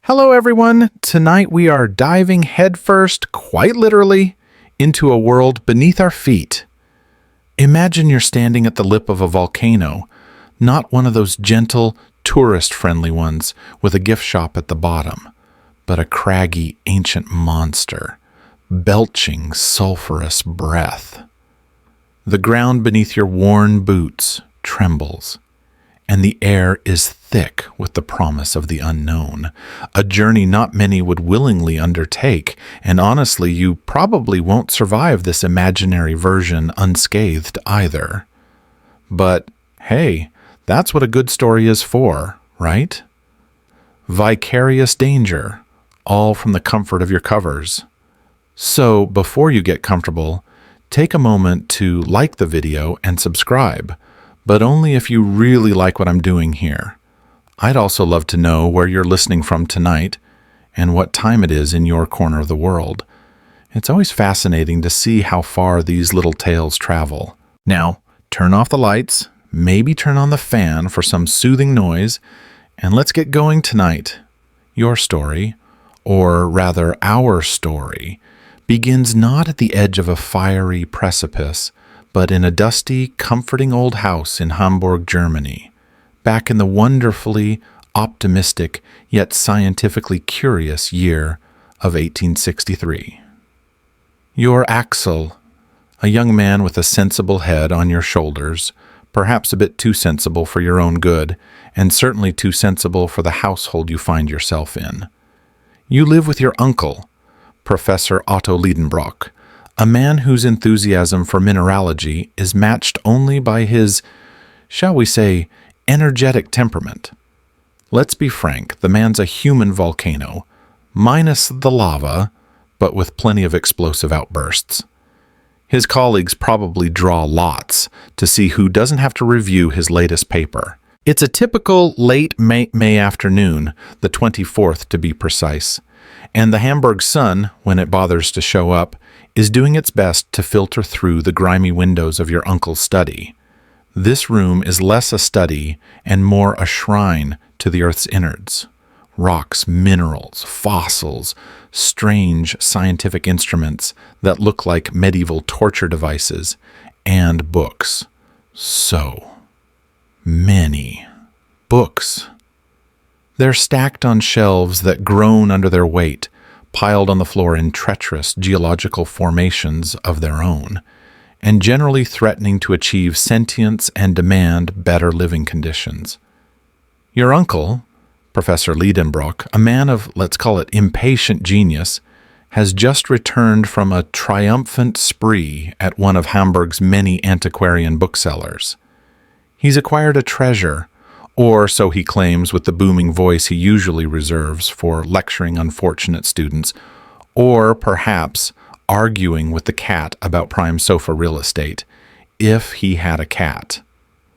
Hello, everyone. Tonight we are diving headfirst, quite literally, into a world beneath our feet. Imagine you're standing at the lip of a volcano, not one of those gentle, tourist-friendly ones with a gift shop at the bottom, but a craggy, ancient monster, belching sulfurous breath. The ground beneath your worn boots trembles, and the air is thick with the promise of the unknown, a journey not many would willingly undertake, and honestly, you probably won't survive this imaginary version unscathed either. But hey, that's what a good story is for, right? Vicarious danger, all from the comfort of your covers. So, before you get comfortable, take a moment to like the video and subscribe, but only if you really like what I'm doing here. I'd also love to know where you're listening from tonight and what time it is in your corner of the world. It's always fascinating to see how far these little tales travel. Now, turn off the lights, maybe turn on the fan for some soothing noise, and let's get going tonight. Your story, or rather our story, begins not at the edge of a fiery precipice, but in a dusty, comforting old house in Hamburg, Germany, back in the wonderfully optimistic yet scientifically curious year of 1863. You're Axel, a young man with a sensible head on your shoulders, perhaps a bit too sensible for your own good, and certainly too sensible for the household you find yourself in. You live with your uncle, Professor Otto Liedenbrock, a man whose enthusiasm for mineralogy is matched only by his, shall we say, energetic temperament. Let's be frank, the man's a human volcano, minus the lava, but with plenty of explosive outbursts. His colleagues probably draw lots to see who doesn't have to review his latest paper. It's a typical late May afternoon, the 24th to be precise, and the Hamburg sun, when it bothers to show up, is doing its best to filter through the grimy windows of your uncle's study. This room is less a study and more a shrine to the Earth's innards. Rocks, minerals, fossils, strange scientific instruments that look like medieval torture devices, and books. So many books. They're stacked on shelves that groan under their weight, piled on the floor in treacherous geological formations of their own, and generally threatening to achieve sentience and demand better living conditions. Your uncle, Professor Liedenbrock, a man of, let's call it, impatient genius, has just returned from a triumphant spree at one of Hamburg's many antiquarian booksellers. He's acquired a treasure, or so he claims with the booming voice he usually reserves for lecturing unfortunate students, or perhaps arguing with the cat about prime sofa real estate, if he had a cat,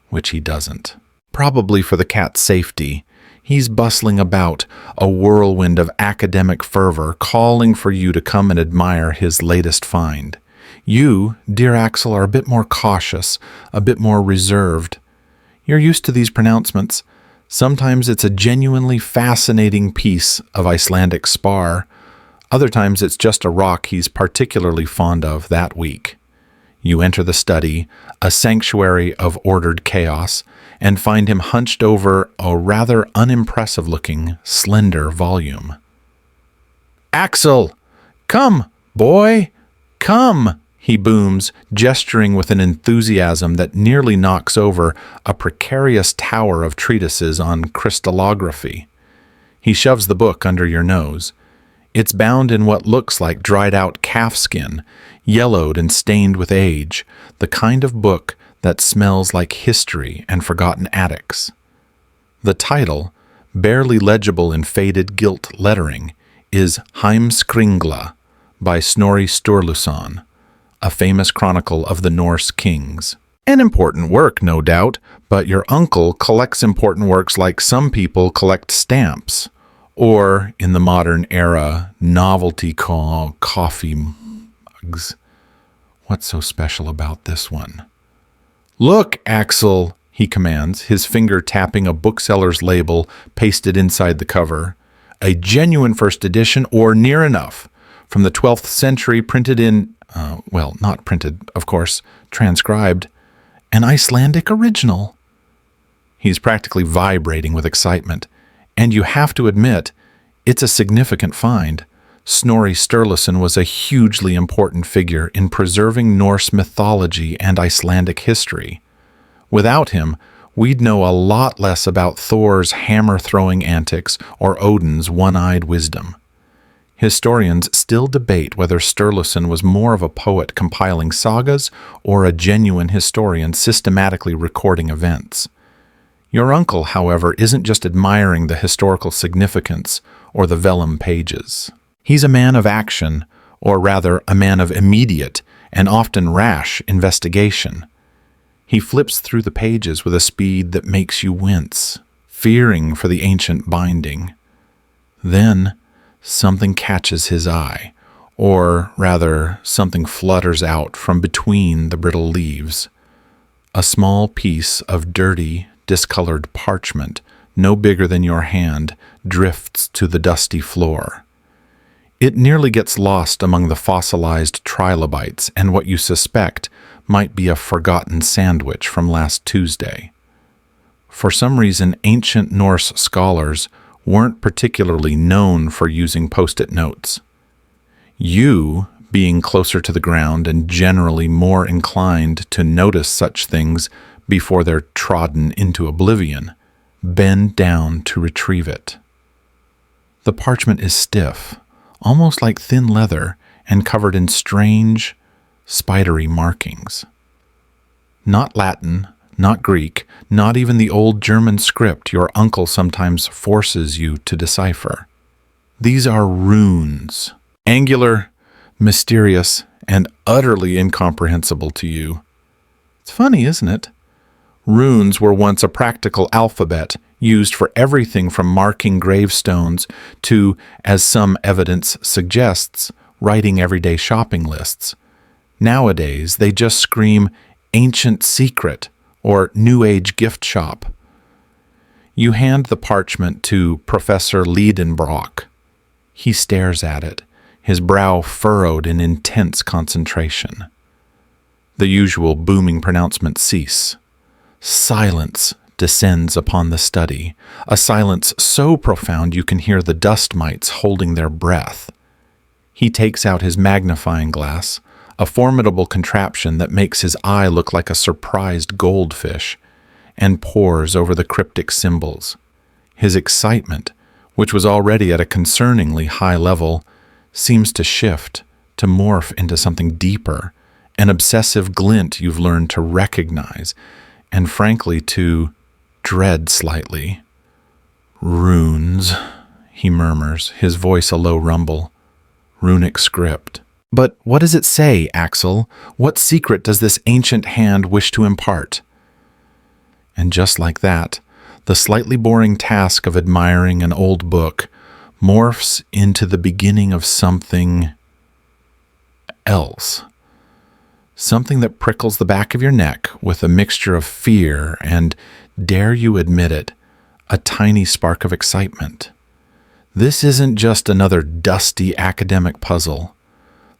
which he doesn't. Probably for the cat's safety, he's bustling about, a whirlwind of academic fervor, calling for you to come and admire his latest find. You, dear Axel, are a bit more cautious, a bit more reserved. You're used to these pronouncements. Sometimes it's a genuinely fascinating piece of Icelandic spar. Other times it's just a rock he's particularly fond of that week. You enter the study, a sanctuary of ordered chaos, and find him hunched over a rather unimpressive-looking, slender volume. "Axel! Come, boy! Come!" he booms, gesturing with an enthusiasm that nearly knocks over a precarious tower of treatises on crystallography. He shoves the book under your nose. It's bound in what looks like dried-out calfskin, yellowed and stained with age, the kind of book that smells like history and forgotten attics. The title, barely legible in faded gilt lettering, is Heimskringla by Snorri Sturluson, a famous chronicle of the Norse kings. An important work, no doubt, but your uncle collects important works like some people collect stamps, or, in the modern era, novelty coffee mugs. What's so special about this one? "Look, Axel," he commands, his finger tapping a bookseller's label pasted inside the cover. a genuine first edition or near enough from the 12th century, printed in, well, not printed, of course, transcribed, an Icelandic original. He's practically vibrating with excitement, and you have to admit, it's a significant find. Snorri Sturluson was a hugely important figure in preserving Norse mythology and Icelandic history. Without him, we'd know a lot less about Thor's hammer-throwing antics or Odin's one-eyed wisdom. Historians still debate whether Sturluson was more of a poet compiling sagas or a genuine historian systematically recording events. Your uncle, however, isn't just admiring the historical significance or the vellum pages. He's a man of action, or rather a man of immediate and often rash investigation. He flips through the pages with a speed that makes you wince, fearing for the ancient binding. Then, something catches his eye, or rather, something flutters out from between the brittle leaves. A small piece of dirty, discolored parchment, no bigger than your hand, drifts to the dusty floor. It nearly gets lost among the fossilized trilobites and what you suspect might be a forgotten sandwich from last Tuesday. For some reason, ancient Norse scholars weren't particularly known for using post-it notes. You, being closer to the ground and generally more inclined to notice such things before they're trodden into oblivion, bend down to retrieve it. The parchment is stiff, almost like thin leather, and covered in strange, spidery markings. Not Latin, not Greek, not even the old German script your uncle sometimes forces you to decipher. These are runes, angular, mysterious, and utterly incomprehensible to you. It's funny, isn't it? Runes were once a practical alphabet used for everything from marking gravestones to, as some evidence suggests, writing everyday shopping lists. Nowadays, they just scream ancient secret or New Age gift shop. You hand the parchment to Professor Liedenbrock. He stares at it, his brow furrowed in intense concentration. The usual booming pronouncements cease. Silence descends upon the study, a silence so profound you can hear the dust mites holding their breath. He takes out his magnifying glass, a formidable contraption that makes his eye look like a surprised goldfish, and pores over the cryptic symbols. His excitement, which was already at a concerningly high level, seems to shift, to morph into something deeper, an obsessive glint you've learned to recognize, and frankly to dread slightly. Runes, he murmurs, his voice a low rumble. Runic script. But what does it say, Axel? What secret does this ancient hand wish to impart? And just like that, the slightly boring task of admiring an old book morphs into the beginning of something else. Something that prickles the back of your neck with a mixture of fear and, dare you admit it, a tiny spark of excitement. This isn't just another dusty academic puzzle.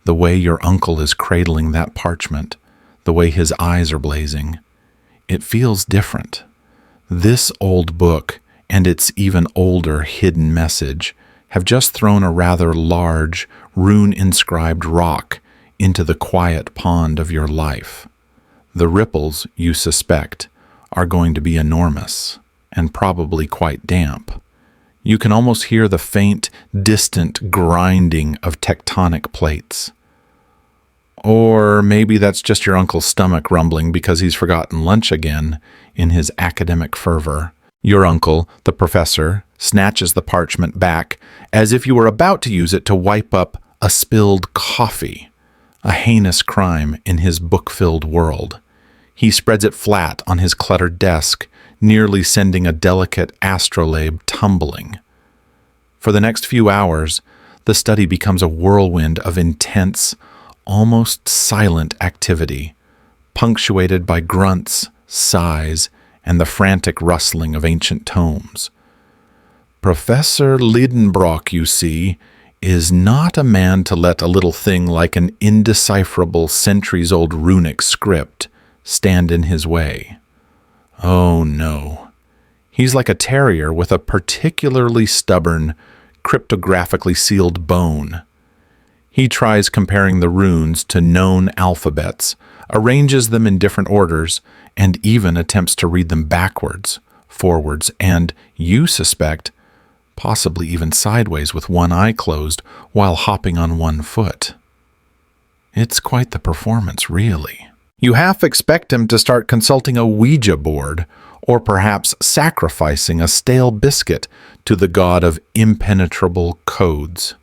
The way your uncle is cradling that parchment, the way his eyes are blazing, it feels different. This old book and its even older hidden message have just thrown a rather large, rune-inscribed rock into the quiet pond of your life. The ripples, you suspect, are going to be enormous and probably quite damp. You can almost hear the faint, distant grinding of tectonic plates. Or maybe that's just your uncle's stomach rumbling because he's forgotten lunch again in his academic fervor. Your uncle, the professor, snatches the parchment back as if you were about to use it to wipe up a spilled coffee, a heinous crime in his book-filled world. He spreads it flat on his cluttered desk, nearly sending a delicate astrolabe tumbling. For the next few hours, the study becomes a whirlwind of intense, almost silent activity, punctuated by grunts, sighs, and the frantic rustling of ancient tomes. Professor Lidenbrock, you see, is not a man to let a little thing like an indecipherable centuries-old runic script stand in his way. Oh, no. He's like a terrier with a particularly stubborn, cryptographically sealed bone. He tries comparing the runes to known alphabets, arranges them in different orders, and even attempts to read them backwards, forwards, and, you suspect, possibly even sideways with one eye closed while hopping on one foot. It's quite the performance, really. You half expect him to start consulting a Ouija board, or perhaps sacrificing a stale biscuit to the god of impenetrable codes.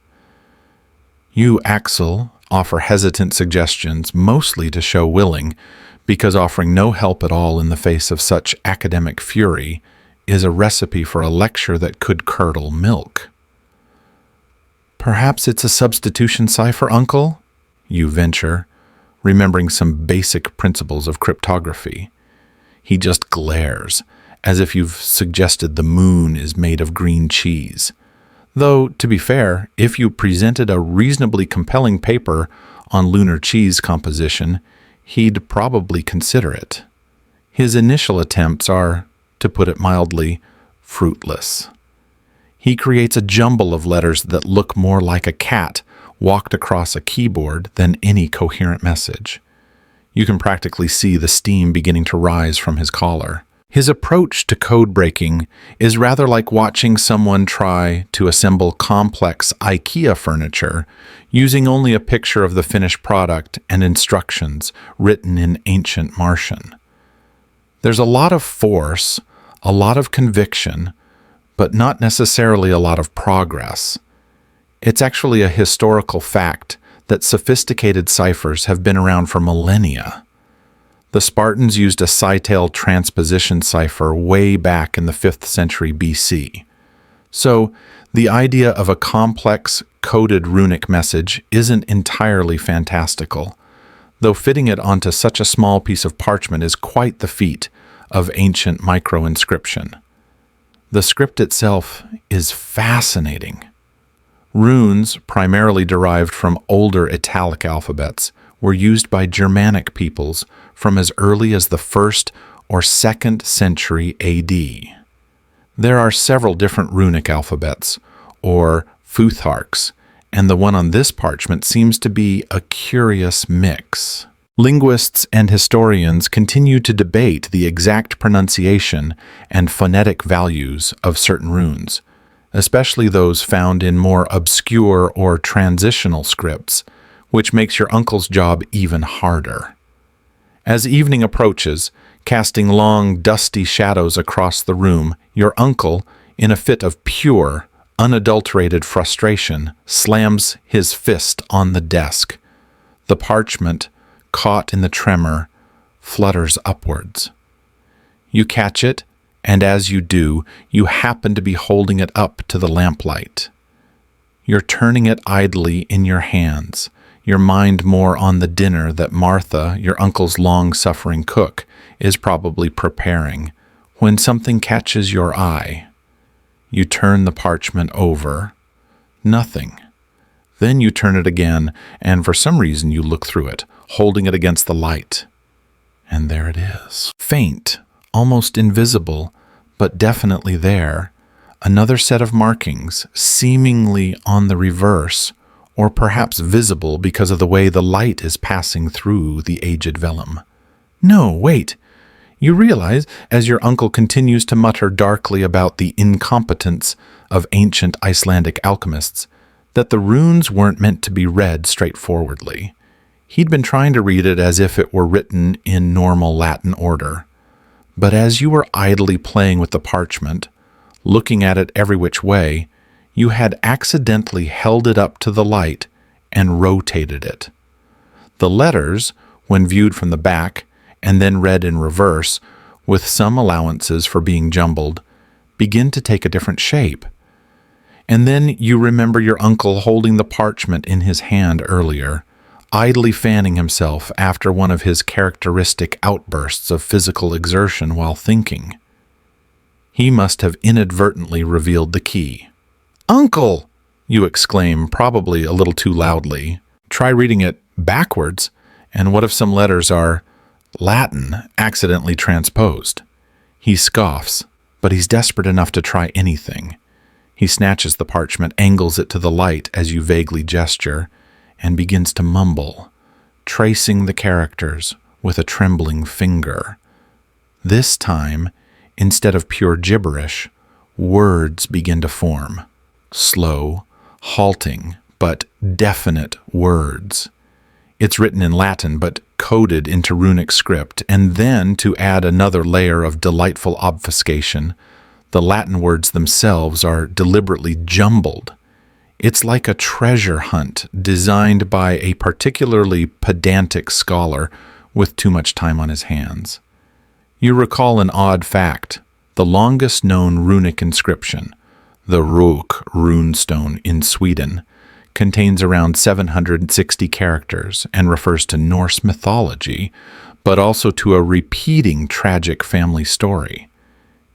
You, Axel, offer hesitant suggestions, mostly to show willing, because offering no help at all in the face of such academic fury is a recipe for a lecture that could curdle milk. Perhaps it's a substitution cipher, Uncle? You venture, remembering some basic principles of cryptography. He just glares, as if you've suggested the moon is made of green cheese. Though, to be fair, if you presented a reasonably compelling paper on lunar cheese composition, he'd probably consider it. His initial attempts are, to put it mildly, fruitless. He creates a jumble of letters that look more like a cat walked across a keyboard than any coherent message. You can practically see the steam beginning to rise from his collar. His approach to code breaking is rather like watching someone try to assemble complex IKEA furniture using only a picture of the finished product and instructions written in ancient Martian. There's a lot of force, a lot of conviction, but not necessarily a lot of progress. It's actually a historical fact that sophisticated ciphers have been around for millennia. The Spartans used a Cytale transposition cipher way back in the 5th century BC. So, the idea of a complex, coded runic message isn't entirely fantastical, though fitting it onto such a small piece of parchment is quite the feat of ancient micro-inscription. The script itself is fascinating. Runes, primarily derived from older Italic alphabets, were used by Germanic peoples from as early as the 1st or 2nd century AD. There are several different runic alphabets, or futharks, and the one on this parchment seems to be a curious mix. Linguists and historians continue to debate the exact pronunciation and phonetic values of certain runes, especially those found in more obscure or transitional scripts, which makes your uncle's job even harder. As evening approaches, casting long, dusty shadows across the room, your uncle, in a fit of pure, unadulterated frustration, slams his fist on the desk. The parchment, caught in the tremor, flutters upwards. You catch it, and as you do, you happen to be holding it up to the lamplight. You're turning it idly in your hands, your mind more on the dinner that Martha, your uncle's long-suffering cook, is probably preparing, when something catches your eye. You turn the parchment over. Nothing. Then you turn it again, and for some reason you look through it, holding it against the light. And there it is. Faint, almost invisible, but definitely there. Another set of markings, seemingly on the reverse, or perhaps visible because of the way the light is passing through the aged vellum. No, wait. You realize, as your uncle continues to mutter darkly about the incompetence of ancient Icelandic alchemists, that the runes weren't meant to be read straightforwardly. He'd been trying to read it as if it were written in normal Latin order. But as you were idly playing with the parchment, looking at it every which way, you had accidentally held it up to the light and rotated it. The letters, when viewed from the back and then read in reverse, with some allowances for being jumbled, begin to take a different shape. And then you remember your uncle holding the parchment in his hand earlier, idly fanning himself after one of his characteristic outbursts of physical exertion while thinking. He must have inadvertently revealed the key. "Uncle!" you exclaim, probably a little too loudly. Try reading it backwards, and what if some letters are Latin accidentally transposed? He scoffs, but he's desperate enough to try anything. He snatches the parchment, angles it to the light as you vaguely gesture, and begins to mumble, tracing the characters with a trembling finger. This time, instead of pure gibberish, words begin to form. Slow, halting, but definite words. It's written in Latin, but coded into runic script, and then, to add another layer of delightful obfuscation, the Latin words themselves are deliberately jumbled. It's like a treasure hunt designed by a particularly pedantic scholar with too much time on his hands. You recall an odd fact: the longest known runic inscription, the Rök runestone in Sweden, contains around 760 characters and refers to Norse mythology, but also to a repeating tragic family story.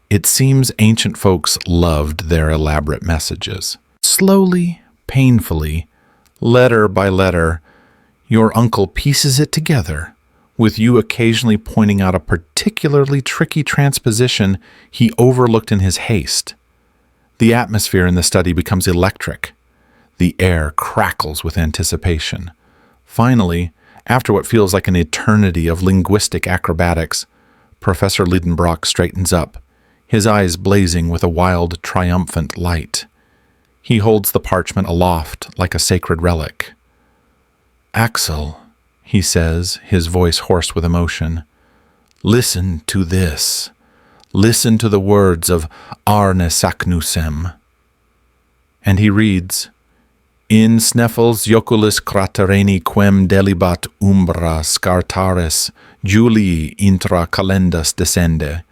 It seems ancient folks loved their elaborate messages. Slowly, painfully, letter by letter, your uncle pieces it together, with you occasionally pointing out a particularly tricky transposition he overlooked in his haste. The atmosphere in the study becomes electric. The air crackles with anticipation. Finally, after what feels like an eternity of linguistic acrobatics, Professor Liedenbrock straightens up, his eyes blazing with a wild, triumphant light. He holds the parchment aloft like a sacred relic. "Axel," he says, his voice hoarse with emotion, "listen to this. Listen to the words of Arne Saknussemm." And he reads, "In sneffels joculis cratereni quem delibat umbra scartaris Julii intra calendas descende,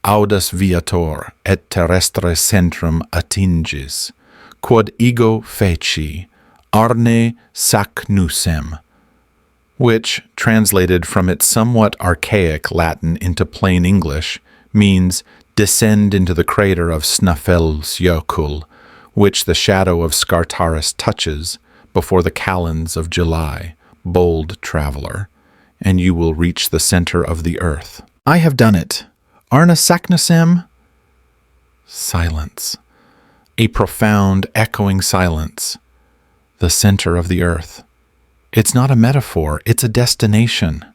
audas viator et terrestre centrum attingis, quod ego feci, Arne Saknussemm," which, translated from its somewhat archaic Latin into plain English, means descend into the crater of Snæfellsjökull, which the shadow of Scartaris touches before the calends of July, bold traveler, and you will reach the center of the earth. "I have done it. Arne Saknussemm?" Silence. A profound, echoing silence. The center of the earth. It's not a metaphor, it's a destination.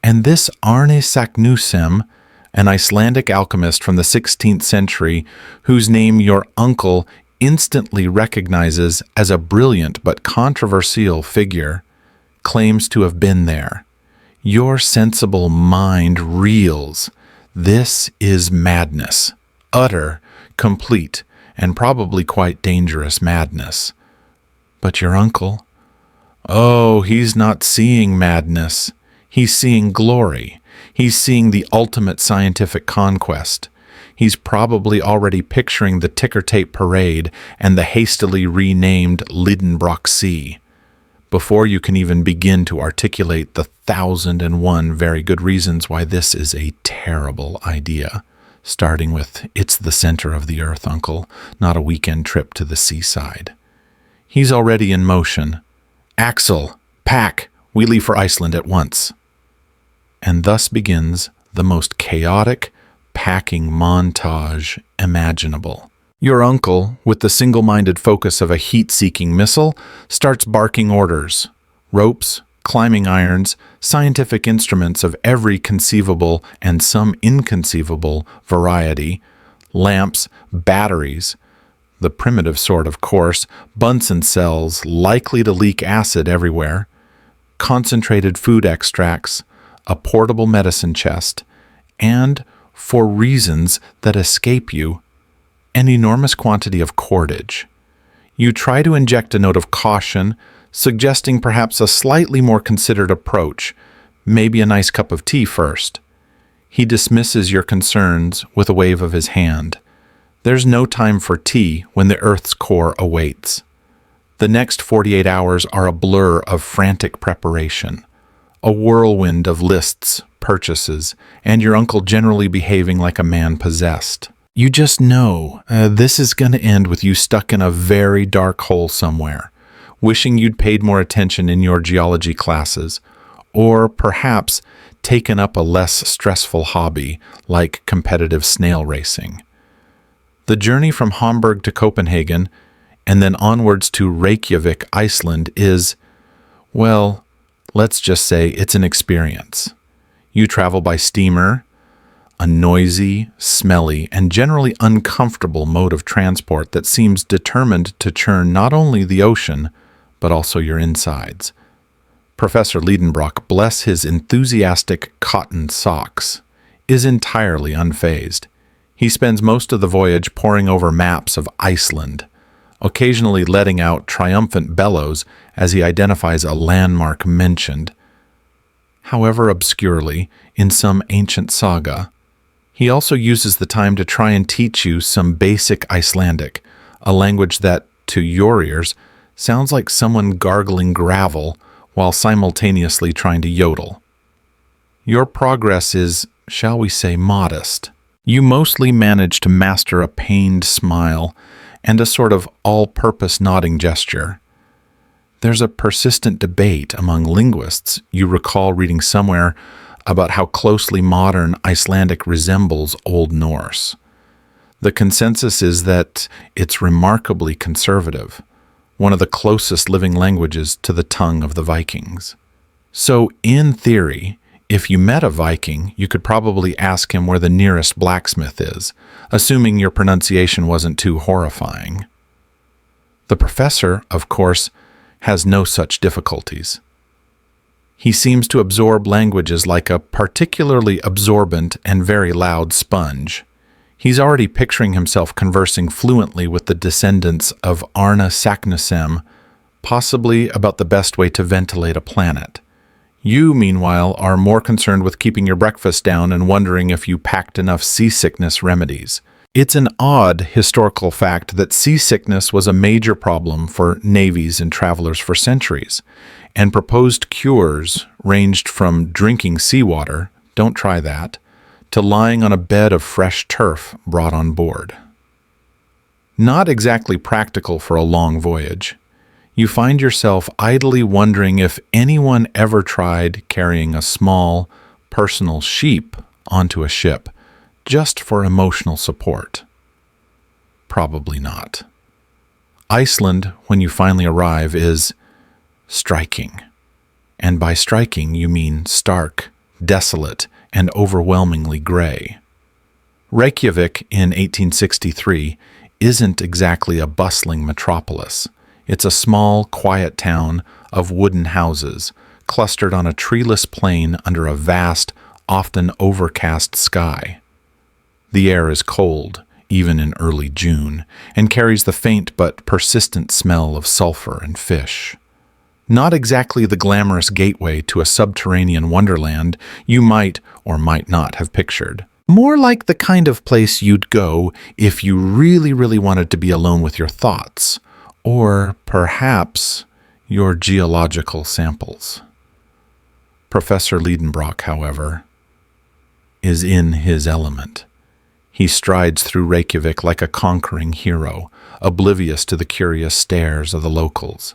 And this Arne Saknussemm, an Icelandic alchemist from the 16th century, whose name your uncle instantly recognizes as a brilliant but controversial figure, claims to have been there. Your sensible mind reels. This is madness. Utter, complete, and probably quite dangerous madness. But your uncle? Oh, he's not seeing madness. He's seeing glory. He's seeing the ultimate scientific conquest. He's probably already picturing the ticker tape parade and the hastily renamed Liedenbrock Sea, before you can even begin to articulate the 1,001 very good reasons why this is a terrible idea, starting with, "It's the center of the earth, uncle, not a weekend trip to the seaside." He's already in motion. "Axel, pack, we leave for Iceland at once." And thus begins the most chaotic packing montage imaginable. Your uncle, with the single-minded focus of a heat-seeking missile, starts barking orders. Ropes, climbing irons, scientific instruments of every conceivable and some inconceivable variety, lamps, batteries, the primitive sort, of course, Bunsen cells likely to leak acid everywhere, concentrated food extracts, a portable medicine chest, and, for reasons that escape you, an enormous quantity of cordage. You try to inject a note of caution, suggesting perhaps a slightly more considered approach, maybe a nice cup of tea first. He dismisses your concerns with a wave of his hand. There's no time for tea when the Earth's core awaits. The next 48 hours are a blur of frantic preparation, a whirlwind of lists, purchases, and your uncle generally behaving like a man possessed. You just know this is going to end with you stuck in a very dark hole somewhere, wishing you'd paid more attention in your geology classes, or perhaps taken up a less stressful hobby like competitive snail racing. The journey from Hamburg to Copenhagen and then onwards to Reykjavik, Iceland is, well, let's just say it's an experience. You travel by steamer, a noisy, smelly, and generally uncomfortable mode of transport that seems determined to churn not only the ocean, but also your insides. Professor Liedenbrock, bless his enthusiastic cotton socks, is entirely unfazed. He spends most of the voyage poring over maps of Iceland, occasionally letting out triumphant bellows as he identifies a landmark mentioned, however obscurely, in some ancient saga. He also uses the time to try and teach you some basic Icelandic, a language that, to your ears, sounds like someone gargling gravel while simultaneously trying to yodel. Your progress is, shall we say, modest. You mostly manage to master a pained smile and a sort of all-purpose nodding gesture. There's a persistent debate among linguists, you recall reading somewhere, about how closely modern Icelandic resembles Old Norse. The consensus is that it's remarkably conservative, one of the closest living languages to the tongue of the Vikings. So, in theory, if you met a Viking, you could probably ask him where the nearest blacksmith is, assuming your pronunciation wasn't too horrifying. The professor, of course, has no such difficulties. He seems to absorb languages like a particularly absorbent and very loud sponge. He's already picturing himself conversing fluently with the descendants of Arne Saknussemm, possibly about the best way to ventilate a planet. You, meanwhile, are more concerned with keeping your breakfast down and wondering if you packed enough seasickness remedies. It's an odd historical fact that seasickness was a major problem for navies and travelers for centuries, and proposed cures ranged from drinking seawater, don't try that, to lying on a bed of fresh turf brought on board. Not exactly practical for a long voyage. You find yourself idly wondering if anyone ever tried carrying a small, personal sheep onto a ship just for emotional support. Probably not. Iceland, when you finally arrive, is striking. And by striking, you mean stark, desolate, and overwhelmingly gray. Reykjavik in 1863 isn't exactly a bustling metropolis. It's a small, quiet town of wooden houses, clustered on a treeless plain under a vast, often overcast sky. The air is cold, even in early June, and carries the faint but persistent smell of sulfur and fish. Not exactly the glamorous gateway to a subterranean wonderland you might or might not have pictured. More like the kind of place you'd go if you really wanted to be alone with your thoughts, or perhaps your geological samples. Professor Liedenbrock, however, is in his element. He strides through Reykjavik like a conquering hero, oblivious to the curious stares of the locals.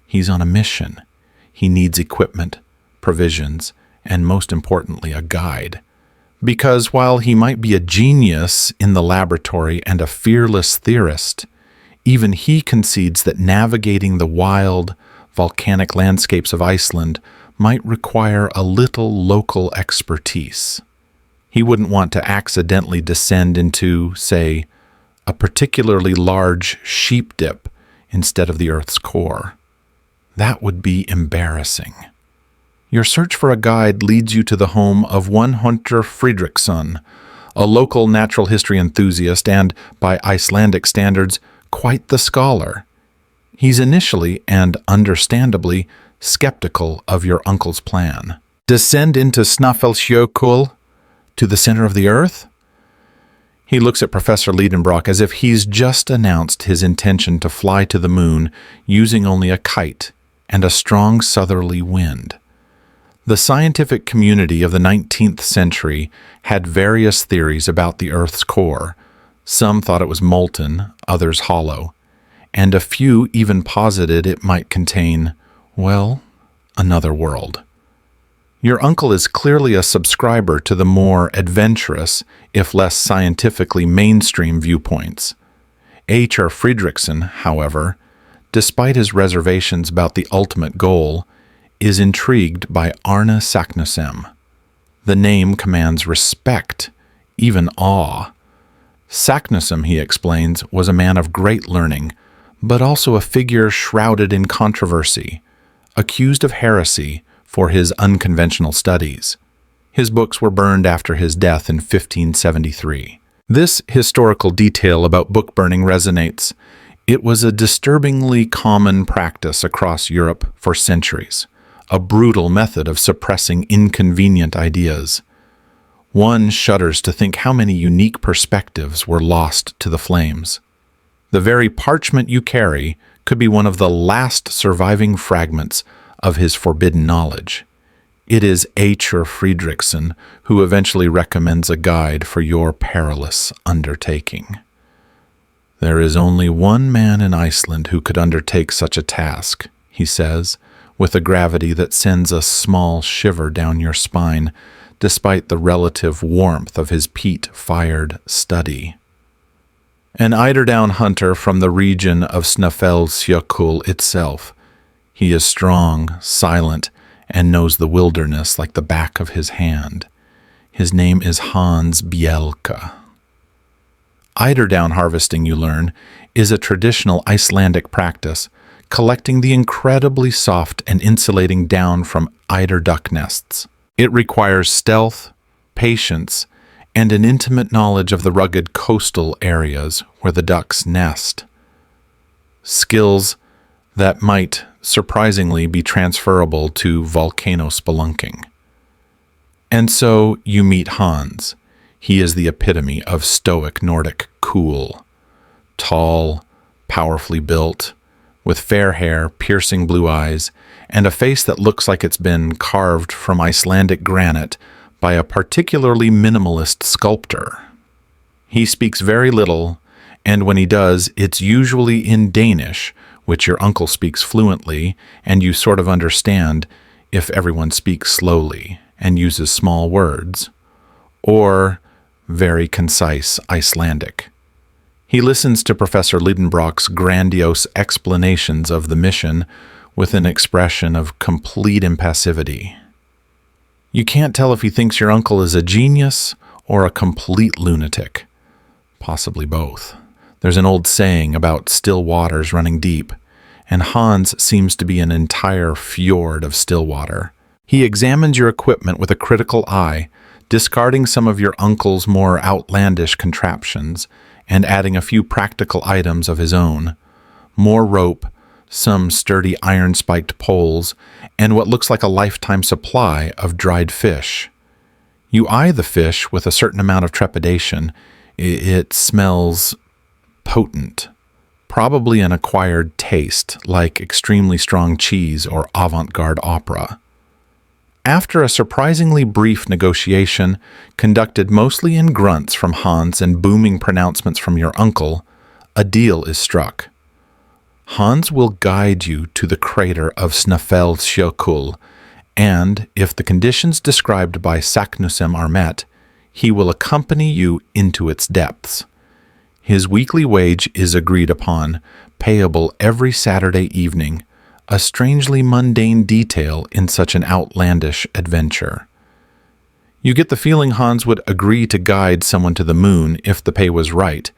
He's on a mission. He needs equipment, provisions, and most importantly, a guide. Because while he might be a genius in the laboratory and a fearless theorist, even he concedes that navigating the wild, volcanic landscapes of Iceland might require a little local expertise. He wouldn't want to accidentally descend into, say, a particularly large sheep dip instead of the Earth's core. That would be embarrassing. Your search for a guide leads you to the home of one Hunter Friedrichsson, a local natural history enthusiast and, by Icelandic standards, quite the scholar. He's initially, and understandably, skeptical of your uncle's plan. Descend into Snæfellsjökull, to the center of the Earth? He looks at Professor Liedenbrock as if he's just announced his intention to fly to the moon using only a kite and a strong southerly wind. The scientific community of the 19th century had various theories about the Earth's core, Some thought it was molten, others hollow, and a few even posited it might contain, well, another world. Your uncle is clearly a subscriber to the more adventurous, if less scientifically mainstream viewpoints. H.R. Friedrichsen, however, despite his reservations about the ultimate goal, is intrigued by Arne Saknussemm. The name commands respect, even awe. Saknussemm, he explains, was a man of great learning, but also a figure shrouded in controversy, accused of heresy for his unconventional studies. His books were burned after his death in 1573. This historical detail about book burning resonates. It was a disturbingly common practice across Europe for centuries, a brutal method of suppressing inconvenient ideas. One shudders to think how many unique perspectives were lost to the flames. The very parchment you carry could be one of the last surviving fragments of his forbidden knowledge. It is H.R. Friedrichsen who eventually recommends a guide for your perilous undertaking. There is only one man in Iceland who could undertake such a task, he says, with a gravity that sends a small shiver down your spine, despite the relative warmth of his peat-fired study. An eiderdown hunter from the region of Snæfellsjökull itself, he is strong, silent, and knows the wilderness like the back of his hand. His name is Hans Bjelke. Eiderdown harvesting, you learn, is a traditional Icelandic practice, collecting the incredibly soft and insulating down from eider duck nests. It requires stealth, patience, and an intimate knowledge of the rugged coastal areas where the ducks nest. Skills that might surprisingly be transferable to volcano spelunking. And so you meet Hans. He is the epitome of stoic Nordic cool. Tall, powerfully built, with fair hair, piercing blue eyes, and a face that looks like it's been carved from Icelandic granite by a particularly minimalist sculptor. He speaks very little, and when he does, it's usually in Danish, which your uncle speaks fluently, and you sort of understand if everyone speaks slowly and uses small words, or very concise Icelandic. He listens to Professor Liedenbrock's grandiose explanations of the mission with an expression of complete impassivity. You can't tell if he thinks your uncle is a genius or a complete lunatic. Possibly both. There's an old saying about still waters running deep, and Hans seems to be an entire fjord of still water. He examines your equipment with a critical eye, discarding some of your uncle's more outlandish contraptions and adding a few practical items of his own. More rope, some sturdy iron-spiked poles, and what looks like a lifetime supply of dried fish. You eye the fish with a certain amount of trepidation. It smells potent, probably an acquired taste, like extremely strong cheese or avant-garde opera. After a surprisingly brief negotiation, conducted mostly in grunts from Hans and booming pronouncements from your uncle, a deal is struck. Hans will guide you to the crater of Snæfellsjökull, and, if the conditions described by Saknussemm are met, he will accompany you into its depths. His weekly wage is agreed upon, payable every Saturday evening, a strangely mundane detail in such an outlandish adventure. You get the feeling Hans would agree to guide someone to the moon if the pay was right,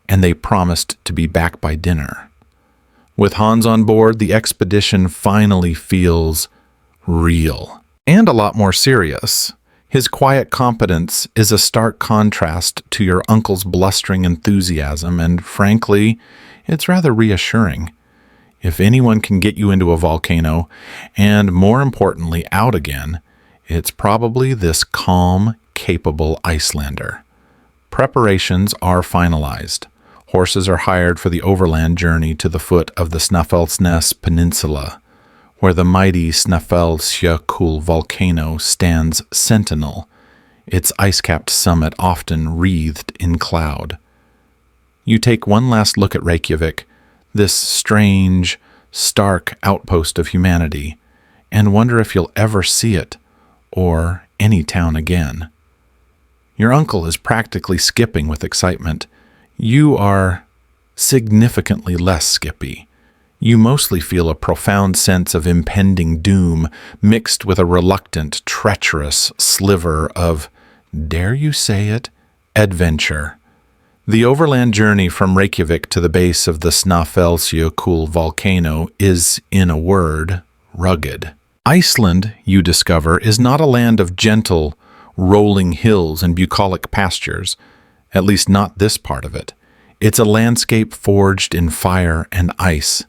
and they promised to be back by dinner. With Hans on board, the expedition finally feels real, and a lot more serious. His quiet competence is a stark contrast to your uncle's blustering enthusiasm, and frankly, it's rather reassuring. If anyone can get you into a volcano, and more importantly, out again, it's probably this calm, capable Icelander. Preparations are finalized. Horses are hired for the overland journey to the foot of the Snæfellsnes Peninsula, where the mighty Snæfellsjökull volcano stands sentinel, its ice-capped summit often wreathed in cloud. You take one last look at Reykjavik, this strange, stark outpost of humanity, and wonder if you'll ever see it, or any town again. Your uncle is practically skipping with excitement. You are significantly less skippy. You mostly feel a profound sense of impending doom mixed with a reluctant, treacherous sliver of, dare you say it, adventure. The overland journey from Reykjavik to the base of the Snæfellsjökull volcano is, in a word, rugged. Iceland, you discover, is not a land of gentle, rolling hills and bucolic pastures, at least not this part of it. It's a landscape forged in fire and ice,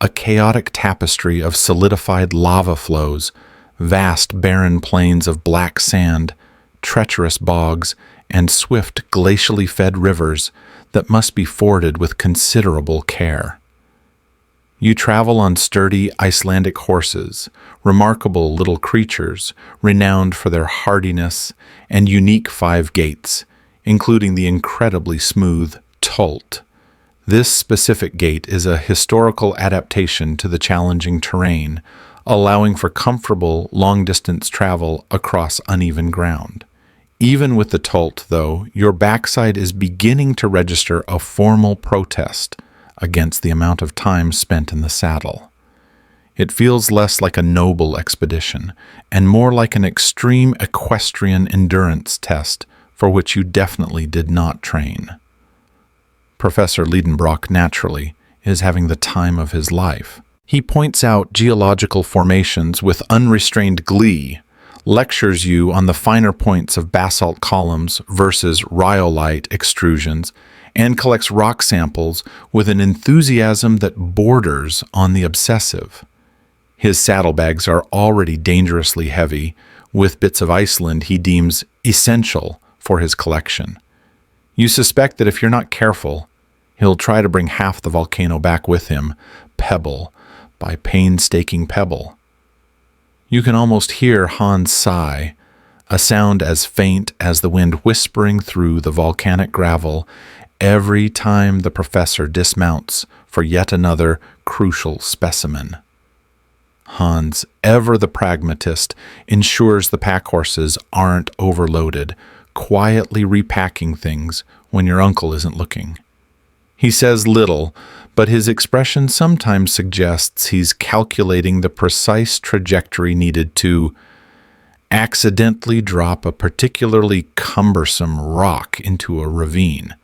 a chaotic tapestry of solidified lava flows, vast barren plains of black sand, treacherous bogs, and swift glacially fed rivers that must be forded with considerable care. You travel on sturdy Icelandic horses, remarkable little creatures renowned for their hardiness and unique 5 gates, including the incredibly smooth Tolt. This specific gate is a historical adaptation to the challenging terrain, allowing for comfortable long-distance travel across uneven ground. Even with the Tolt, though, your backside is beginning to register a formal protest against the amount of time spent in the saddle. It feels less like a noble expedition and more like an extreme equestrian endurance test for which you definitely did not train. Professor Liedenbrock, naturally, is having the time of his life. He points out geological formations with unrestrained glee, lectures you on the finer points of basalt columns versus rhyolite extrusions, and collects rock samples with an enthusiasm that borders on the obsessive. His saddlebags are already dangerously heavy, with bits of Iceland he deems essential for his collection. You suspect that if you're not careful, he'll try to bring half the volcano back with him, pebble by painstaking pebble. You can almost hear Hans sigh, a sound as faint as the wind whispering through the volcanic gravel every time the professor dismounts for yet another crucial specimen. Hans, ever the pragmatist, ensures the pack horses aren't overloaded, quietly repacking things when your uncle isn't looking. He says little, but his expression sometimes suggests he's calculating the precise trajectory needed to accidentally drop a particularly cumbersome rock into a ravine.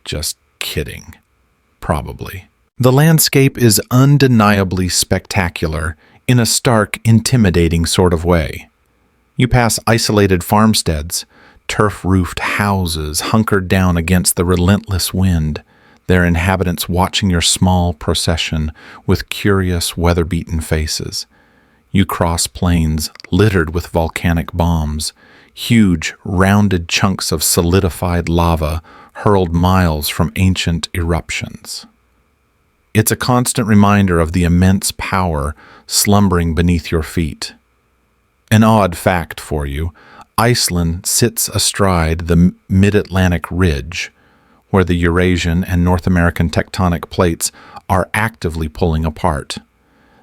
Just kidding. Probably. The landscape is undeniably spectacular in a stark, intimidating sort of way. You pass isolated farmsteads, turf-roofed houses hunkered down against the relentless wind, their inhabitants watching your small procession with curious, weather-beaten faces. You cross plains littered with volcanic bombs, huge, rounded chunks of solidified lava hurled miles from ancient eruptions. It's a constant reminder of the immense power slumbering beneath your feet. An odd fact for you, Iceland sits astride the mid-Atlantic ridge, where the Eurasian and North American tectonic plates are actively pulling apart.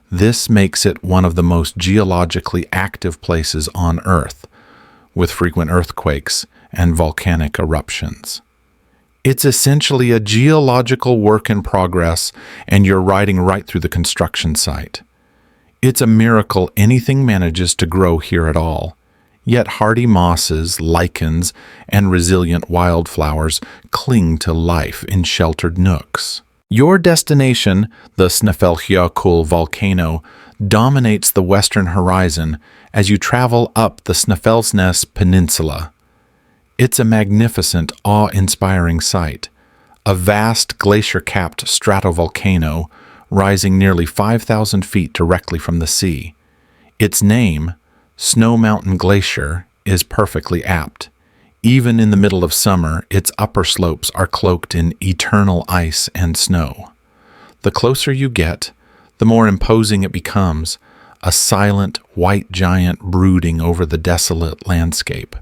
This makes it one of the most geologically active places on Earth, with frequent earthquakes and volcanic eruptions. It's essentially a geological work in progress, and you're riding right through the construction site. It's a miracle anything manages to grow here at all. Yet hardy mosses, lichens, and resilient wildflowers cling to life in sheltered nooks. Your destination, the Snæfellsjökull volcano, dominates the western horizon as you travel up the Snæfellsnes Peninsula. It's a magnificent, awe-inspiring sight, a vast glacier-capped stratovolcano rising nearly 5,000 feet directly from the sea. Its name, Snow Mountain Glacier, is perfectly apt. Even in the middle of summer, its upper slopes are cloaked in eternal ice and snow. The closer you get, the more imposing it becomes, a silent white giant brooding over the desolate landscape.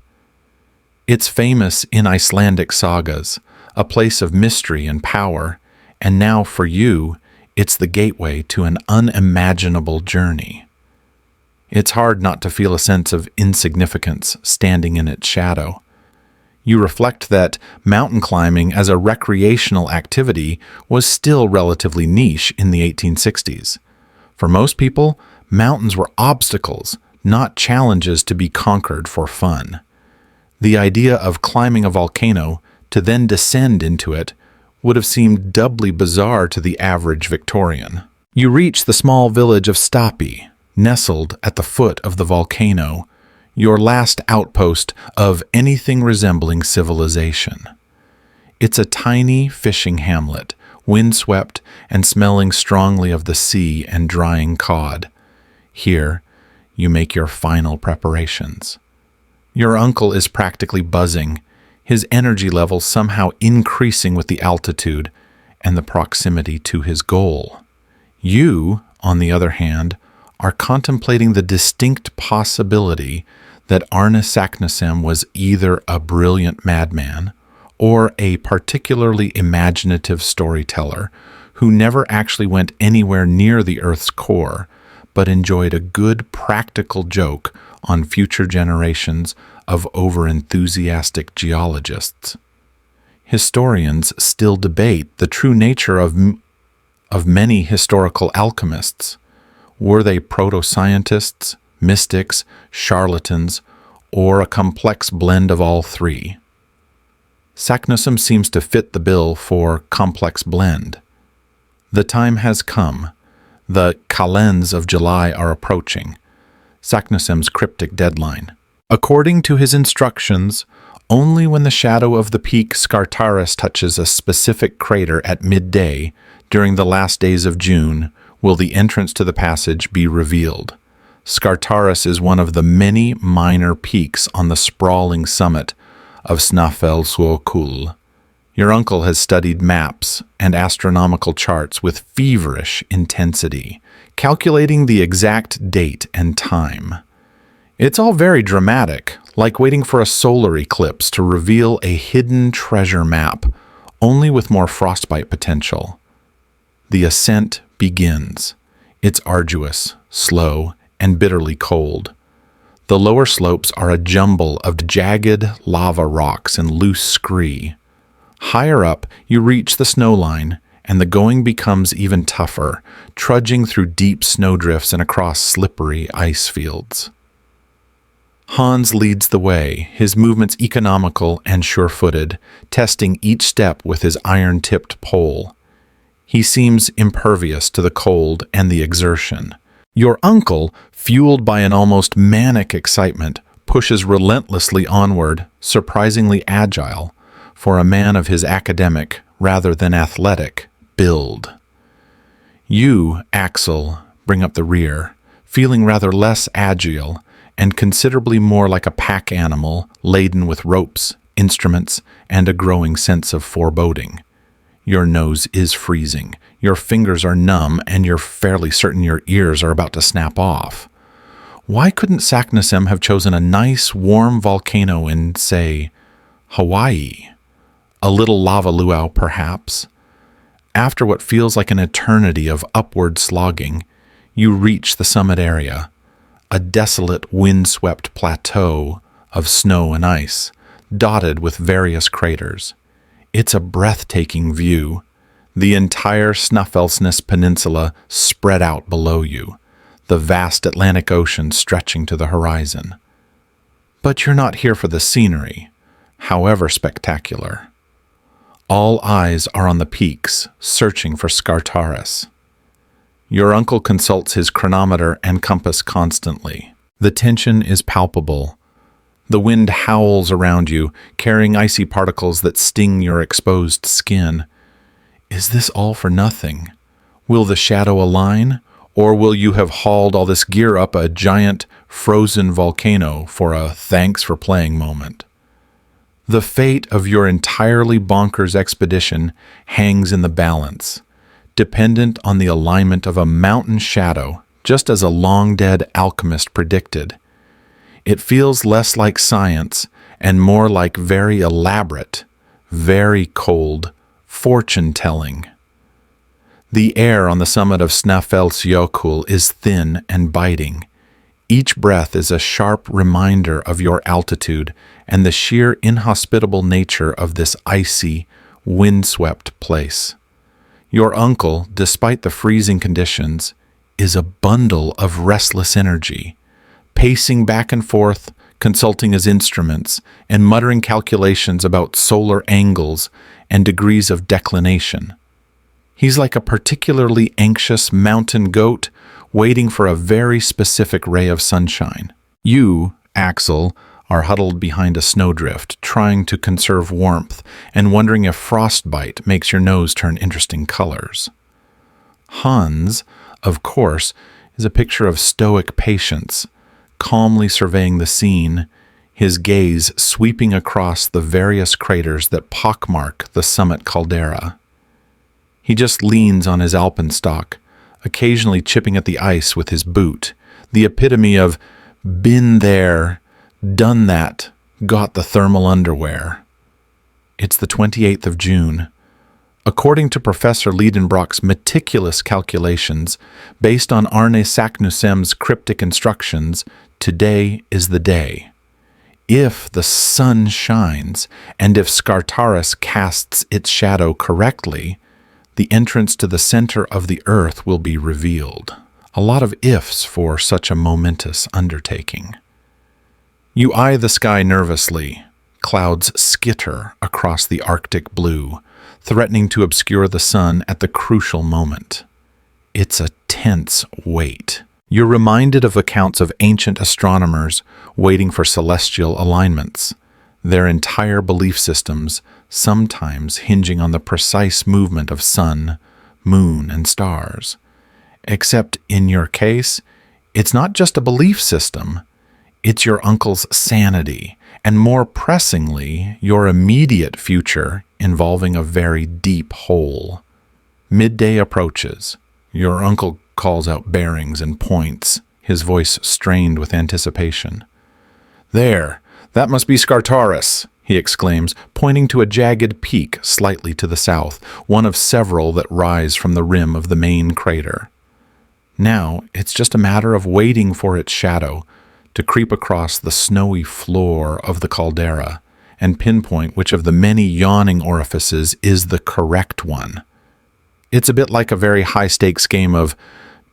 It's famous in Icelandic sagas, a place of mystery and power, and now for you, it's the gateway to an unimaginable journey. It's hard not to feel a sense of insignificance standing in its shadow. You reflect that mountain climbing as a recreational activity was still relatively niche in the 1860s. For most people, mountains were obstacles, not challenges to be conquered for fun. The idea of climbing a volcano to then descend into it would have seemed doubly bizarre to the average Victorian. You reach the small village of Stapi, nestled at the foot of the volcano, your last outpost of anything resembling civilization. It's a tiny fishing hamlet, windswept and smelling strongly of the sea and drying cod. Here, you make your final preparations. Your uncle is practically buzzing, his energy level somehow increasing with the altitude and the proximity to his goal. You, on the other hand, are contemplating the distinct possibility that Arne Saknussemm was either a brilliant madman or a particularly imaginative storyteller who never actually went anywhere near the Earth's core, but enjoyed a good practical joke on future generations of over-enthusiastic geologists. Historians still debate the true nature of many historical alchemists. Were they proto-scientists, mystics, charlatans, or a complex blend of all three? Saknussemm seems to fit the bill for complex blend. The time has come. The kalends of July are approaching, Saknussemm's cryptic deadline. According to his instructions, only when the shadow of the peak Scartaris touches a specific crater at midday during the last days of June will the entrance to the passage be revealed. Scartaris is one of the many minor peaks on the sprawling summit of Snæfellsjökull. Your uncle has studied maps and astronomical charts with feverish intensity, calculating the exact date and time. It's all very dramatic, like waiting for a solar eclipse to reveal a hidden treasure map, only with more frostbite potential. The ascent begins. It's arduous, slow, and bitterly cold. The lower slopes are a jumble of jagged lava rocks and loose scree. Higher up, you reach the snowline, and the going becomes even tougher, trudging through deep snowdrifts and across slippery ice fields. Hans leads the way, his movements economical and sure-footed, testing each step with his iron-tipped pole. He seems impervious to the cold and the exertion. Your uncle, fueled by an almost manic excitement, pushes relentlessly onward, surprisingly agile, for a man of his academic, rather than athletic, build. You, Axel, bring up the rear, feeling rather less agile, and considerably more like a pack animal laden with ropes, instruments, and a growing sense of foreboding. Your nose is freezing, your fingers are numb, and you're fairly certain your ears are about to snap off. Why couldn't Saknussemm have chosen a nice, warm volcano in, say, Hawaii? A little lava luau, perhaps? After what feels like an eternity of upward slogging, you reach the summit area, a desolate, wind-swept plateau of snow and ice, dotted with various craters. It's a breathtaking view, the entire Snæfellsnes Peninsula spread out below you, the vast Atlantic Ocean stretching to the horizon. But you're not here for the scenery, however spectacular. All eyes are on the peaks, searching for Scartaris. Your uncle consults his chronometer and compass constantly. The tension is palpable. The wind howls around you, carrying icy particles that sting your exposed skin. Is this all for nothing? Will the shadow align, or will you have hauled all this gear up a giant, frozen volcano for a thanks-for-playing moment? The fate of your entirely bonkers expedition hangs in the balance, dependent on the alignment of a mountain shadow, just as a long-dead alchemist predicted. It feels less like science and more like very elaborate, very cold, fortune-telling. The air on the summit of Snæfellsjökull is thin and biting. Each breath is a sharp reminder of your altitude and the sheer inhospitable nature of this icy, windswept place. Your uncle, despite the freezing conditions, is a bundle of restless energy, pacing back and forth, consulting his instruments, and muttering calculations about solar angles and degrees of declination. He's like a particularly anxious mountain goat waiting for a very specific ray of sunshine. You, Axel, are huddled behind a snowdrift, trying to conserve warmth and wondering if frostbite makes your nose turn interesting colors. Hans, of course, is a picture of stoic patience, calmly surveying the scene, his gaze sweeping across the various craters that pockmark the summit caldera. He just leans on his alpenstock, occasionally chipping at the ice with his boot, the epitome of been there, done that, got the thermal underwear. It's the 28th of June. According to Professor Liedenbrock's meticulous calculations, based on Arne Saknussemm's cryptic instructions, today is the day. If the sun shines, and if Scartaris casts its shadow correctly, the entrance to the center of the earth will be revealed. A lot of ifs for such a momentous undertaking. You eye the sky nervously. Clouds skitter across the Arctic blue, threatening to obscure the sun at the crucial moment. It's a tense wait. You're reminded of accounts of ancient astronomers waiting for celestial alignments, their entire belief systems sometimes hinging on the precise movement of sun, moon, and stars. Except in your case, it's not just a belief system, it's your uncle's sanity, and more pressingly, your immediate future involving a very deep hole. Midday approaches. Your uncle calls out bearings and points, his voice strained with anticipation. "There, that must be Scartaris," he exclaims, pointing to a jagged peak slightly to the south, one of several that rise from the rim of the main crater. Now, it's just a matter of waiting for its shadow to creep across the snowy floor of the caldera and pinpoint which of the many yawning orifices is the correct one. It's a bit like a very high-stakes game of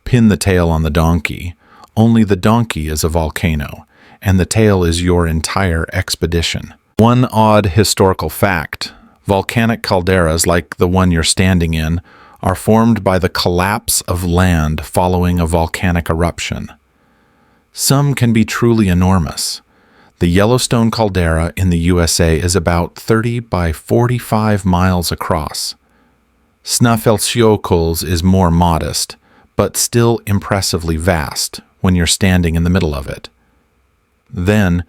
pin the tail on the donkey, only the donkey is a volcano, and the tail is your entire expedition. One odd historical fact: volcanic calderas like the one you're standing in are formed by the collapse of land following a volcanic eruption. Some can be truly enormous. The Yellowstone caldera in the USA is about 30 by 45 miles across. Snæfellsjökull's is more modest, but still impressively vast when you're standing in the middle of it. Then,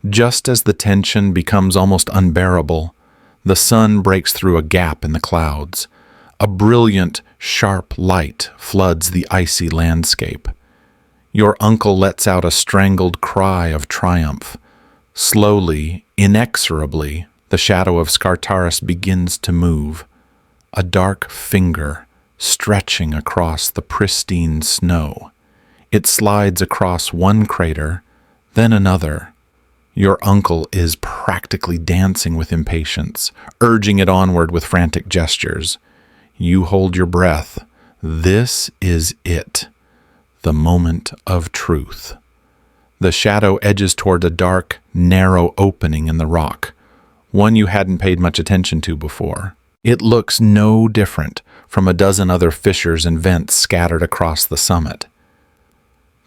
just as the tension becomes almost unbearable, the sun breaks through a gap in the clouds. A brilliant, sharp light floods the icy landscape. Your uncle lets out a strangled cry of triumph. Slowly, inexorably, the shadow of Scartaris begins to move, a dark finger stretching across the pristine snow. It slides across one crater, then another. Your uncle is practically dancing with impatience, urging it onward with frantic gestures. You hold your breath. This is it. The moment of truth. The shadow edges toward a dark, narrow opening in the rock, one you hadn't paid much attention to before. It looks no different from a dozen other fissures and vents scattered across the summit.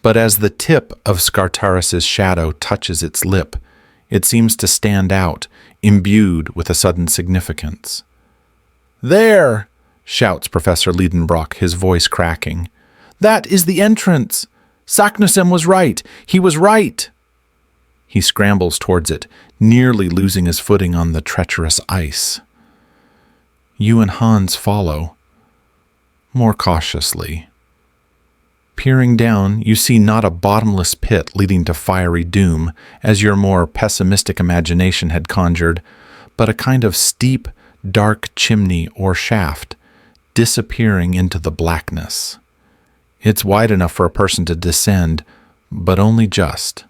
But as the tip of Scartaris's shadow touches its lip, it seems to stand out, imbued with a sudden significance. "There!" shouts Professor Liedenbrock, his voice cracking. "That is the entrance! Saknussem was right! He was right!" He scrambles towards it, nearly losing his footing on the treacherous ice. You and Hans follow, more cautiously. Peering down, you see not a bottomless pit leading to fiery doom, as your more pessimistic imagination had conjured, but a kind of steep, dark chimney or shaft, disappearing into the blackness. It's wide enough for a person to descend, but only just.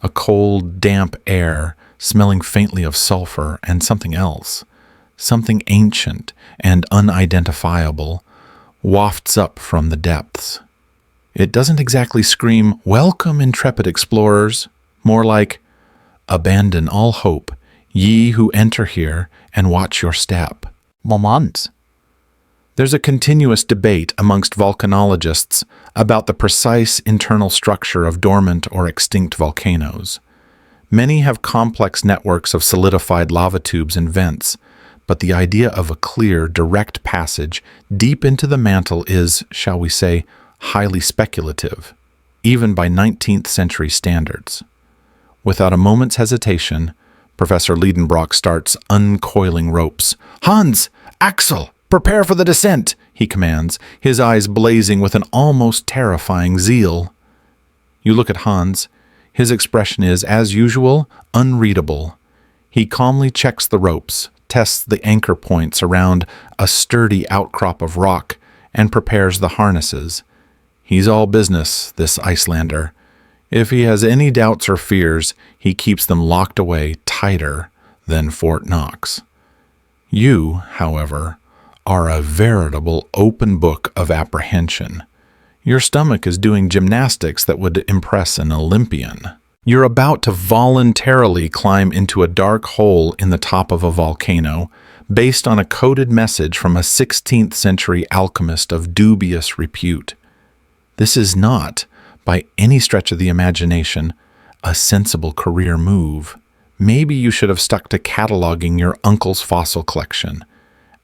A cold, damp air, smelling faintly of sulfur and something else, something ancient and unidentifiable, wafts up from the depths. It doesn't exactly scream, "Welcome, intrepid explorers," more like, "Abandon all hope, ye who enter here, and watch your step." Moment. There's a continuous debate amongst volcanologists about the precise internal structure of dormant or extinct volcanoes. Many have complex networks of solidified lava tubes and vents, but the idea of a clear, direct passage deep into the mantle is, shall we say, highly speculative, even by 19th century standards. Without a moment's hesitation, Professor Liedenbrock starts uncoiling ropes. "Hans! Axel! Prepare for the descent!" he commands, his eyes blazing with an almost terrifying zeal. You look at Hans. His expression is, as usual, unreadable. He calmly checks the ropes, tests the anchor points around a sturdy outcrop of rock, and prepares the harnesses. He's all business, this Icelander. If he has any doubts or fears, he keeps them locked away tighter than Fort Knox. You, however, are a veritable open book of apprehension. Your stomach is doing gymnastics that would impress an Olympian. You're about to voluntarily climb into a dark hole in the top of a volcano, based on a coded message from a 16th century alchemist of dubious repute. This is not, by any stretch of the imagination, a sensible career move. Maybe you should have stuck to cataloging your uncle's fossil collection.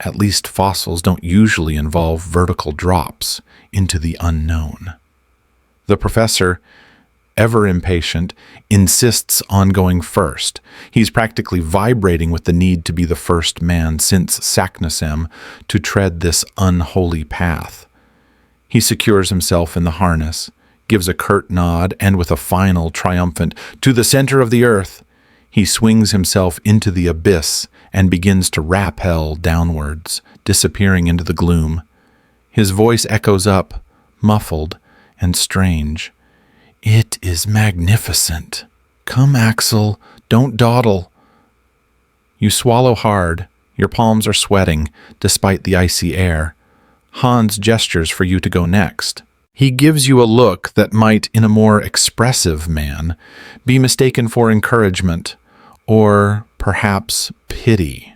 At least fossils don't usually involve vertical drops into the unknown. The professor, ever impatient, insists on going first. He's practically vibrating with the need to be the first man since Saknussemm to tread this unholy path. He secures himself in the harness, gives a curt nod, and with a final triumphant, "To the center of the earth," he swings himself into the abyss and begins to rappel downwards, disappearing into the gloom. His voice echoes up, muffled and strange. "It is magnificent. Come, Axel, don't dawdle." You swallow hard. Your palms are sweating, despite the icy air. Hans gestures for you to go next. He gives you a look that might, in a more expressive man, be mistaken for encouragement, or perhaps pity.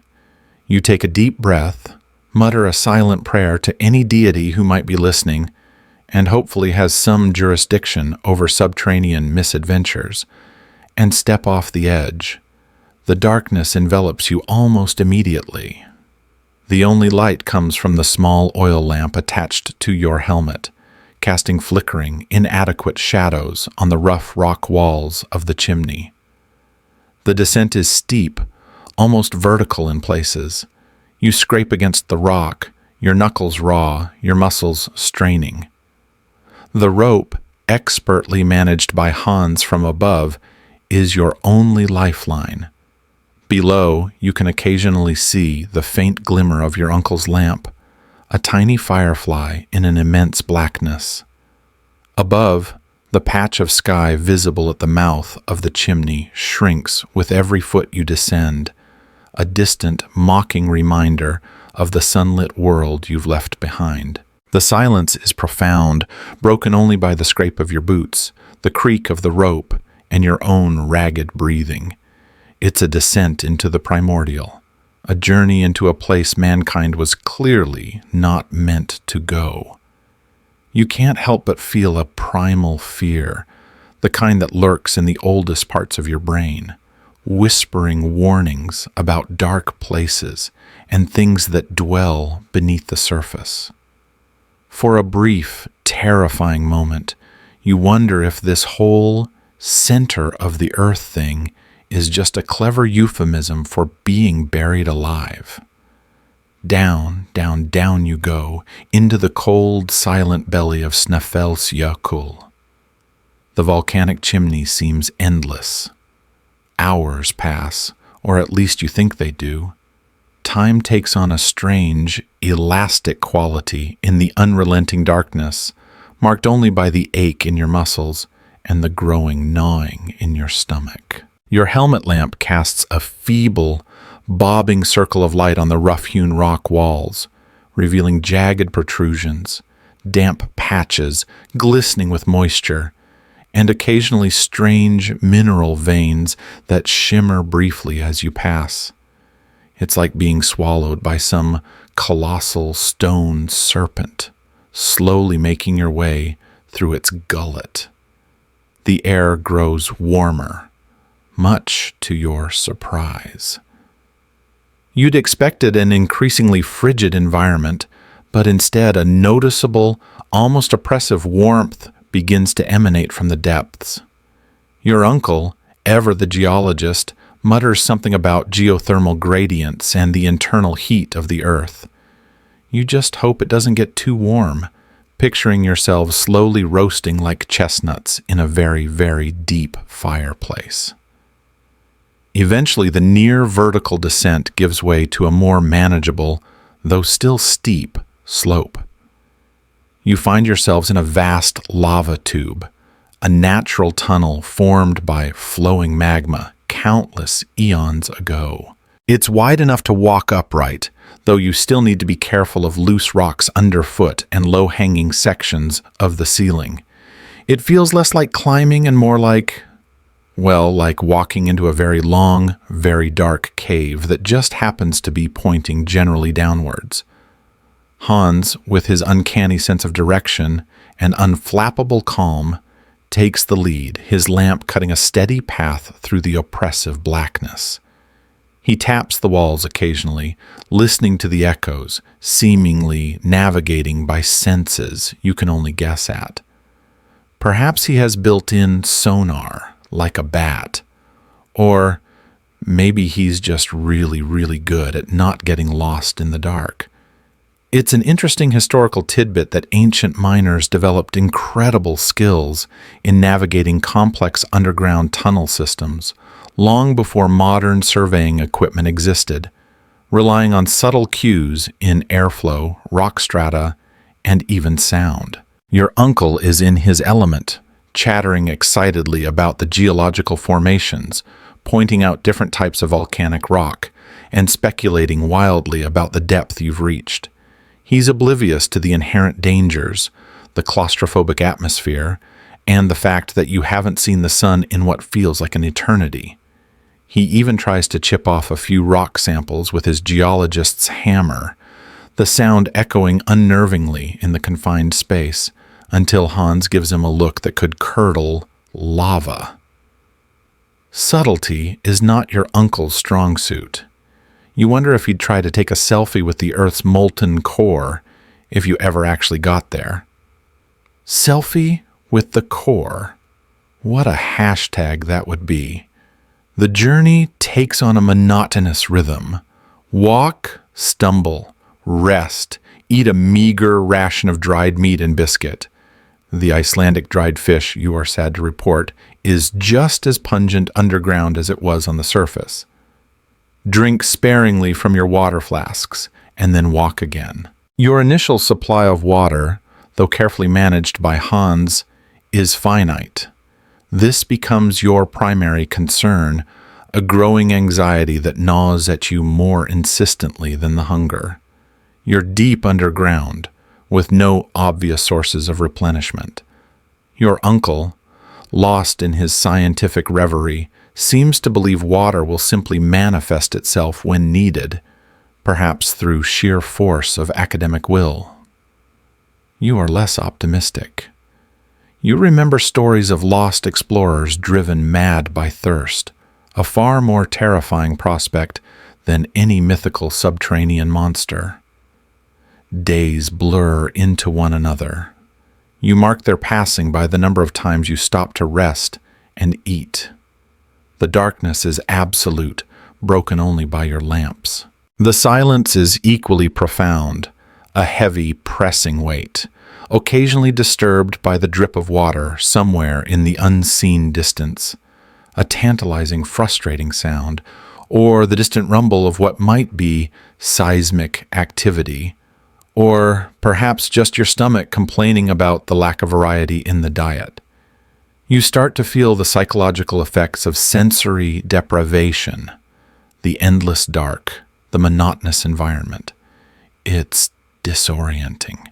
You take a deep breath, mutter a silent prayer to any deity who might be listening, and hopefully has some jurisdiction over subterranean misadventures, and step off the edge. The darkness envelops you almost immediately. The only light comes from the small oil lamp attached to your helmet, casting flickering, inadequate shadows on the rough rock walls of the chimney. The descent is steep, almost vertical in places. You scrape against the rock, your knuckles raw, your muscles straining. The rope, expertly managed by Hans from above, is your only lifeline. Below, you can occasionally see the faint glimmer of your uncle's lamp, a tiny firefly in an immense blackness. Above, the patch of sky visible at the mouth of the chimney shrinks with every foot you descend, a distant, mocking reminder of the sunlit world you've left behind. The silence is profound, broken only by the scrape of your boots, the creak of the rope, and your own ragged breathing. It's a descent into the primordial, a journey into a place mankind was clearly not meant to go. You can't help but feel a primal fear, the kind that lurks in the oldest parts of your brain, whispering warnings about dark places and things that dwell beneath the surface. For a brief, terrifying moment, you wonder if this whole center of the earth thing is just a clever euphemism for being buried alive. Down, down, down you go, into the cold, silent belly of Snæfellsjökull. The volcanic chimney seems endless. Hours pass, or at least you think they do. Time takes on a strange, elastic quality in the unrelenting darkness, marked only by the ache in your muscles and the growing gnawing in your stomach. Your helmet lamp casts a feeble, bobbing circle of light on the rough-hewn rock walls, revealing jagged protrusions, damp patches glistening with moisture, and occasionally strange mineral veins that shimmer briefly as you pass. It's like being swallowed by some colossal stone serpent, slowly making your way through its gullet. The air grows warmer, much to your surprise. You'd expected an increasingly frigid environment, but instead a noticeable, almost oppressive warmth begins to emanate from the depths. Your uncle, ever the geologist, mutters something about geothermal gradients and the internal heat of the earth. You just hope it doesn't get too warm, picturing yourselves slowly roasting like chestnuts in a very, very deep fireplace. Eventually, the near vertical descent gives way to a more manageable, though still steep, slope. You find yourselves in a vast lava tube, a natural tunnel formed by flowing magma countless eons ago. It's wide enough to walk upright, though you still need to be careful of loose rocks underfoot and low-hanging sections of the ceiling. It feels less like climbing and more like walking into a very long, very dark cave that just happens to be pointing generally downwards. Hans, with his uncanny sense of direction and unflappable calm, takes the lead, his lamp cutting a steady path through the oppressive blackness. He taps the walls occasionally, listening to the echoes, seemingly navigating by senses you can only guess at. Perhaps he has built-in sonar, like a bat. Or maybe he's just really, really good at not getting lost in the dark. It's an interesting historical tidbit that ancient miners developed incredible skills in navigating complex underground tunnel systems long before modern surveying equipment existed, relying on subtle cues in airflow, rock strata, and even sound. Your uncle is in his element, chattering excitedly about the geological formations, pointing out different types of volcanic rock, and speculating wildly about the depth you've reached. He's oblivious to the inherent dangers, the claustrophobic atmosphere, and the fact that you haven't seen the sun in what feels like an eternity. He even tries to chip off a few rock samples with his geologist's hammer, the sound echoing unnervingly in the confined space, until Hans gives him a look that could curdle lava. Subtlety is not your uncle's strong suit. You wonder if he'd try to take a selfie with the Earth's molten core if you ever actually got there. Selfie with the core. What a hashtag that would be. The journey takes on a monotonous rhythm. Walk, stumble, rest, eat a meager ration of dried meat and biscuit. The Icelandic dried fish, you are sad to report, is just as pungent underground as it was on the surface. Drink sparingly from your water flasks, and then walk again. Your initial supply of water, though carefully managed by Hans, is finite. This becomes your primary concern, a growing anxiety that gnaws at you more insistently than the hunger. You're deep underground, with no obvious sources of replenishment. Your uncle, lost in his scientific reverie, seems to believe water will simply manifest itself when needed, perhaps through sheer force of academic will. You are less optimistic. You remember stories of lost explorers driven mad by thirst, a far more terrifying prospect than any mythical subterranean monster. Days blur into one another. You mark their passing by the number of times you stop to rest and eat. The darkness is absolute, broken only by your lamps. The silence is equally profound, a heavy, pressing weight, occasionally disturbed by the drip of water somewhere in the unseen distance, a tantalizing, frustrating sound, or the distant rumble of what might be seismic activity, or perhaps just your stomach complaining about the lack of variety in the diet. You start to feel the psychological effects of sensory deprivation, the endless dark, the monotonous environment. It's disorienting.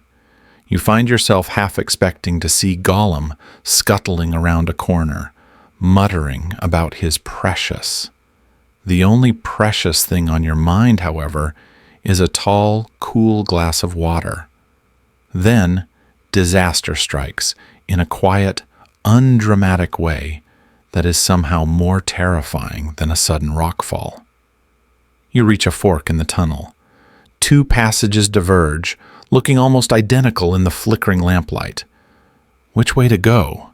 You find yourself half expecting to see Gollum scuttling around a corner, muttering about his precious. The only precious thing on your mind, however, is a tall, cool glass of water. Then, disaster strikes in a quiet, undramatic way that is somehow more terrifying than a sudden rockfall. You reach a fork in the tunnel. Two passages diverge, looking almost identical in the flickering lamplight. Which way to go?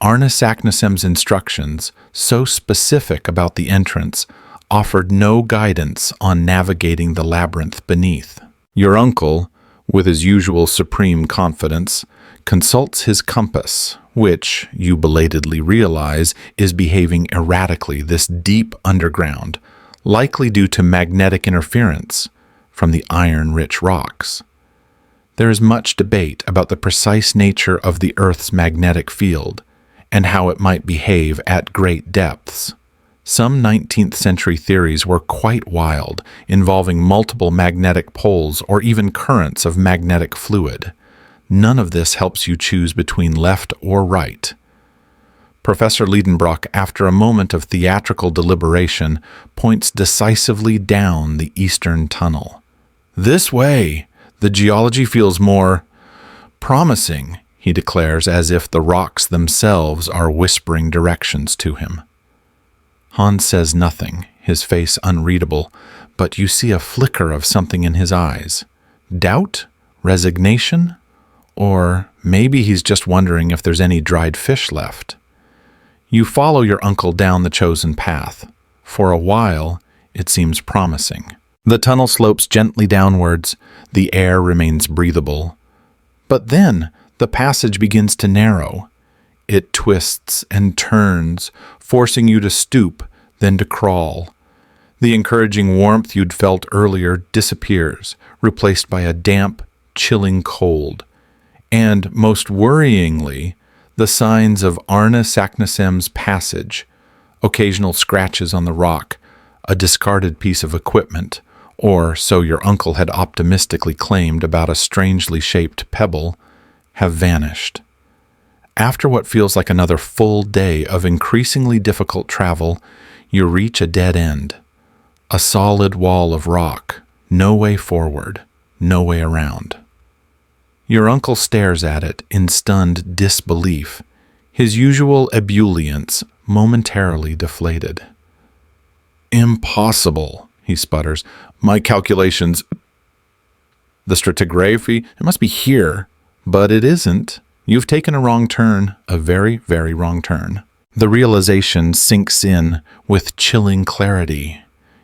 Arne Saknasem's instructions, so specific about the entrance, offered no guidance on navigating the labyrinth beneath. Your uncle, with his usual supreme confidence, consults his compass, which, you belatedly realize, is behaving erratically this deep underground, likely due to magnetic interference from the iron-rich rocks. There is much debate about the precise nature of the Earth's magnetic field and how it might behave at great depths. Some 19th century theories were quite wild, involving multiple magnetic poles or even currents of magnetic fluid. None of this helps you choose between left or right. Professor Liedenbrock, after a moment of theatrical deliberation, points decisively down the eastern tunnel. This way! The geology feels more promising, he declares, as if the rocks themselves are whispering directions to him. Hans says nothing, his face unreadable, but you see a flicker of something in his eyes. Doubt? Resignation? Or maybe he's just wondering if there's any dried fish left. You follow your uncle down the chosen path. For a while, it seems promising. The tunnel slopes gently downwards, the air remains breathable. But then, the passage begins to narrow. It twists and turns, forcing you to stoop, then to crawl. The encouraging warmth you'd felt earlier disappears, replaced by a damp, chilling cold. And, most worryingly, the signs of Arne Saknasem's passage, occasional scratches on the rock, a discarded piece of equipment, or so your uncle had optimistically claimed about a strangely shaped pebble, have vanished. After what feels like another full day of increasingly difficult travel, you reach a dead end, a solid wall of rock, no way forward, no way around. Your uncle stares at it in stunned disbelief, his usual ebullience momentarily deflated. Impossible, he sputters. My calculations... The stratigraphy, it must be here. But it isn't. You've taken a wrong turn, a very, very wrong turn. The realization sinks in with chilling clarity.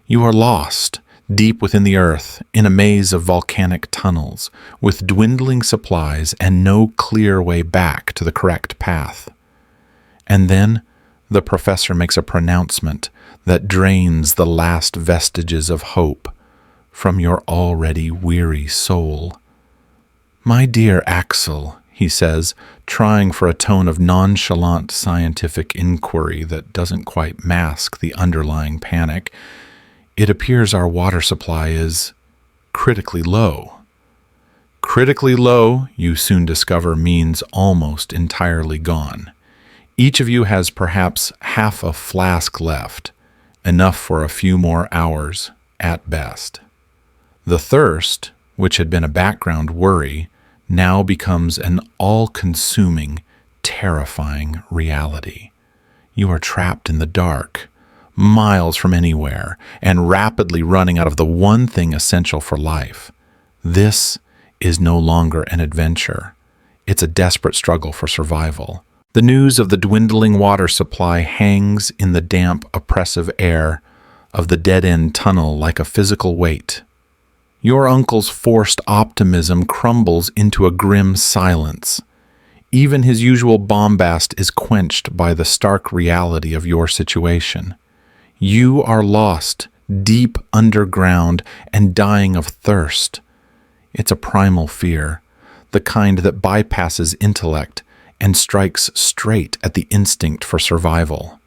You are lost, deep within the earth, in a maze of volcanic tunnels, with dwindling supplies and no clear way back to the correct path. And then the professor makes a pronouncement that drains the last vestiges of hope from your already weary soul. My dear Axel, he says, trying for a tone of nonchalant scientific inquiry that doesn't quite mask the underlying panic, it appears our water supply is critically low. Critically low, you soon discover, means almost entirely gone. Each of you has perhaps half a flask left, enough for a few more hours at best. The thirst, which had been a background worry, now becomes an all-consuming, terrifying reality. You are trapped in the dark, miles from anywhere, and rapidly running out of the one thing essential for life. This is no longer an adventure. It's a desperate struggle for survival. The news of the dwindling water supply hangs in the damp, oppressive air of the dead-end tunnel like a physical weight. Your uncle's forced optimism crumbles into a grim silence. Even his usual bombast is quenched by the stark reality of your situation. You are lost, deep underground, and dying of thirst. It's a primal fear, the kind that bypasses intellect and strikes straight at the instinct for survival.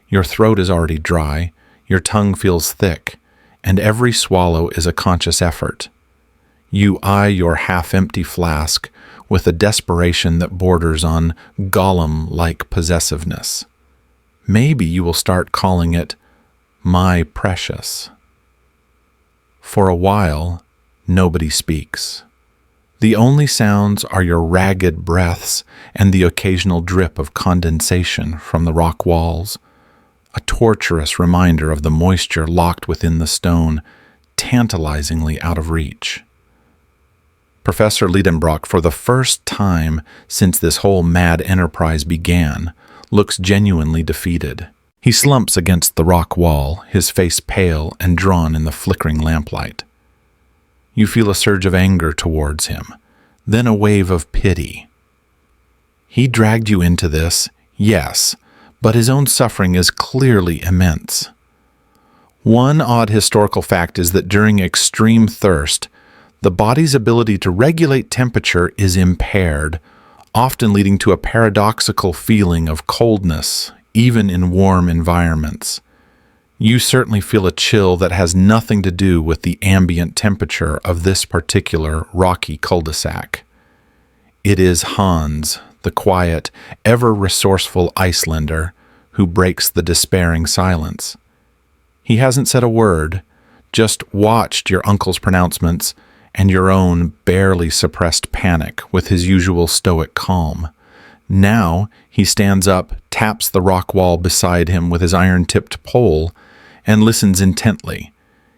Your throat is already dry, your tongue feels thick, and every swallow is a conscious effort. You eye your half-empty flask with a desperation that borders on Gollum-like possessiveness. Maybe you will start calling it my precious. For a while, nobody speaks. The only sounds are your ragged breaths and the occasional drip of condensation from the rock walls, a torturous reminder of the moisture locked within the stone, tantalizingly out of reach. Professor Liedenbrock, for the first time since this whole mad enterprise began, looks genuinely defeated. He slumps against the rock wall, his face pale and drawn in the flickering lamplight. You feel a surge of anger towards him, then a wave of pity. He dragged you into this, yes, but his own suffering is clearly immense. One odd historical fact is that during extreme thirst, the body's ability to regulate temperature is impaired, often leading to a paradoxical feeling of coldness, even in warm environments. You certainly feel a chill that has nothing to do with the ambient temperature of this particular rocky cul-de-sac. It is Hans, the quiet, ever-resourceful Icelander, who breaks the despairing silence. He hasn't said a word, just watched your uncle's pronouncements and your own barely suppressed panic with his usual stoic calm. Now he stands up, taps the rock wall beside him with his iron-tipped pole, and listens intently,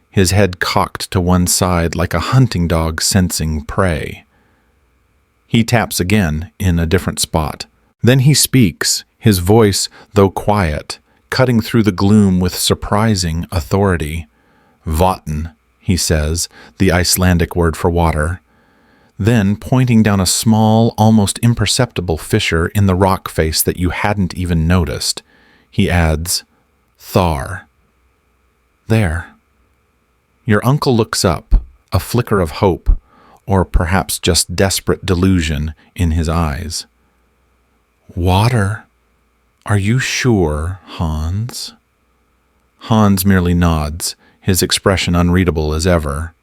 his head cocked to one side like a hunting dog sensing prey. He taps again in a different spot. Then he speaks, his voice, though quiet, cutting through the gloom with surprising authority. "Vatten," he says, the Icelandic word for water. Then, pointing down a small, almost imperceptible fissure in the rock face that you hadn't even noticed, he adds, "Thar." There. Your uncle looks up, a flicker of hope, or perhaps just desperate delusion, in his eyes. "Water? Are you sure, Hans?" Hans merely nods, his expression unreadable as ever.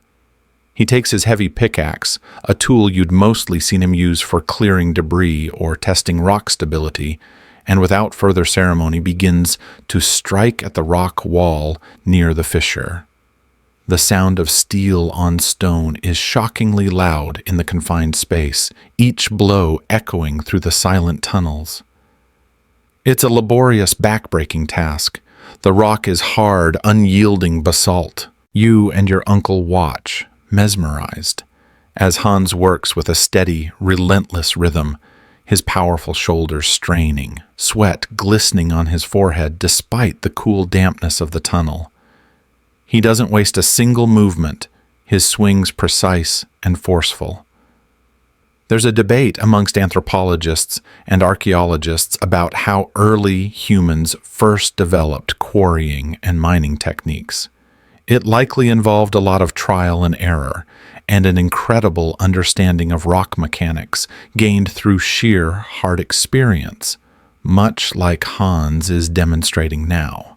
He takes his heavy pickaxe, a tool you'd mostly seen him use for clearing debris or testing rock stability, and without further ceremony begins to strike at the rock wall near the fissure. The sound of steel on stone is shockingly loud in the confined space, each blow echoing through the silent tunnels. It's a laborious back-breaking task. The rock is hard, unyielding basalt. You and your uncle watch, mesmerized, as Hans works with a steady, relentless rhythm, his powerful shoulders straining, sweat glistening on his forehead despite the cool dampness of the tunnel. He doesn't waste a single movement, his swings precise and forceful. There's a debate amongst anthropologists and archaeologists about how early humans first developed quarrying and mining techniques. It likely involved a lot of trial and error, and an incredible understanding of rock mechanics gained through sheer hard experience, much like Hans is demonstrating now.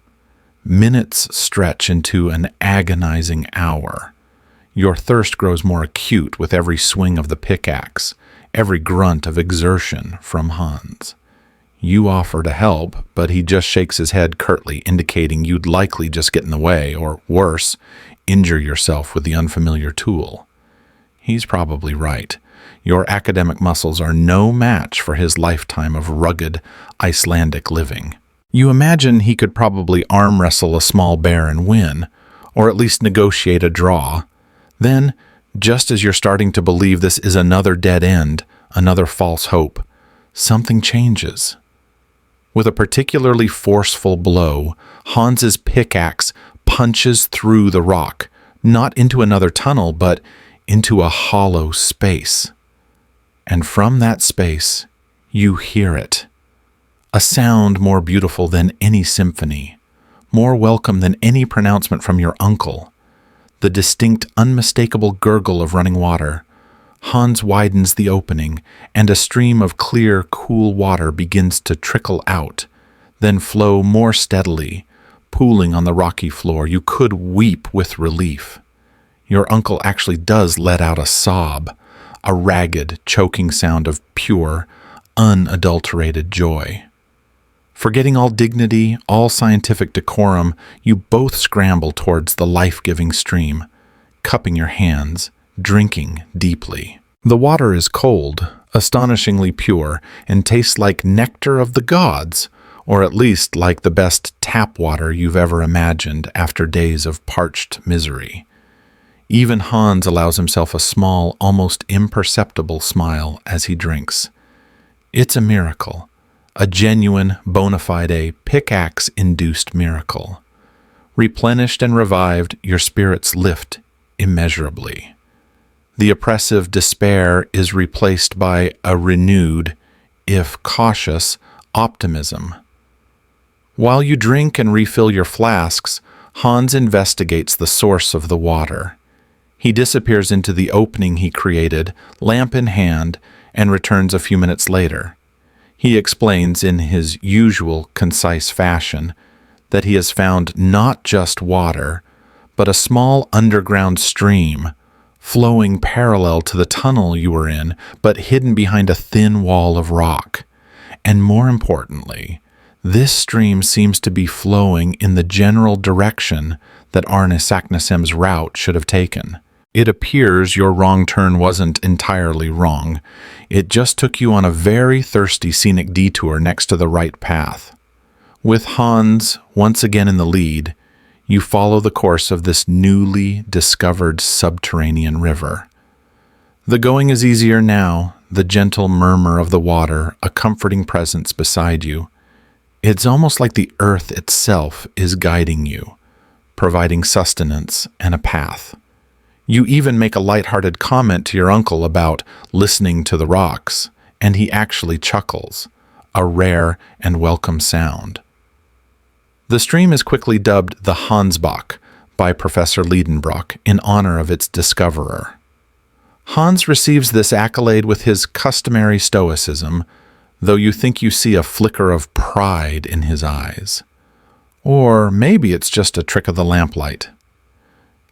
Minutes stretch into an agonizing hour. Your thirst grows more acute with every swing of the pickaxe, every grunt of exertion from Hans. You offer to help, but he just shakes his head curtly, indicating you'd likely just get in the way, or worse, injure yourself with the unfamiliar tool. He's probably right. Your academic muscles are no match for his lifetime of rugged, Icelandic living. You imagine he could probably arm wrestle a small bear and win, or at least negotiate a draw. Then, just as you're starting to believe this is another dead end, another false hope, something changes. With a particularly forceful blow, Hans's pickaxe punches through the rock, not into another tunnel, but into a hollow space. And from that space, you hear it. A sound more beautiful than any symphony, more welcome than any pronouncement from your uncle. The distinct, unmistakable gurgle of running water. Hans widens the opening, and a stream of clear, cool water begins to trickle out, then flow more steadily, pooling on the rocky floor. You could weep with relief. Your uncle actually does let out a sob, a ragged, choking sound of pure, unadulterated joy. Forgetting all dignity, all scientific decorum, you both scramble towards the life-giving stream, cupping your hands, drinking deeply. The water is cold, astonishingly pure, and tastes like nectar of the gods, or at least like the best tap water you've ever imagined after days of parched misery. Even Hans allows himself a small, almost imperceptible smile as he drinks. It's a miracle, a genuine, bona fide, pickaxe-induced miracle. Replenished and revived, your spirits lift immeasurably. The oppressive despair is replaced by a renewed, if cautious, optimism. While you drink and refill your flasks, Hans investigates the source of the water. He disappears into the opening he created, lamp in hand, and returns a few minutes later. He explains in his usual concise fashion that he has found not just water, but a small underground stream, flowing parallel to the tunnel you were in, but hidden behind a thin wall of rock. And more importantly, this stream seems to be flowing in the general direction that Arne Saknasem's route should have taken. It appears your wrong turn wasn't entirely wrong. It just took you on a very thirsty scenic detour next to the right path. With Hans once again in the lead, you follow the course of this newly discovered subterranean river. The going is easier now, the gentle murmur of the water, a comforting presence beside you. It's almost like the earth itself is guiding you, providing sustenance and a path. You even make a light-hearted comment to your uncle about listening to the rocks, and he actually chuckles, a rare and welcome sound. The stream is quickly dubbed the Hansbach by Professor Liedenbrock in honor of its discoverer. Hans receives this accolade with his customary stoicism, though you think you see a flicker of pride in his eyes. Or maybe it's just a trick of the lamplight.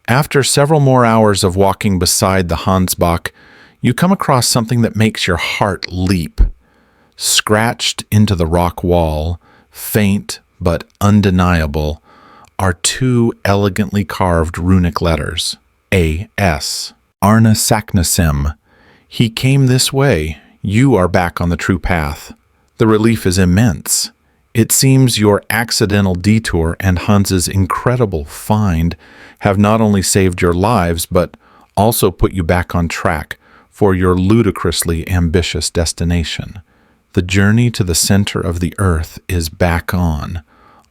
After several more hours of walking beside the Hansbach, you come across something that makes your heart leap. Scratched into the rock wall, faint but undeniable, are two elegantly carved runic letters, A.S. Arne Saknasem. He came this way. You are back on the true path. The relief is immense. It seems your accidental detour and Hans's incredible find have not only saved your lives, but also put you back on track for your ludicrously ambitious destination. The journey to the center of the earth is back on,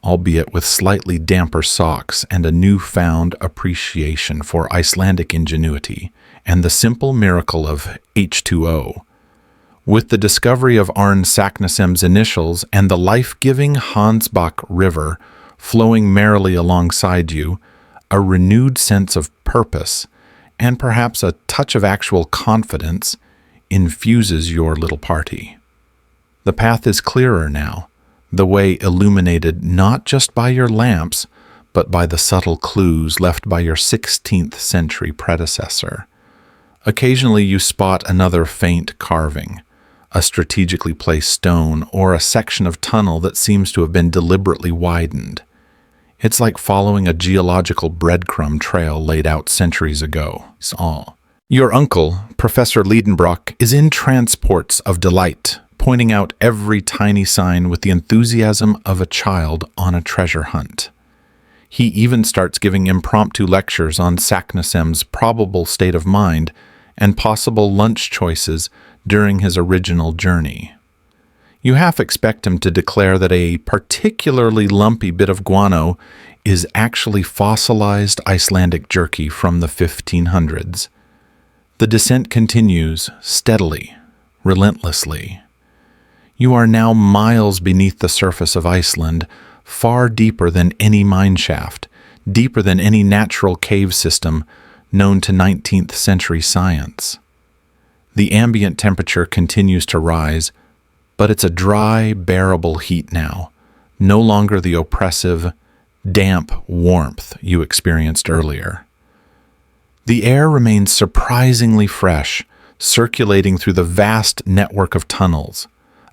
albeit with slightly damper socks and a newfound appreciation for Icelandic ingenuity and the simple miracle of H2O. With the discovery of Arne Saknasem's initials and the life-giving Hansbach River flowing merrily alongside you, a renewed sense of purpose, and perhaps a touch of actual confidence, infuses your little party. The path is clearer now, the way illuminated not just by your lamps, but by the subtle clues left by your 16th century predecessor. Occasionally you spot another faint carving, a strategically placed stone, or a section of tunnel that seems to have been deliberately widened. It's like following a geological breadcrumb trail laid out centuries ago. Your uncle, Professor Liedenbrock, is in transports of delight, pointing out every tiny sign with the enthusiasm of a child on a treasure hunt. He even starts giving impromptu lectures on Saknasem's probable state of mind and possible lunch choices during his original journey. You half expect him to declare that a particularly lumpy bit of guano is actually fossilized Icelandic jerky from the 1500s. The descent continues steadily, relentlessly. You are now miles beneath the surface of Iceland, far deeper than any mine shaft, deeper than any natural cave system known to 19th century science. The ambient temperature continues to rise, but it's a dry, bearable heat now, no longer the oppressive, damp warmth you experienced earlier. The air remains surprisingly fresh, circulating through the vast network of tunnels,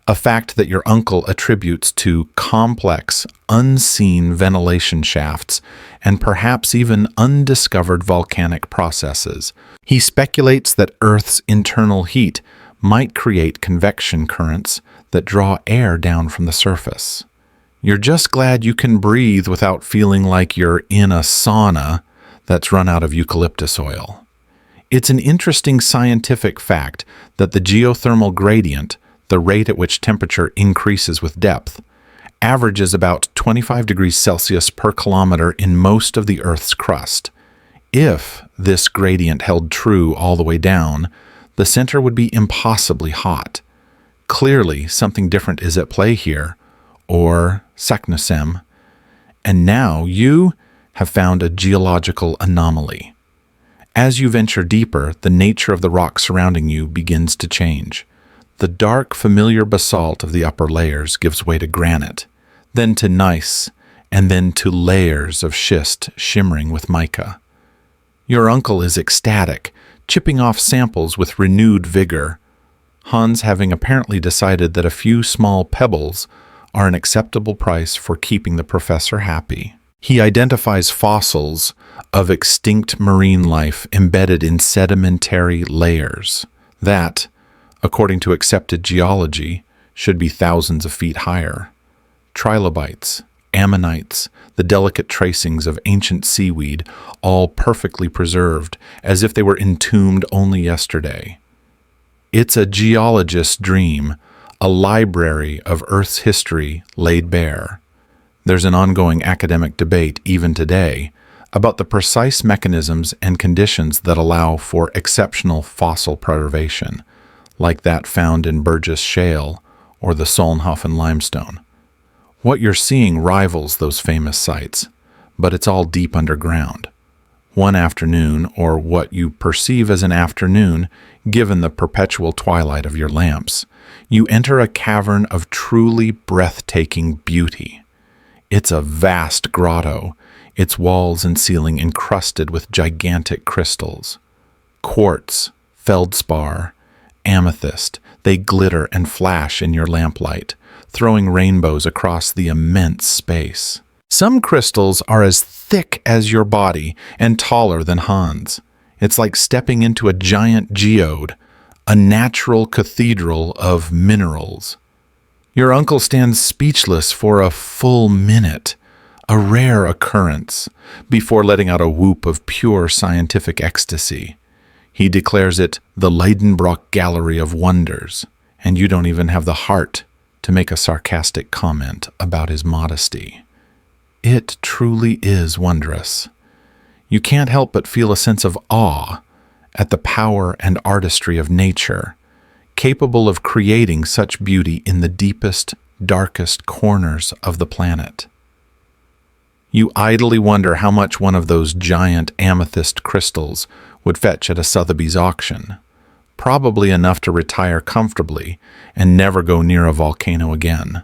a fact that your uncle attributes to complex, unseen ventilation shafts and perhaps even undiscovered volcanic processes. He speculates that Earth's internal heat might create convection currents that draw air down from the surface. You're just glad you can breathe without feeling like you're in a sauna that's run out of eucalyptus oil. It's an interesting scientific fact that the geothermal gradient, the rate at which temperature increases with depth, averages about 25 degrees Celsius per kilometer in most of the Earth's crust. If this gradient held true all the way down, the center would be impossibly hot. Clearly, something different is at play here, or saknussemm, and now you have found a geological anomaly. As you venture deeper, the nature of the rock surrounding you begins to change. The dark, familiar basalt of the upper layers gives way to granite, then to gneiss, and then to layers of schist shimmering with mica. Your uncle is ecstatic, chipping off samples with renewed vigor, Hans having apparently decided that a few small pebbles are an acceptable price for keeping the professor happy. He identifies fossils of extinct marine life embedded in sedimentary layers that, according to accepted geology, should be thousands of feet higher. Trilobites, ammonites, the delicate tracings of ancient seaweed, all perfectly preserved, as if they were entombed only yesterday. It's a geologist's dream, a library of Earth's history laid bare. There's an ongoing academic debate, even today, about the precise mechanisms and conditions that allow for exceptional fossil preservation, like that found in Burgess Shale or the Solnhofen limestone. What you're seeing rivals those famous sites, but it's all deep underground. One afternoon, or what you perceive as an afternoon, given the perpetual twilight of your lamps, you enter a cavern of truly breathtaking beauty. It's a vast grotto, its walls and ceiling encrusted with gigantic crystals. Quartz, feldspar, amethyst, they glitter and flash in your lamplight, throwing rainbows across the immense space. Some crystals are as thick as your body and taller than Hans. It's like stepping into a giant geode, a natural cathedral of minerals. Your uncle stands speechless for a full minute, a rare occurrence, before letting out a whoop of pure scientific ecstasy. He declares it the Leidenbrock Gallery of Wonders, and you don't even have the heart to make a sarcastic comment about his modesty. It truly is wondrous. You can't help but feel a sense of awe at the power and artistry of nature, capable of creating such beauty in the deepest, darkest corners of the planet. You idly wonder how much one of those giant amethyst crystals would fetch at a Sotheby's auction. Probably enough to retire comfortably and never go near a volcano again.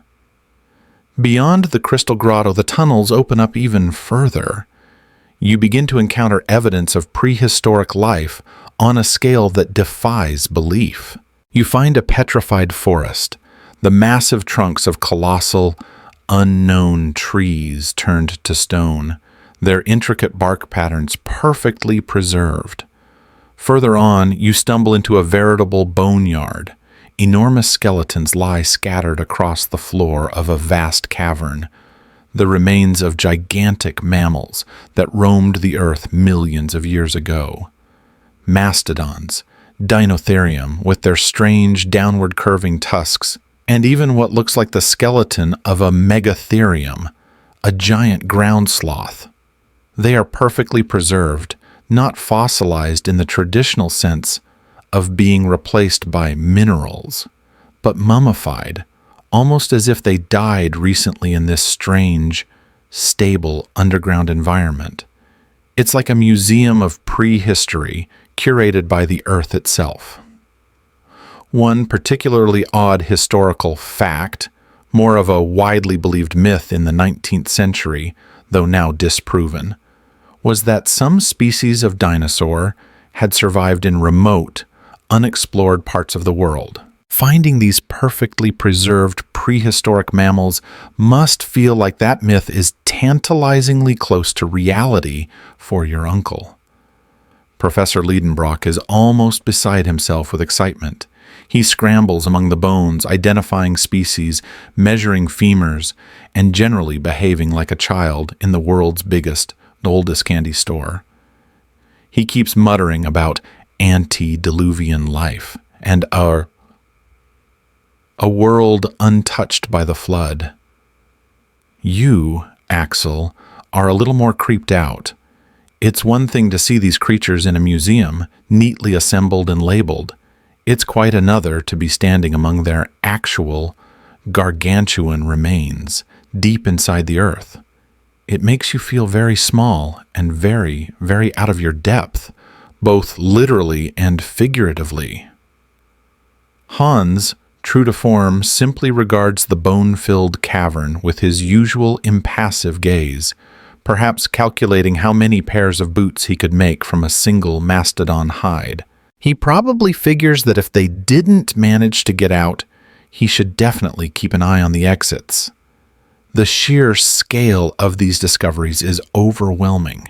Beyond the crystal grotto, the tunnels open up even further. You begin to encounter evidence of prehistoric life on a scale that defies belief. You find a petrified forest, the massive trunks of colossal, unknown trees turned to stone, their intricate bark patterns perfectly preserved. Further on, you stumble into a veritable boneyard. Enormous skeletons lie scattered across the floor of a vast cavern, the remains of gigantic mammals that roamed the earth millions of years ago. Mastodons, Dinotherium with their strange downward curving tusks, and even what looks like the skeleton of a Megatherium, a giant ground sloth. They are perfectly preserved, not fossilized in the traditional sense of being replaced by minerals, but mummified, almost as if they died recently in this strange, stable underground environment. It's like a museum of prehistory curated by the earth itself. One particularly odd historical fact, more of a widely believed myth in the 19th century, though now disproven, was that some species of dinosaur had survived in remote, unexplored parts of the world. Finding these perfectly preserved prehistoric mammals must feel like that myth is tantalizingly close to reality for your uncle. Professor Liedenbrock is almost beside himself with excitement. He scrambles among the bones, identifying species, measuring femurs, and generally behaving like a child in the world's biggest, oldest candy store. He keeps muttering about antediluvian life and a world untouched by the flood. You, Axel, are a little more creeped out. It's one thing to see these creatures in a museum, neatly assembled and labeled. It's quite another to be standing among their actual, gargantuan remains, deep inside the earth. It makes you feel very small and very, very out of your depth, both literally and figuratively. Hans, true to form, simply regards the bone-filled cavern with his usual impassive gaze, perhaps calculating how many pairs of boots he could make from a single mastodon hide. He probably figures that if they didn't manage to get out, he should definitely keep an eye on the exits. The sheer scale of these discoveries is overwhelming.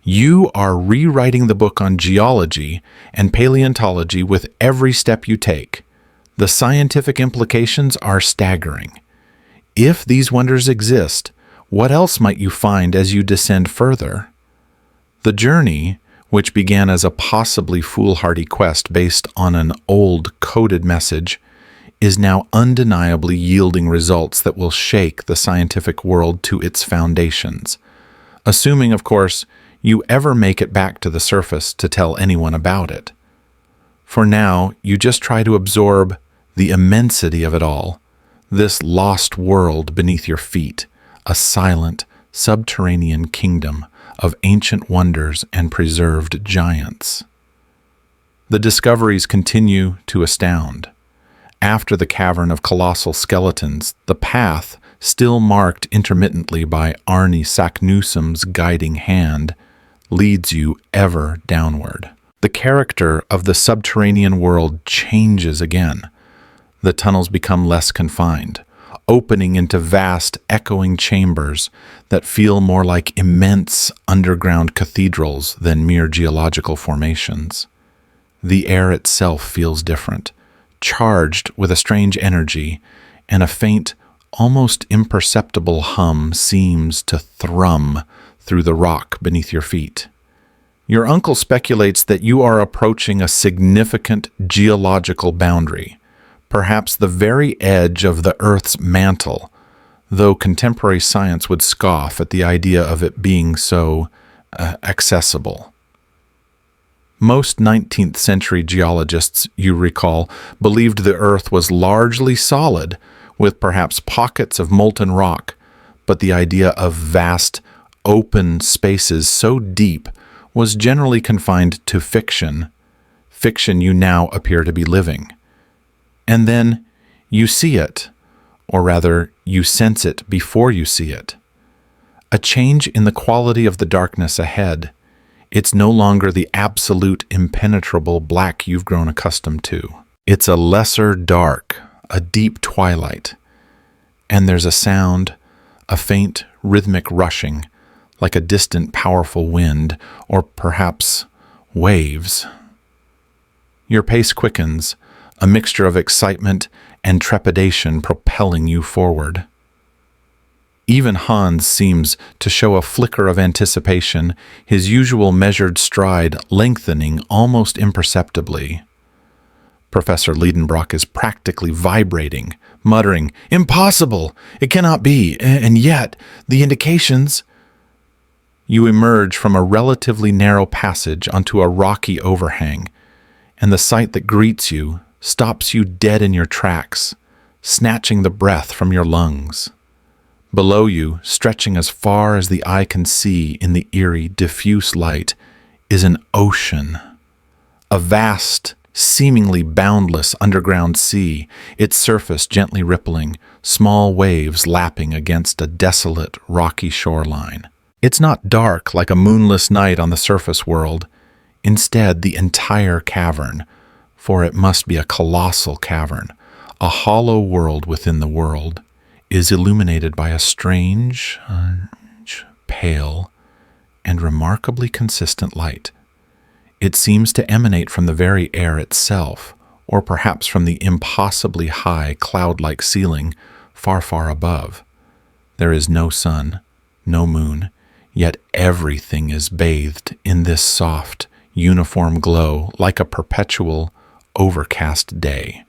You are rewriting the book on geology and paleontology with every step you take. The scientific implications are staggering. If these wonders exist, what else might you find as you descend further? The journey, which began as a possibly foolhardy quest based on an old coded message, is now undeniably yielding results that will shake the scientific world to its foundations. Assuming, of course, you ever make it back to the surface to tell anyone about it. For now, you just try to absorb the immensity of it all, this lost world beneath your feet, a silent, subterranean kingdom of ancient wonders and preserved giants. The discoveries continue to astound. After the cavern of colossal skeletons, the path, still marked intermittently by Arne Saknussum's guiding hand, leads you ever downward. The character of the subterranean world changes again. The tunnels become less confined, opening into vast, echoing chambers that feel more like immense underground cathedrals than mere geological formations. The air itself feels different, charged with a strange energy, and a faint, almost imperceptible hum seems to thrum through the rock beneath your feet. Your uncle speculates that you are approaching a significant geological boundary, perhaps the very edge of the Earth's mantle, though contemporary science would scoff at the idea of it being so accessible. Most 19th century geologists, you recall, believed the Earth was largely solid, with perhaps pockets of molten rock, but the idea of vast, open spaces so deep was generally confined to fiction you now appear to be living. And then you see it, or rather, you sense it before you see it. A change in the quality of the darkness ahead. It's no longer the absolute impenetrable black you've grown accustomed to. It's a lesser dark, a deep twilight. And there's a sound, a faint rhythmic rushing, like a distant powerful wind, or perhaps waves. Your pace quickens, a mixture of excitement and trepidation propelling you forward. Even Hans seems to show a flicker of anticipation, his usual measured stride lengthening almost imperceptibly. Professor Liedenbrock is practically vibrating, muttering, "Impossible! It cannot be! And yet, the indications—" You emerge from a relatively narrow passage onto a rocky overhang, and the sight that greets you stops you dead in your tracks, snatching the breath from your lungs. Below you, stretching as far as the eye can see in the eerie, diffuse light, is an ocean. A vast, seemingly boundless underground sea, its surface gently rippling, small waves lapping against a desolate, rocky shoreline. It's not dark like a moonless night on the surface world. Instead, the entire cavern, for it must be a colossal cavern, a hollow world within the world, is illuminated by a strange, pale, and remarkably consistent light. It seems to emanate from the very air itself, or perhaps from the impossibly high cloud-like ceiling far, far above. There is no sun, no moon, yet everything is bathed in this soft, uniform glow like a perpetual, overcast day.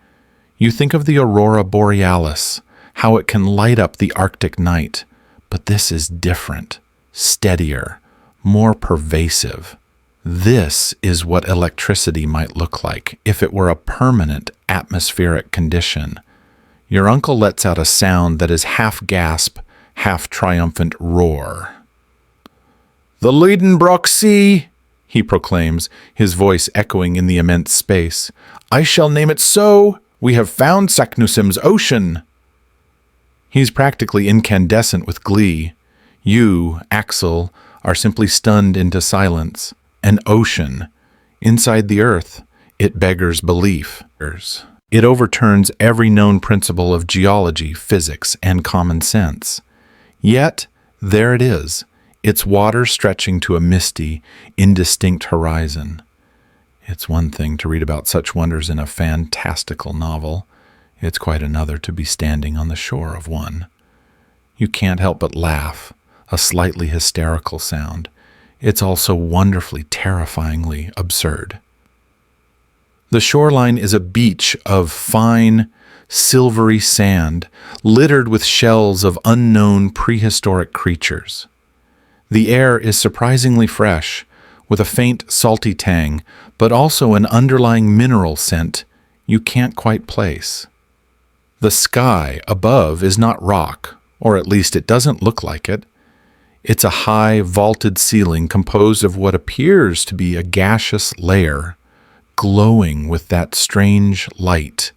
You think of the aurora borealis, how it can light up the Arctic night, but this is different, steadier, more pervasive. This is what electricity might look like if it were a permanent atmospheric condition. Your uncle lets out a sound that is half gasp, half triumphant roar. "The Liedenbrock Sea," he proclaims, his voice echoing in the immense space. "I shall name it so. We have found Saknussemm's ocean." He's practically incandescent with glee. You, Axel, are simply stunned into silence. An ocean. Inside the earth, it beggars belief. It overturns every known principle of geology, physics, and common sense. Yet, there it is, its water stretching to a misty, indistinct horizon. It's one thing to read about such wonders in a fantastical novel. It's quite another to be standing on the shore of one. You can't help but laugh, a slightly hysterical sound. It's also wonderfully, terrifyingly absurd. The shoreline is a beach of fine, silvery sand, littered with shells of unknown prehistoric creatures. The air is surprisingly fresh, with a faint, salty tang, but also an underlying mineral scent you can't quite place. The sky above is not rock, or at least it doesn't look like it. It's a high, vaulted ceiling composed of what appears to be a gaseous layer, glowing with that strange light,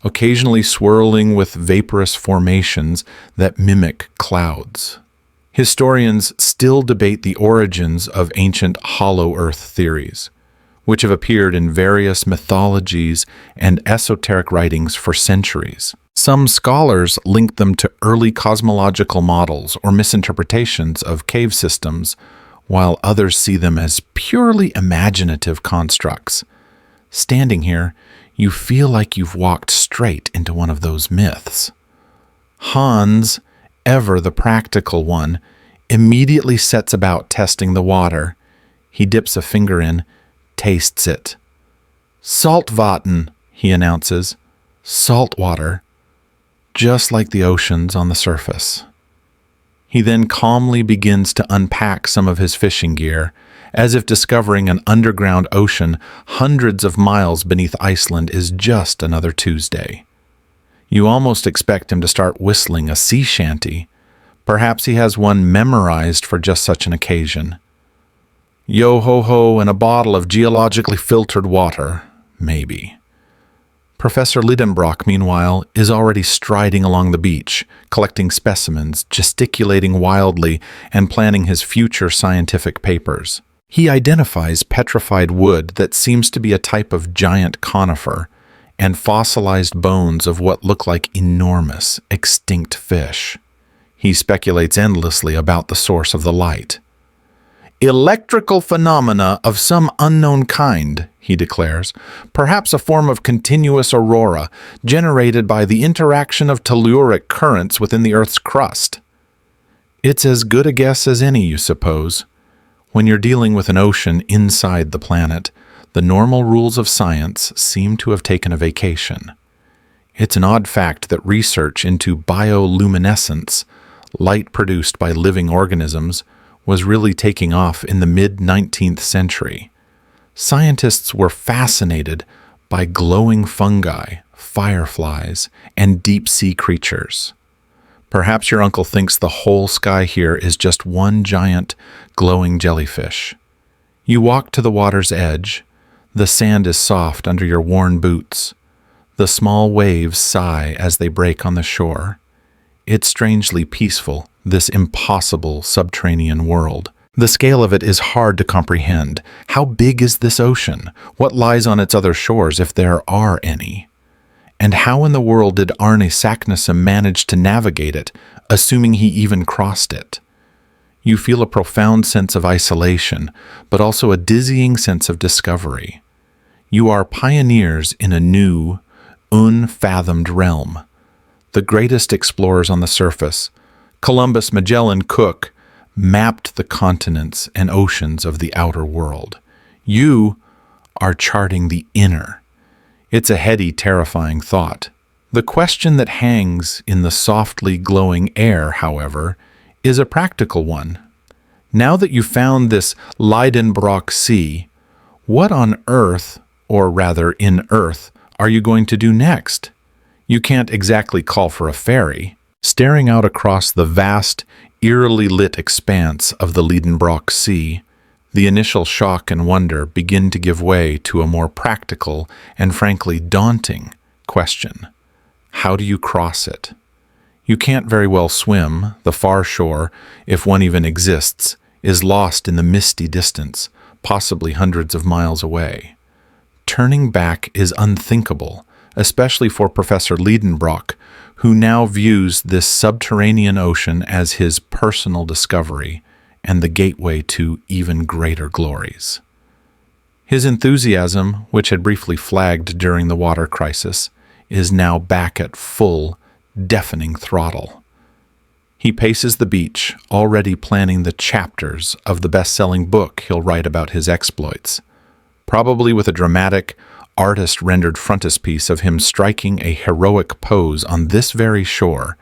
occasionally swirling with vaporous formations that mimic clouds. Historians still debate the origins of ancient hollow earth theories, which have appeared in various mythologies and esoteric writings for centuries. Some scholars link them to early cosmological models or misinterpretations of cave systems, while others see them as purely imaginative constructs. Standing here, you feel like you've walked straight into one of those myths. Hans, ever the practical one, immediately sets about testing the water. He dips a finger in, tastes it. "Saltwatten," he announces. "Salt water. Just like the oceans on the surface." He then calmly begins to unpack some of his fishing gear, as if discovering an underground ocean hundreds of miles beneath Iceland is just another Tuesday. You almost expect him to start whistling a sea shanty. Perhaps he has one memorized for just such an occasion. Yo-ho-ho and a bottle of geologically filtered water, maybe. Professor Liedenbrock, meanwhile, is already striding along the beach, collecting specimens, gesticulating wildly, and planning his future scientific papers. He identifies petrified wood that seems to be a type of giant conifer, and fossilized bones of what look like enormous, extinct fish. He speculates endlessly about the source of the light. "Electrical phenomena of some unknown kind," he declares, "perhaps a form of continuous aurora generated by the interaction of telluric currents within the Earth's crust." It's as good a guess as any, you suppose. When you're dealing with an ocean inside the planet, the normal rules of science seem to have taken a vacation. It's an odd fact that research into bioluminescence, light produced by living organisms, was really taking off in the mid-19th century. Scientists were fascinated by glowing fungi, fireflies, and deep-sea creatures. Perhaps your uncle thinks the whole sky here is just one giant, glowing jellyfish. You walk to the water's edge. The sand is soft under your worn boots. The small waves sigh as they break on the shore. It's strangely peaceful, this impossible subterranean world. The scale of it is hard to comprehend. How big is this ocean? What lies on its other shores, if there are any? And how in the world did Arne Saknussemm manage to navigate it, assuming he even crossed it? You feel a profound sense of isolation, but also a dizzying sense of discovery. You are pioneers in a new, unfathomed realm. The greatest explorers on the surface, Columbus, Magellan, Cook, mapped the continents and oceans of the outer world. You are charting the inner. It's a heady, terrifying thought. The question that hangs in the softly glowing air, however, is a practical one. Now that you've found this Lidenbrock Sea, what on earth, or rather in earth, are you going to do next? You can't exactly call for a ferry. Staring out across the vast, eerily lit expanse of the Lidenbrock Sea, the initial shock and wonder begin to give way to a more practical and frankly daunting question. How do you cross it? You can't very well swim. The far shore, if one even exists, is lost in the misty distance, possibly hundreds of miles away. Turning back is unthinkable, especially for Professor Lidenbrock, who now views this subterranean ocean as his personal discovery and the gateway to even greater glories. His enthusiasm, which had briefly flagged during the water crisis, is now back at full, deafening throttle. He paces the beach, already planning the chapters of the best-selling book he'll write about his exploits, probably with a dramatic, artist-rendered frontispiece of him striking a heroic pose on this very shore,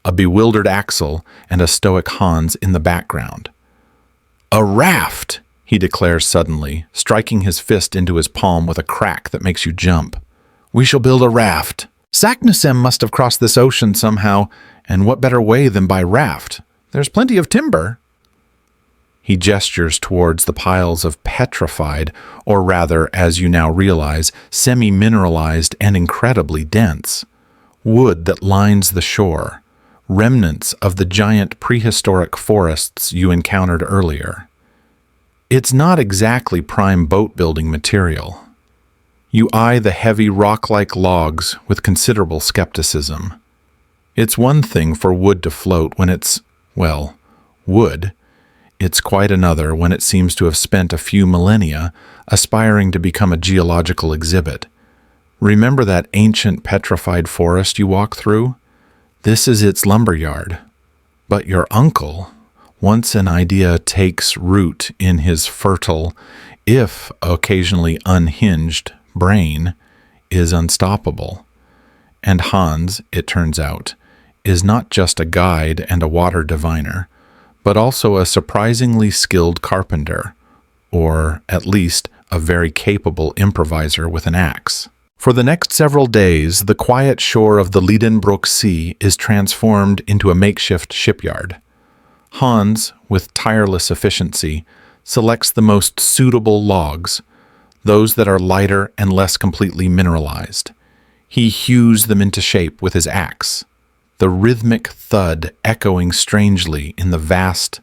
a bewildered Axel and a stoic Hans in the background. "A raft!" he declares suddenly, striking his fist into his palm with a crack that makes you jump. "We shall build a raft. Saknussemm must have crossed this ocean somehow, and what better way than by raft? There's plenty of timber." He gestures towards the piles of petrified, or rather, as you now realize, semi-mineralized and incredibly dense, wood that lines the shore, remnants of the giant prehistoric forests you encountered earlier. It's not exactly prime boat-building material. You eye the heavy rock-like logs with considerable skepticism. It's one thing for wood to float when it's, well, wood. It's quite another when it seems to have spent a few millennia aspiring to become a geological exhibit. Remember that ancient petrified forest you walk through? This is its lumberyard. But your uncle, once an idea takes root in his fertile, if occasionally unhinged, brain, is unstoppable. And Hans, it turns out, is not just a guide and a water diviner, but also a surprisingly skilled carpenter, or at least a very capable improviser with an axe. For the next several days, the quiet shore of the Lidenbrock Sea is transformed into a makeshift shipyard. Hans, with tireless efficiency, selects the most suitable logs, those that are lighter and less completely mineralized. He hews them into shape with his axe, the rhythmic thud echoing strangely in the vast,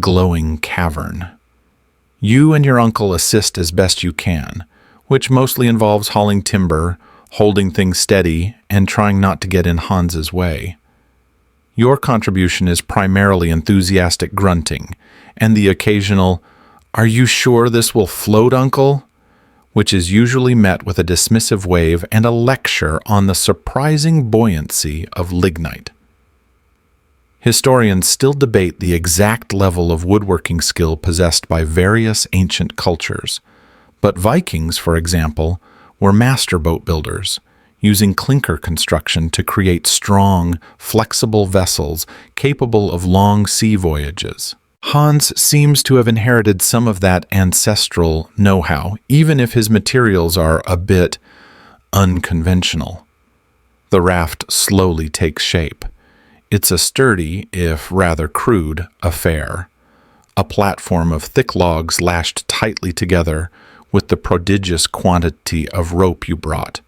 glowing cavern. You and your uncle assist as best you can, which mostly involves hauling timber, holding things steady, and trying not to get in Hans's way. Your contribution is primarily enthusiastic grunting, and the occasional, "Are you sure this will float, Uncle?" which is usually met with a dismissive wave and a lecture on the surprising buoyancy of lignite. Historians still debate the exact level of woodworking skill possessed by various ancient cultures, but Vikings, for example, were master boat builders, using clinker construction to create strong, flexible vessels capable of long sea voyages. Hans seems to have inherited some of that ancestral know-how, even if his materials are a bit unconventional. The raft slowly takes shape. It's a sturdy, if rather crude, affair. A platform of thick logs lashed tightly together with the prodigious quantity of rope you brought.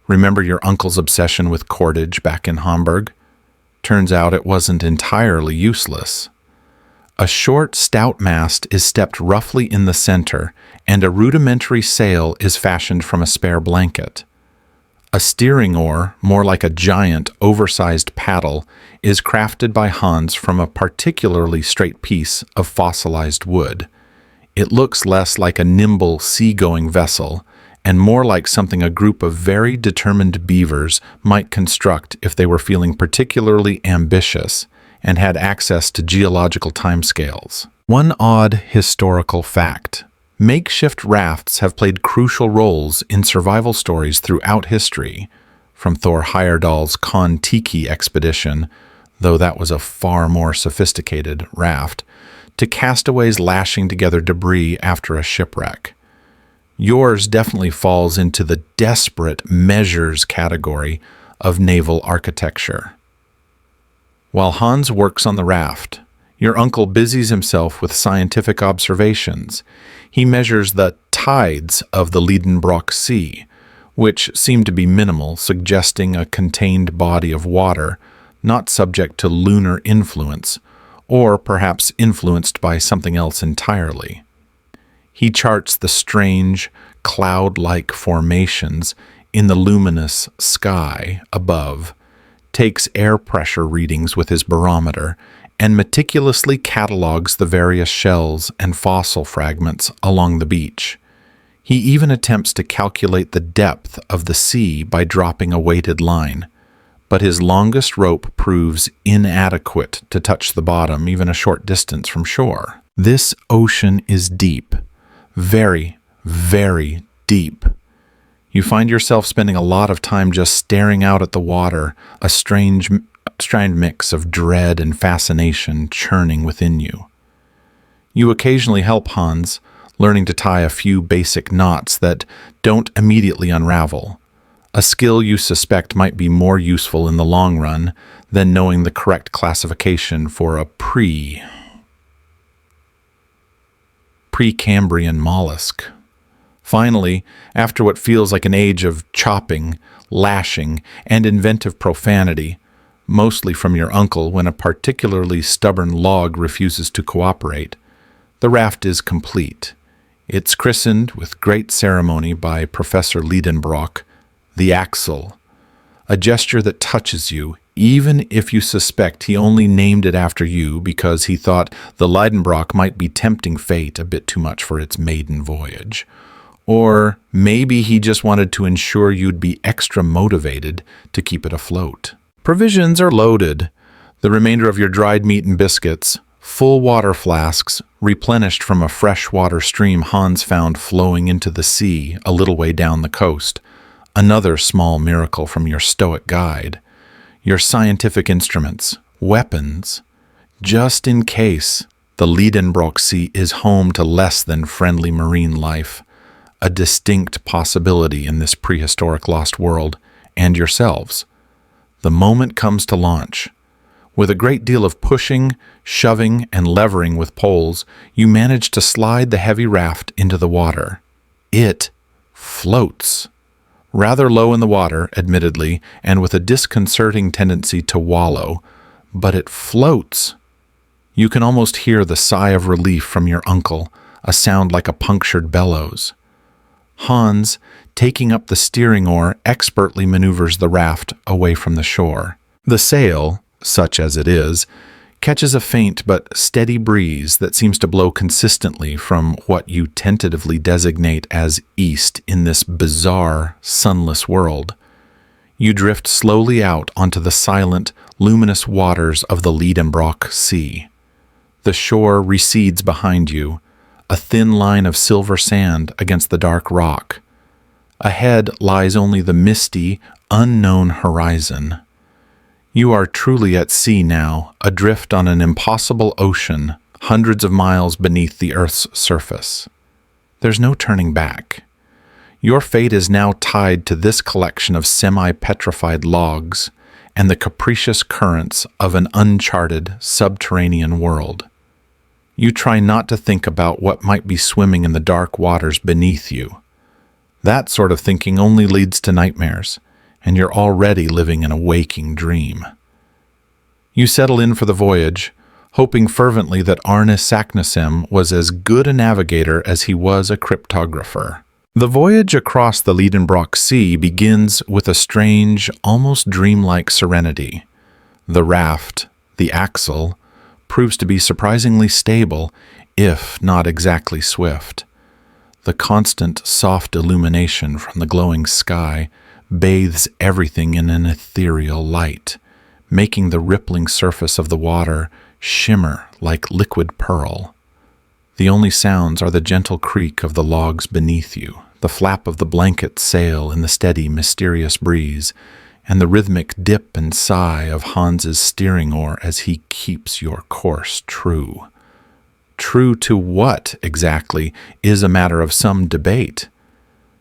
Remember your uncle's obsession with cordage back in Hamburg? Turns out it wasn't entirely useless. A short, stout mast is stepped roughly in the center, and a rudimentary sail is fashioned from a spare blanket. A steering oar, more like a giant, oversized paddle, is crafted by Hans from a particularly straight piece of fossilized wood. It looks less like a nimble, sea-going vessel, and more like something a group of very determined beavers might construct if they were feeling particularly ambitious and had access to geological timescales. One odd historical fact. Makeshift rafts have played crucial roles in survival stories throughout history, from Thor Heyerdahl's Kon-Tiki expedition, though that was a far more sophisticated raft, to castaways lashing together debris after a shipwreck. Yours definitely falls into the desperate measures category of naval architecture. While Hans works on the raft, your uncle busies himself with scientific observations. He measures the tides of the Liedenbrock Sea, which seem to be minimal, suggesting a contained body of water, not subject to lunar influence, or perhaps influenced by something else entirely. He charts the strange, cloud-like formations in the luminous sky above, takes air pressure readings with his barometer, and meticulously catalogues the various shells and fossil fragments along the beach. He even attempts to calculate the depth of the sea by dropping a weighted line, but his longest rope proves inadequate to touch the bottom even a short distance from shore. This ocean is deep, very, very deep. You find yourself spending a lot of time just staring out at the water, a strange mix of dread and fascination churning within you. You occasionally help Hans, learning to tie a few basic knots that don't immediately unravel, a skill you suspect might be more useful in the long run than knowing the correct classification for a Precambrian mollusk. Finally, after what feels like an age of chopping, lashing, and inventive profanity, mostly from your uncle when a particularly stubborn log refuses to cooperate, the raft is complete. It's christened with great ceremony by Professor Liedenbrock, the Axel, a gesture that touches you, even if you suspect he only named it after you because he thought the Liedenbrock might be tempting fate a bit too much for its maiden voyage. Or maybe he just wanted to ensure you'd be extra motivated to keep it afloat. Provisions are loaded. The remainder of your dried meat and biscuits, full water flasks, replenished from a freshwater stream Hans found flowing into the sea a little way down the coast. Another small miracle from your stoic guide. Your scientific instruments, weapons, just in case the Liedenbrock Sea is home to less than friendly marine life. A distinct possibility in this prehistoric lost world, and yourselves. The moment comes to launch. With a great deal of pushing, shoving, and levering with poles, you manage to slide the heavy raft into the water. It floats. Rather low in the water, admittedly, and with a disconcerting tendency to wallow, but it floats. You can almost hear the sigh of relief from your uncle, a sound like a punctured bellows. Hans, taking up the steering oar, expertly maneuvers the raft away from the shore. The sail, such as it is, catches a faint but steady breeze that seems to blow consistently from what you tentatively designate as east in this bizarre, sunless world. You drift slowly out onto the silent, luminous waters of the Liedenbrock Sea. The shore recedes behind you, a thin line of silver sand against the dark rock. Ahead lies only the misty, unknown horizon. You are truly at sea now, adrift on an impossible ocean, hundreds of miles beneath the Earth's surface. There's no turning back. Your fate is now tied to this collection of semi-petrified logs and the capricious currents of an uncharted subterranean world. You try not to think about what might be swimming in the dark waters beneath you. That sort of thinking only leads to nightmares, and you're already living in a waking dream. You settle in for the voyage, hoping fervently that Arne Saknussemm was as good a navigator as he was a cryptographer. The voyage across the Liedenbrock Sea begins with a strange, almost dreamlike serenity. The raft, the axle, proves to be surprisingly stable, if not exactly swift. The constant, soft illumination from the glowing sky bathes everything in an ethereal light, making the rippling surface of the water shimmer like liquid pearl. The only sounds are the gentle creak of the logs beneath you, the flap of the blanket sail in the steady, mysterious breeze, and the rhythmic dip and sigh of Hans's steering oar as he keeps your course true. True to what, exactly, is a matter of some debate.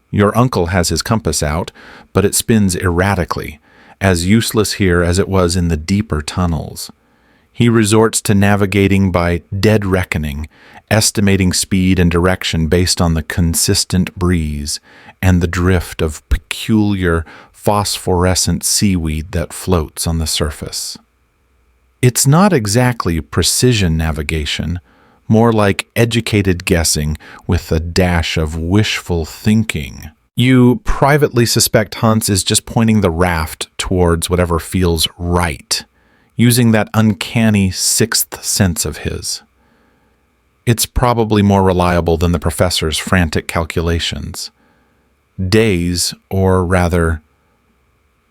Your uncle has his compass out, but it spins erratically, as useless here as it was in the deeper tunnels. He resorts to navigating by dead reckoning, estimating speed and direction based on the consistent breeze and the drift of peculiar phosphorescent seaweed that floats on the surface. It's not exactly precision navigation, more like educated guessing with a dash of wishful thinking. You privately suspect Hans is just pointing the raft towards whatever feels right, using that uncanny sixth sense of his. It's probably more reliable than the professor's frantic calculations. Days, or rather,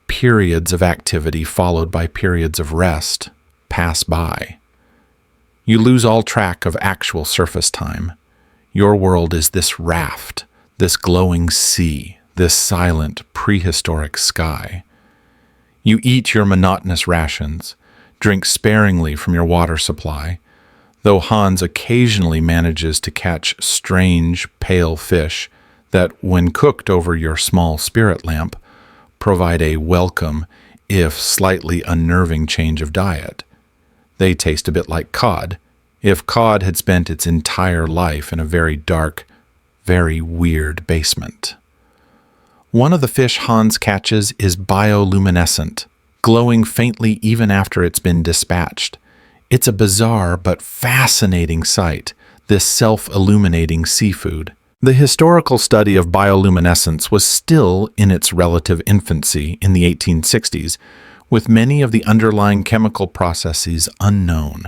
periods of activity followed by periods of rest, pass by. You lose all track of actual surface time. Your world is this raft, this glowing sea, this silent, prehistoric sky. You eat your monotonous rations, drink sparingly from your water supply, though Hans occasionally manages to catch strange, pale fish that, when cooked over your small spirit lamp, provide a welcome, if slightly unnerving change of diet. They taste a bit like cod, if cod had spent its entire life in a very dark, very weird basement. One of the fish Hans catches is bioluminescent, glowing faintly even after it's been dispatched. It's a bizarre but fascinating sight, this self-illuminating seafood. The historical study of bioluminescence was still in its relative infancy in the 1860s, with many of the underlying chemical processes unknown.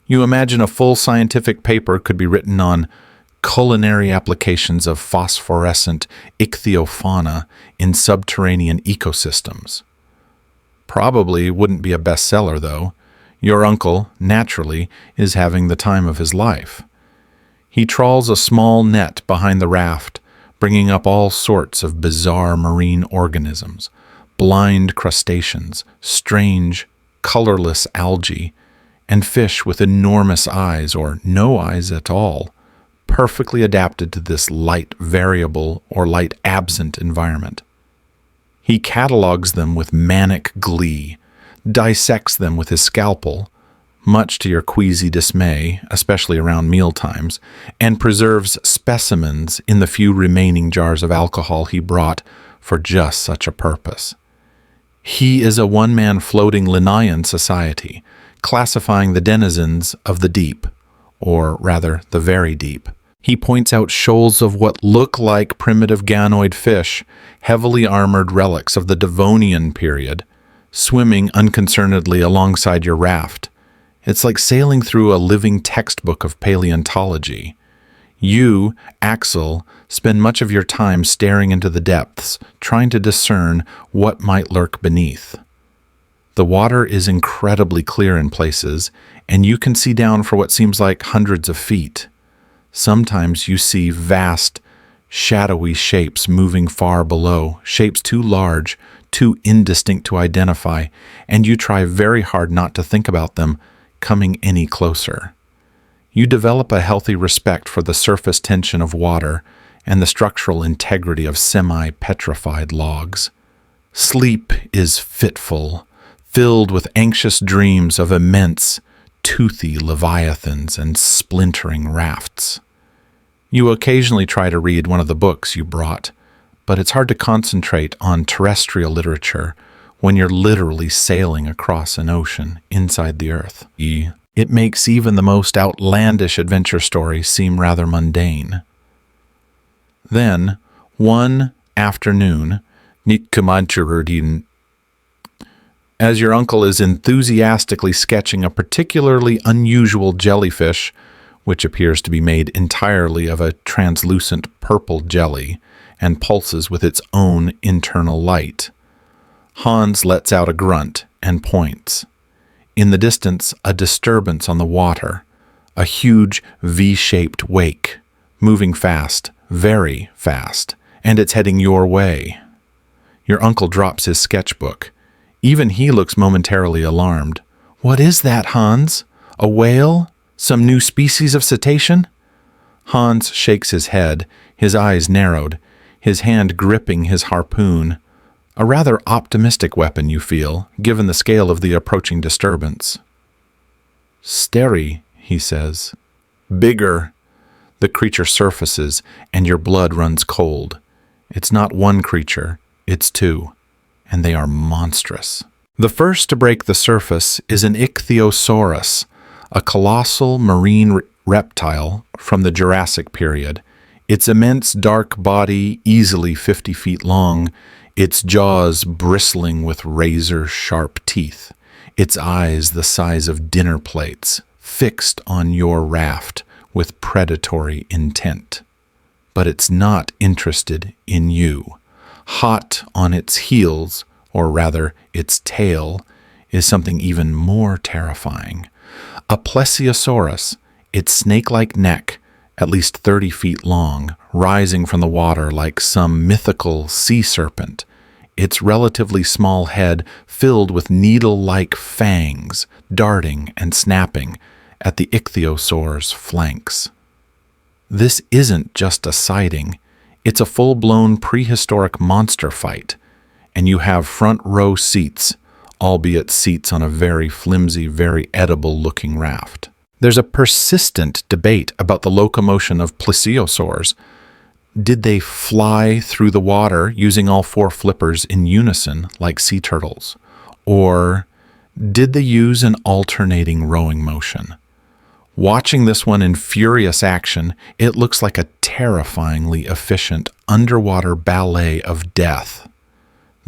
You imagine a full scientific paper could be written on culinary applications of phosphorescent ichthyofauna in subterranean ecosystems. Probably wouldn't be a bestseller, though. Your uncle, naturally, is having the time of his life. He trawls a small net behind the raft, bringing up all sorts of bizarre marine organisms, blind crustaceans, strange, colorless algae, and fish with enormous eyes or no eyes at all, perfectly adapted to this light variable or light absent environment. He catalogs them with manic glee, dissects them with his scalpel, much to your queasy dismay, especially around mealtimes, and preserves specimens in the few remaining jars of alcohol he brought for just such a purpose. He is a one-man floating Linnaean society, classifying the denizens of the deep, or rather the very deep. He points out shoals of what look like primitive ganoid fish, heavily armored relics of the Devonian period, swimming unconcernedly alongside your raft. It's like sailing through a living textbook of paleontology. You, Axel, spend much of your time staring into the depths, trying to discern what might lurk beneath. The water is incredibly clear in places, and you can see down for what seems like hundreds of feet. Sometimes you see vast, shadowy shapes moving far below, shapes too large, too indistinct to identify, and you try very hard not to think about them coming any closer. You develop a healthy respect for the surface tension of water and the structural integrity of semi-petrified logs. Sleep is fitful, filled with anxious dreams of immense, toothy leviathans and splintering rafts. You occasionally try to read one of the books you brought, but it's hard to concentrate on terrestrial literature when you're literally sailing across an ocean inside the earth. It makes even the most outlandish adventure story seem rather mundane. Then, one afternoon, as your uncle is enthusiastically sketching a particularly unusual jellyfish, which appears to be made entirely of a translucent purple jelly and pulses with its own internal light, Hans lets out a grunt and points. In the distance, a disturbance on the water, a huge V-shaped wake, moving fast, very fast, and it's heading your way. Your uncle drops his sketchbook. Even he looks momentarily alarmed. "What is that, Hans? A whale? Some new species of cetacean?" Hans shakes his head, his eyes narrowed, his hand gripping his harpoon. A rather optimistic weapon, you feel, given the scale of the approaching disturbance. "Stary," he says. "Bigger." The creature surfaces, and your blood runs cold. It's not one creature, it's two, and they are monstrous. The first to break the surface is an ichthyosaurus, a colossal marine reptile from the Jurassic period. Its immense dark body, easily 50 feet long, its jaws bristling with razor-sharp teeth, its eyes the size of dinner plates, fixed on your raft with predatory intent. But it's not interested in you. Hot on its heels, or rather its tail, is something even more terrifying. A plesiosaurus, its snake-like neck, at least 30 feet long, rising from the water like some mythical sea serpent, its relatively small head filled with needle-like fangs, darting and snapping at the ichthyosaur's flanks. This isn't just a sighting, it's a full-blown prehistoric monster fight, and you have front-row seats, albeit seats on a very flimsy, very edible-looking raft. There's a persistent debate about the locomotion of plesiosaurs. Did they fly through the water using all four flippers in unison like sea turtles? Or did they use an alternating rowing motion? Watching this one in furious action, it looks like a terrifyingly efficient underwater ballet of death.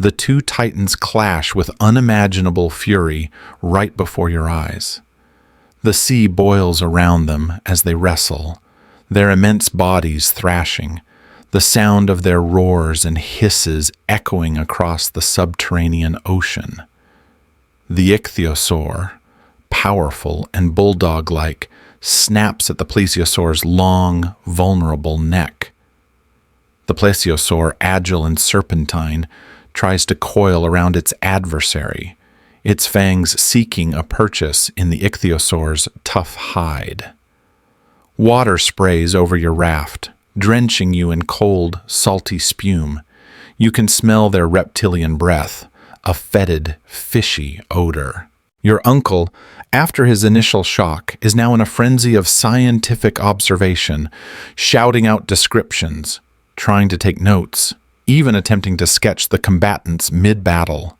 The two titans clash with unimaginable fury right before your eyes. The sea boils around them as they wrestle, their immense bodies thrashing, the sound of their roars and hisses echoing across the subterranean ocean. The ichthyosaur, powerful and bulldog-like, snaps at the plesiosaur's long, vulnerable neck. The plesiosaur, agile and serpentine, tries to coil around its adversary, its fangs seeking a purchase in the ichthyosaur's tough hide. Water sprays over your raft, drenching you in cold, salty spume. You can smell their reptilian breath, a fetid, fishy odor. Your uncle, after his initial shock, is now in a frenzy of scientific observation, shouting out descriptions, trying to take notes, even attempting to sketch the combatants mid-battle.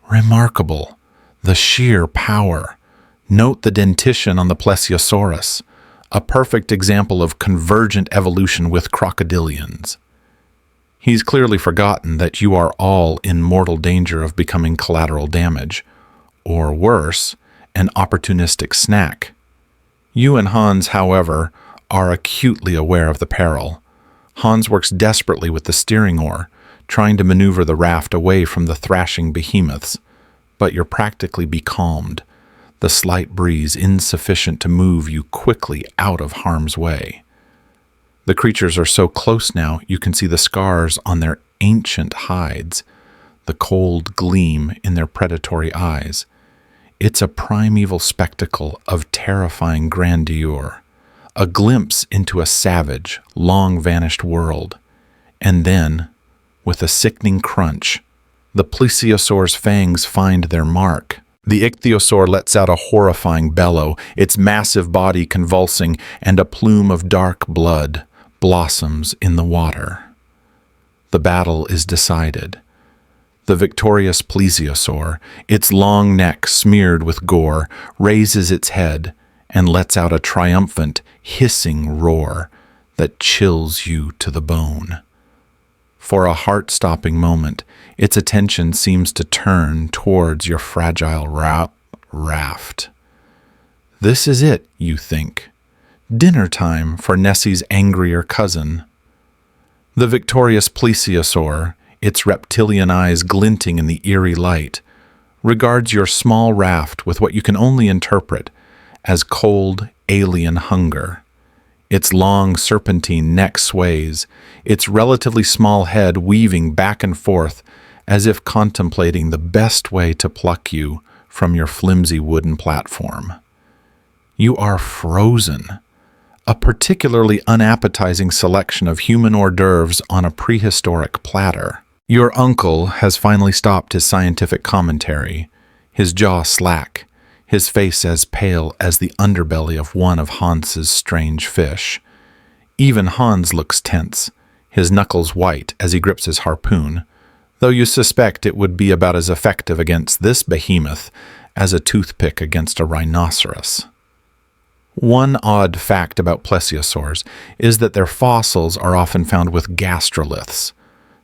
Remarkable, the sheer power. Note the dentition on the plesiosaurus, a perfect example of convergent evolution with crocodilians. He's clearly forgotten that you are all in mortal danger of becoming collateral damage, or worse, an opportunistic snack. You and Hans, however, are acutely aware of the peril. Hans works desperately with the steering oar, trying to maneuver the raft away from the thrashing behemoths, but you're practically becalmed, the slight breeze insufficient to move you quickly out of harm's way. The creatures are so close now you can see the scars on their ancient hides, the cold gleam in their predatory eyes. It's a primeval spectacle of terrifying grandeur, a glimpse into a savage, long-vanished world. And then, with a sickening crunch, the plesiosaur's fangs find their mark. The ichthyosaur lets out a horrifying bellow, its massive body convulsing, and a plume of dark blood blossoms in the water. The battle is decided. The victorious plesiosaur, its long neck smeared with gore, raises its head and lets out a triumphant, hissing roar that chills you to the bone. For a heart-stopping moment, its attention seems to turn towards your fragile raft. This is it, you think. Dinner time for Nessie's angrier cousin. The victorious plesiosaur, its reptilian eyes glinting in the eerie light, regards your small raft with what you can only interpret as cold, alien hunger. Its long, serpentine neck sways, its relatively small head weaving back and forth as if contemplating the best way to pluck you from your flimsy wooden platform. You are frozen, a particularly unappetizing selection of human hors d'oeuvres on a prehistoric platter. Your uncle has finally stopped his scientific commentary, his jaw slack, his face as pale as the underbelly of one of Hans's strange fish. Even Hans looks tense, his knuckles white as he grips his harpoon, though you suspect it would be about as effective against this behemoth as a toothpick against a rhinoceros. One odd fact about plesiosaurs is that their fossils are often found with gastroliths,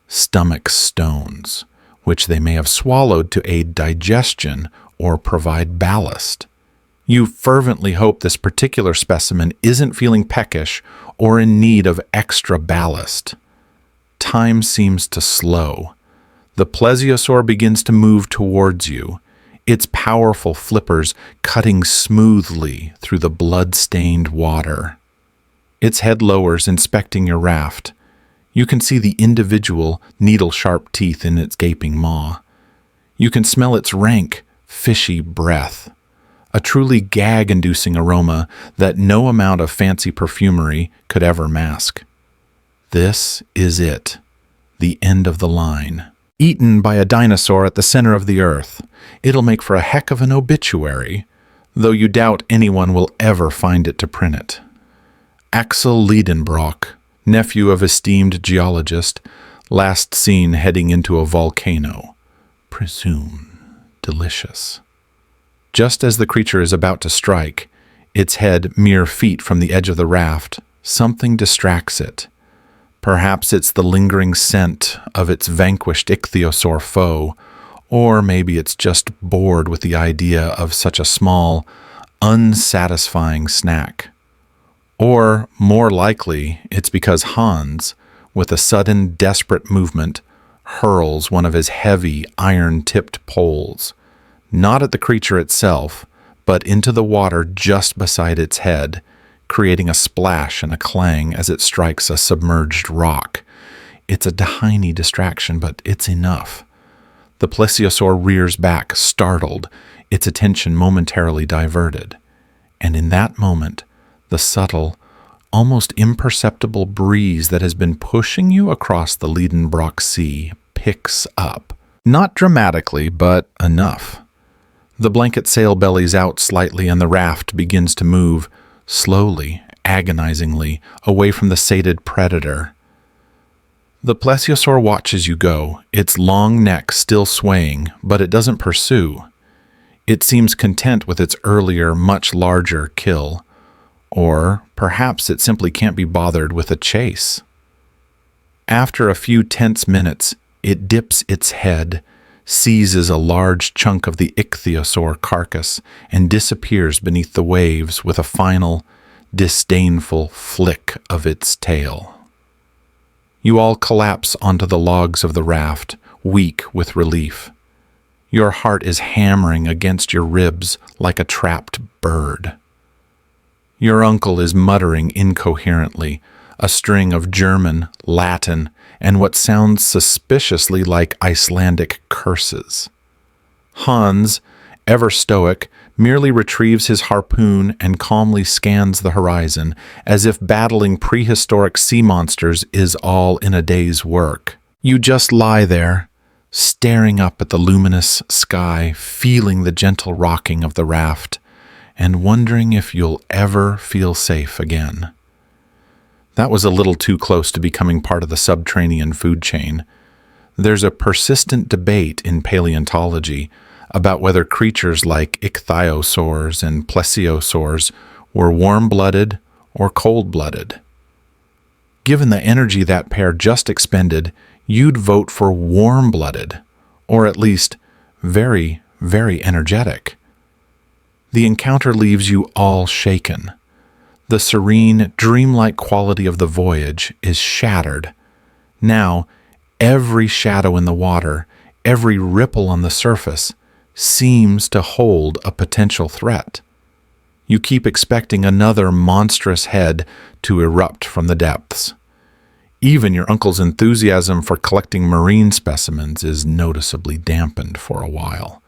stomach stones, which they may have swallowed to aid digestion or provide ballast. You fervently hope this particular specimen isn't feeling peckish or in need of extra ballast. Time seems to slow. The plesiosaur begins to move towards you, its powerful flippers cutting smoothly through the blood-stained water. Its head lowers, inspecting your raft. You can see the individual, needle-sharp teeth in its gaping maw. You can smell its rank, fishy breath, a truly gag-inducing aroma that no amount of fancy perfumery could ever mask. This is it, the end of the line. Eaten by a dinosaur at the center of the earth, it'll make for a heck of an obituary, though you doubt anyone will ever find it to print it. Axel Liedenbrock, nephew of esteemed geologist, last seen heading into a volcano. Presume delicious. Just as the creature is about to strike, its head mere feet from the edge of the raft, something distracts it. Perhaps it's the lingering scent of its vanquished ichthyosaur foe, or maybe it's just bored with the idea of such a small, unsatisfying snack. Or, more likely, it's because Hans, with a sudden, desperate movement, hurls one of his heavy, iron-tipped poles, not at the creature itself, but into the water just beside its head, creating a splash and a clang as it strikes a submerged rock. It's a tiny distraction, but it's enough. The plesiosaur rears back, startled, its attention momentarily diverted. And in that moment, the subtle, almost imperceptible breeze that has been pushing you across the Liedenbrock Sea picks up. Not dramatically, but enough. The blanket sail bellies out slightly and the raft begins to move, slowly, agonizingly, away from the sated predator. The plesiosaur watches you go, its long neck still swaying, but it doesn't pursue. It seems content with its earlier, much larger kill. Or perhaps it simply can't be bothered with a chase. After a few tense minutes, it dips its head, seizes a large chunk of the ichthyosaur carcass, and disappears beneath the waves with a final, disdainful flick of its tail. You all collapse onto the logs of the raft, weak with relief. Your heart is hammering against your ribs like a trapped bird. Your uncle is muttering incoherently, a string of German, Latin, and what sounds suspiciously like Icelandic curses. Hans, ever stoic, merely retrieves his harpoon and calmly scans the horizon, as if battling prehistoric sea monsters is all in a day's work. You just lie there, staring up at the luminous sky, feeling the gentle rocking of the raft, and wondering if you'll ever feel safe again. That was a little too close to becoming part of the subterranean food chain. There's a persistent debate in paleontology about whether creatures like ichthyosaurs and plesiosaurs were warm-blooded or cold-blooded. Given the energy that pair just expended, you'd vote for warm-blooded, or at least very, very energetic. The encounter leaves you all shaken. The serene, dreamlike quality of the voyage is shattered. Now, every shadow in the water, every ripple on the surface, seems to hold a potential threat. You keep expecting another monstrous head to erupt from the depths. Even your uncle's enthusiasm for collecting marine specimens is noticeably dampened for a while.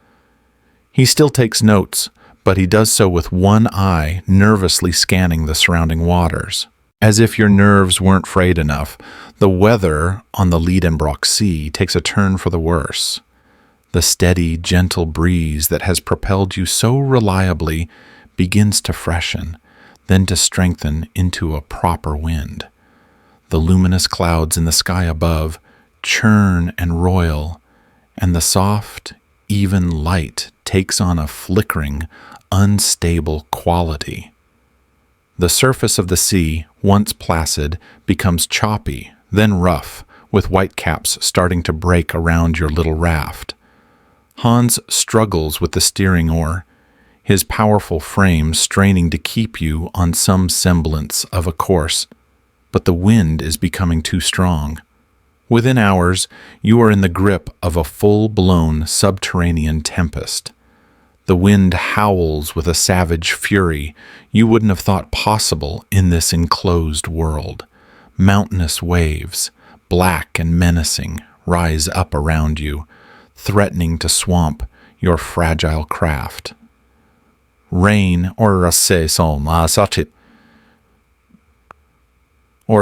He still takes notes, but he does so with one eye nervously scanning the surrounding waters. As if your nerves weren't frayed enough, the weather on the Liedenbrock Sea takes a turn for the worse. The steady, gentle breeze that has propelled you so reliably begins to freshen, then to strengthen into a proper wind. The luminous clouds in the sky above churn and roil, and the soft, even light takes on a flickering, unstable quality. The surface of the sea, once placid, becomes choppy, then rough, with whitecaps starting to break around your little raft. Hans struggles with the steering oar, his powerful frame straining to keep you on some semblance of a course, but the wind is becoming too strong. Within hours, you are in the grip of a full-blown subterranean tempest. The wind howls with a savage fury you wouldn't have thought possible in this enclosed world. Mountainous waves, black and menacing, rise up around you, threatening to swamp your fragile craft. Rain, or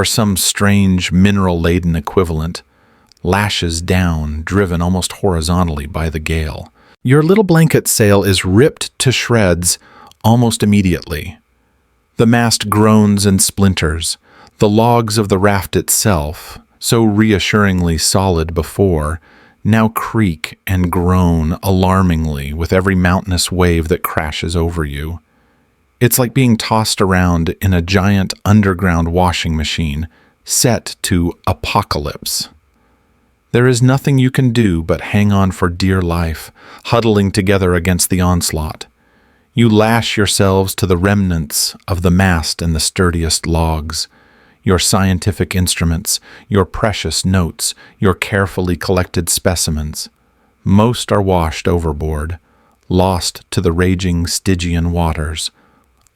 some strange mineral-laden equivalent, lashes down, driven almost horizontally by the gale. Your little blanket sail is ripped to shreds almost immediately. The mast groans and splinters. The logs of the raft itself, so reassuringly solid before, now creak and groan alarmingly with every mountainous wave that crashes over you. It's like being tossed around in a giant underground washing machine, set to apocalypse. There is nothing you can do but hang on for dear life, huddling together against the onslaught. You lash yourselves to the remnants of the mast and the sturdiest logs. Your scientific instruments, your precious notes, your carefully collected specimens. Most are washed overboard, lost to the raging Stygian waters.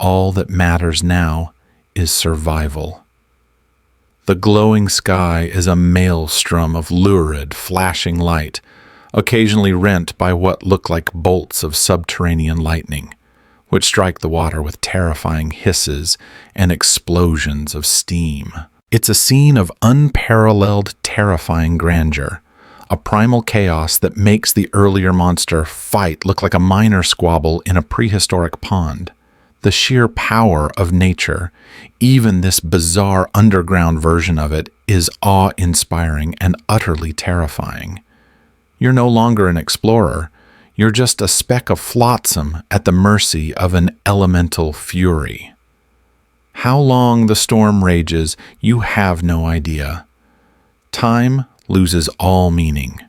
All that matters now is survival. The glowing sky is a maelstrom of lurid, flashing light, occasionally rent by what look like bolts of subterranean lightning, which strike the water with terrifying hisses and explosions of steam. It's a scene of unparalleled, terrifying grandeur, a primal chaos that makes the earlier monster fight look like a minor squabble in a prehistoric pond. The sheer power of nature, even this bizarre underground version of it, is awe-inspiring and utterly terrifying. You're no longer an explorer. You're just a speck of flotsam at the mercy of an elemental fury. How long the storm rages, you have no idea. Time loses all meaning.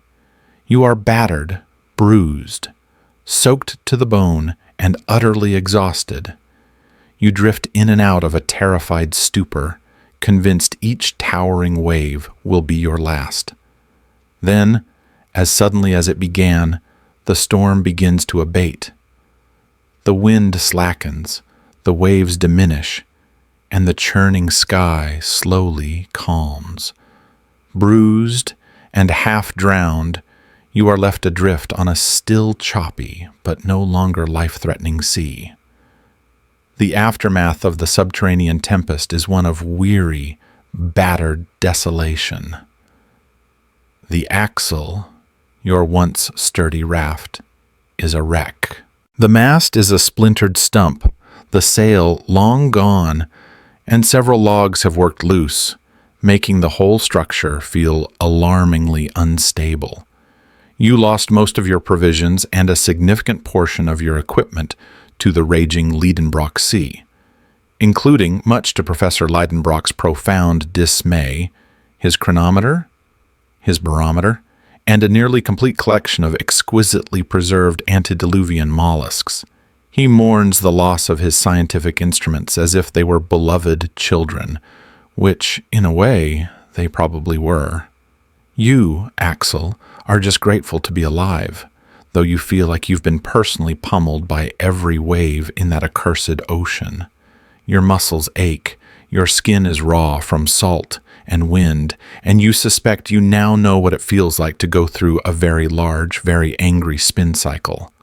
You are battered, bruised, soaked to the bone, and utterly exhausted. You drift in and out of a terrified stupor, convinced each towering wave will be your last. Then, as suddenly as it began, the storm begins to abate. The wind slackens, the waves diminish, and the churning sky slowly calms. Bruised and half drowned, You are left adrift on a still choppy, but no longer life-threatening sea. The aftermath of the subterranean tempest is one of weary, battered desolation. The axle, your once sturdy raft, is a wreck. The mast is a splintered stump, the sail long gone, and several logs have worked loose, making the whole structure feel alarmingly unstable. You lost most of your provisions and a significant portion of your equipment to the raging Liedenbrock Sea, including, much to Professor Leidenbrock's profound dismay, his chronometer, his barometer, and a nearly complete collection of exquisitely preserved antediluvian mollusks. He mourns the loss of his scientific instruments as if they were beloved children, which, in a way, they probably were. You, Axel, are just grateful to be alive, though you feel like you've been personally pummeled by every wave in that accursed ocean. Your muscles ache, your skin is raw from salt and wind, and you suspect you now know what it feels like to go through a very large, very angry spin cycle.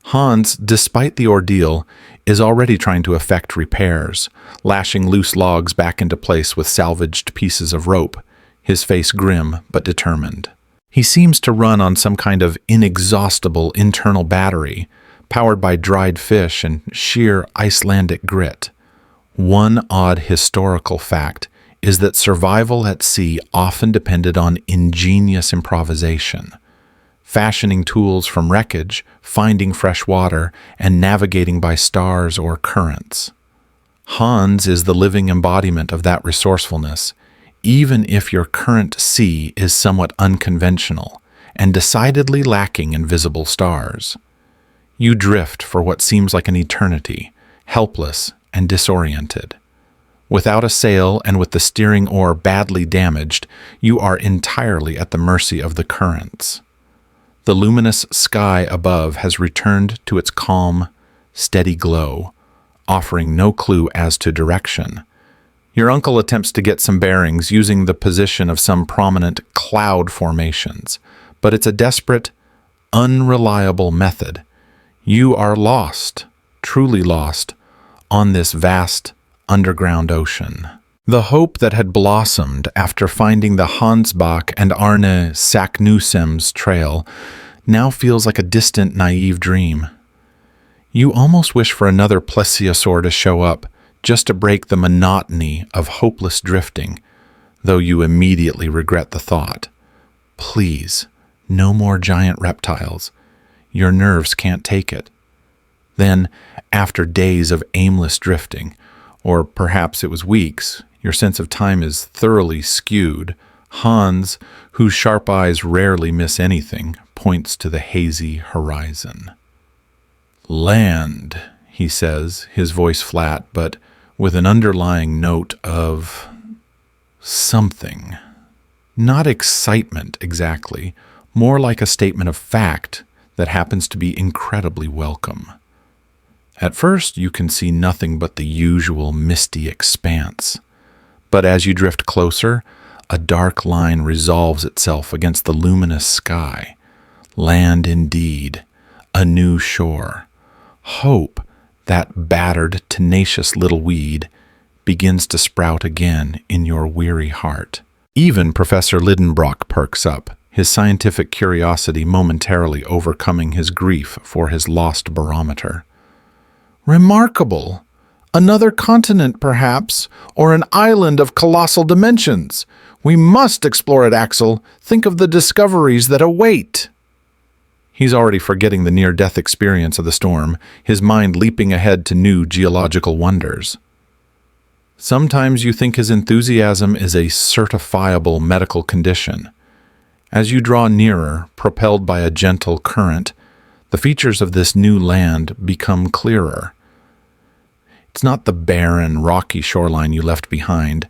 Hans, despite the ordeal, is already trying to effect repairs, lashing loose logs back into place with salvaged pieces of rope, his face grim but determined. He seems to run on some kind of inexhaustible internal battery, powered by dried fish and sheer Icelandic grit. One odd historical fact is that survival at sea often depended on ingenious improvisation, fashioning tools from wreckage, finding fresh water, and navigating by stars or currents. Hans is the living embodiment of that resourcefulness, even if your current sea is somewhat unconventional and decidedly lacking in visible stars. You drift for what seems like an eternity, helpless and disoriented. Without a sail and with the steering oar badly damaged, you are entirely at the mercy of the currents. The luminous sky above has returned to its calm, steady glow, offering no clue as to direction. Your uncle attempts to get some bearings using the position of some prominent cloud formations, but it's a desperate, unreliable method. You are lost, truly lost, on this vast underground ocean. The hope that had blossomed after finding the Hansbach and Arne Saknussemm's trail now feels like a distant, naive dream. You almost wish for another plesiosaur to show up, just to break the monotony of hopeless drifting, though you immediately regret the thought. Please, no more giant reptiles. Your nerves can't take it. Then, after days of aimless drifting, or perhaps it was weeks, your sense of time is thoroughly skewed. Hans, whose sharp eyes rarely miss anything, points to the hazy horizon. Land, he says, his voice flat, but with an underlying note of something. Not excitement exactly, more like a statement of fact that happens to be incredibly welcome. At first, you can see nothing but the usual misty expanse. But as you drift closer, a dark line resolves itself against the luminous sky. Land indeed, a new shore. Hope, that battered, tenacious little weed, begins to sprout again in your weary heart. Even Professor Liedenbrock perks up, his scientific curiosity momentarily overcoming his grief for his lost barometer. Remarkable! Another continent, perhaps, or an island of colossal dimensions. We must explore it, Axel. Think of the discoveries that await. He's already forgetting the near-death experience of the storm, his mind leaping ahead to new geological wonders. Sometimes you think his enthusiasm is a certifiable medical condition. As you draw nearer, propelled by a gentle current, the features of this new land become clearer. It's not the barren, rocky shoreline you left behind.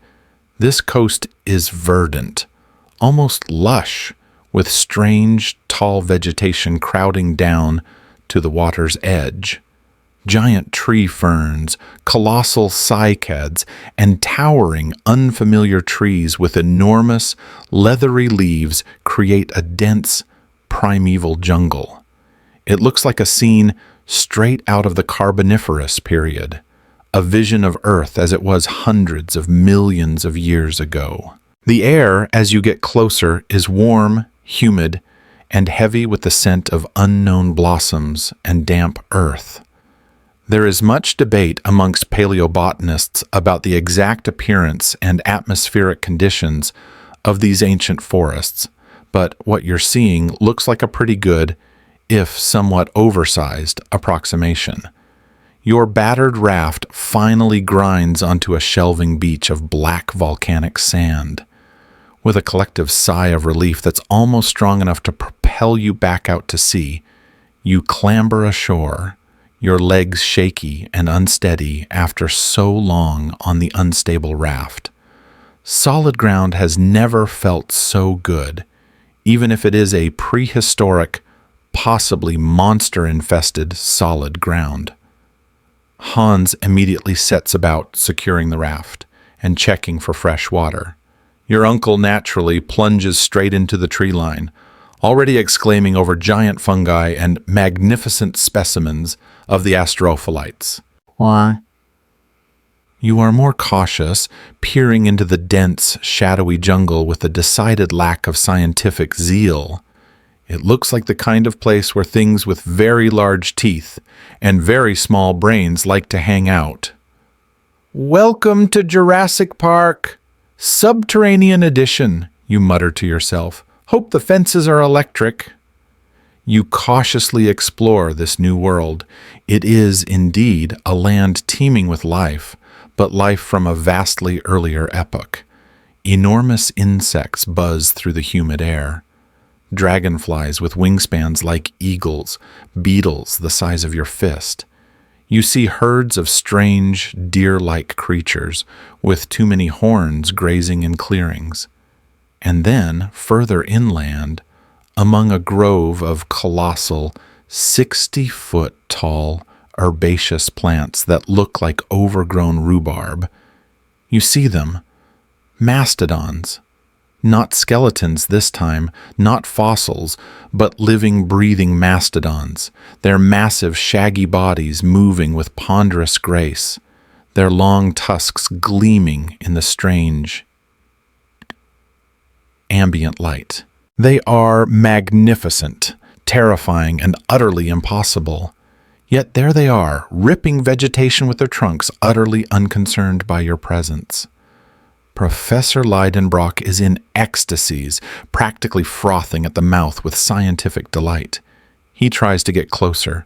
This coast is verdant, almost lush, with strange, tall vegetation crowding down to the water's edge. Giant tree ferns, colossal cycads, and towering, unfamiliar trees with enormous, leathery leaves create a dense, primeval jungle. It looks like a scene straight out of the Carboniferous period, a vision of Earth as it was hundreds of millions of years ago. The air, as you get closer, is warm, humid, and heavy with the scent of unknown blossoms and damp earth. There is much debate amongst paleobotanists about the exact appearance and atmospheric conditions of these ancient forests, but what you're seeing looks like a pretty good, if somewhat oversized, approximation. Your battered raft finally grinds onto a shelving beach of black volcanic sand. With a collective sigh of relief that's almost strong enough to propel you back out to sea, you clamber ashore, your legs shaky and unsteady after so long on the unstable raft. Solid ground has never felt so good, even if it is a prehistoric, possibly monster-infested solid ground. Hans immediately sets about securing the raft and checking for fresh water. Your uncle naturally plunges straight into the tree line, already exclaiming over giant fungi and magnificent specimens of the astrophilites. Why? You are more cautious, peering into the dense, shadowy jungle with a decided lack of scientific zeal. It looks like the kind of place where things with very large teeth and very small brains like to hang out. "Welcome to Jurassic Park, Subterranean Edition," you mutter to yourself. "Hope the fences are electric." You cautiously explore this new world. It is, indeed, a land teeming with life, but life from a vastly earlier epoch. Enormous insects buzz through the humid air. Dragonflies with wingspans like eagles, beetles the size of your fist. You see herds of strange, deer-like creatures with too many horns grazing in clearings. And then, further inland, among a grove of colossal, 60-foot-tall, herbaceous plants that look like overgrown rhubarb, you see them, mastodons. Not skeletons this time, not fossils, but living, breathing mastodons, their massive, shaggy bodies moving with ponderous grace, their long tusks gleaming in the strange, ambient light. They are magnificent, terrifying, and utterly impossible. Yet there they are, ripping vegetation with their trunks, utterly unconcerned by your presence. Professor Leidenbrock is in ecstasies, practically frothing at the mouth with scientific delight. He tries to get closer,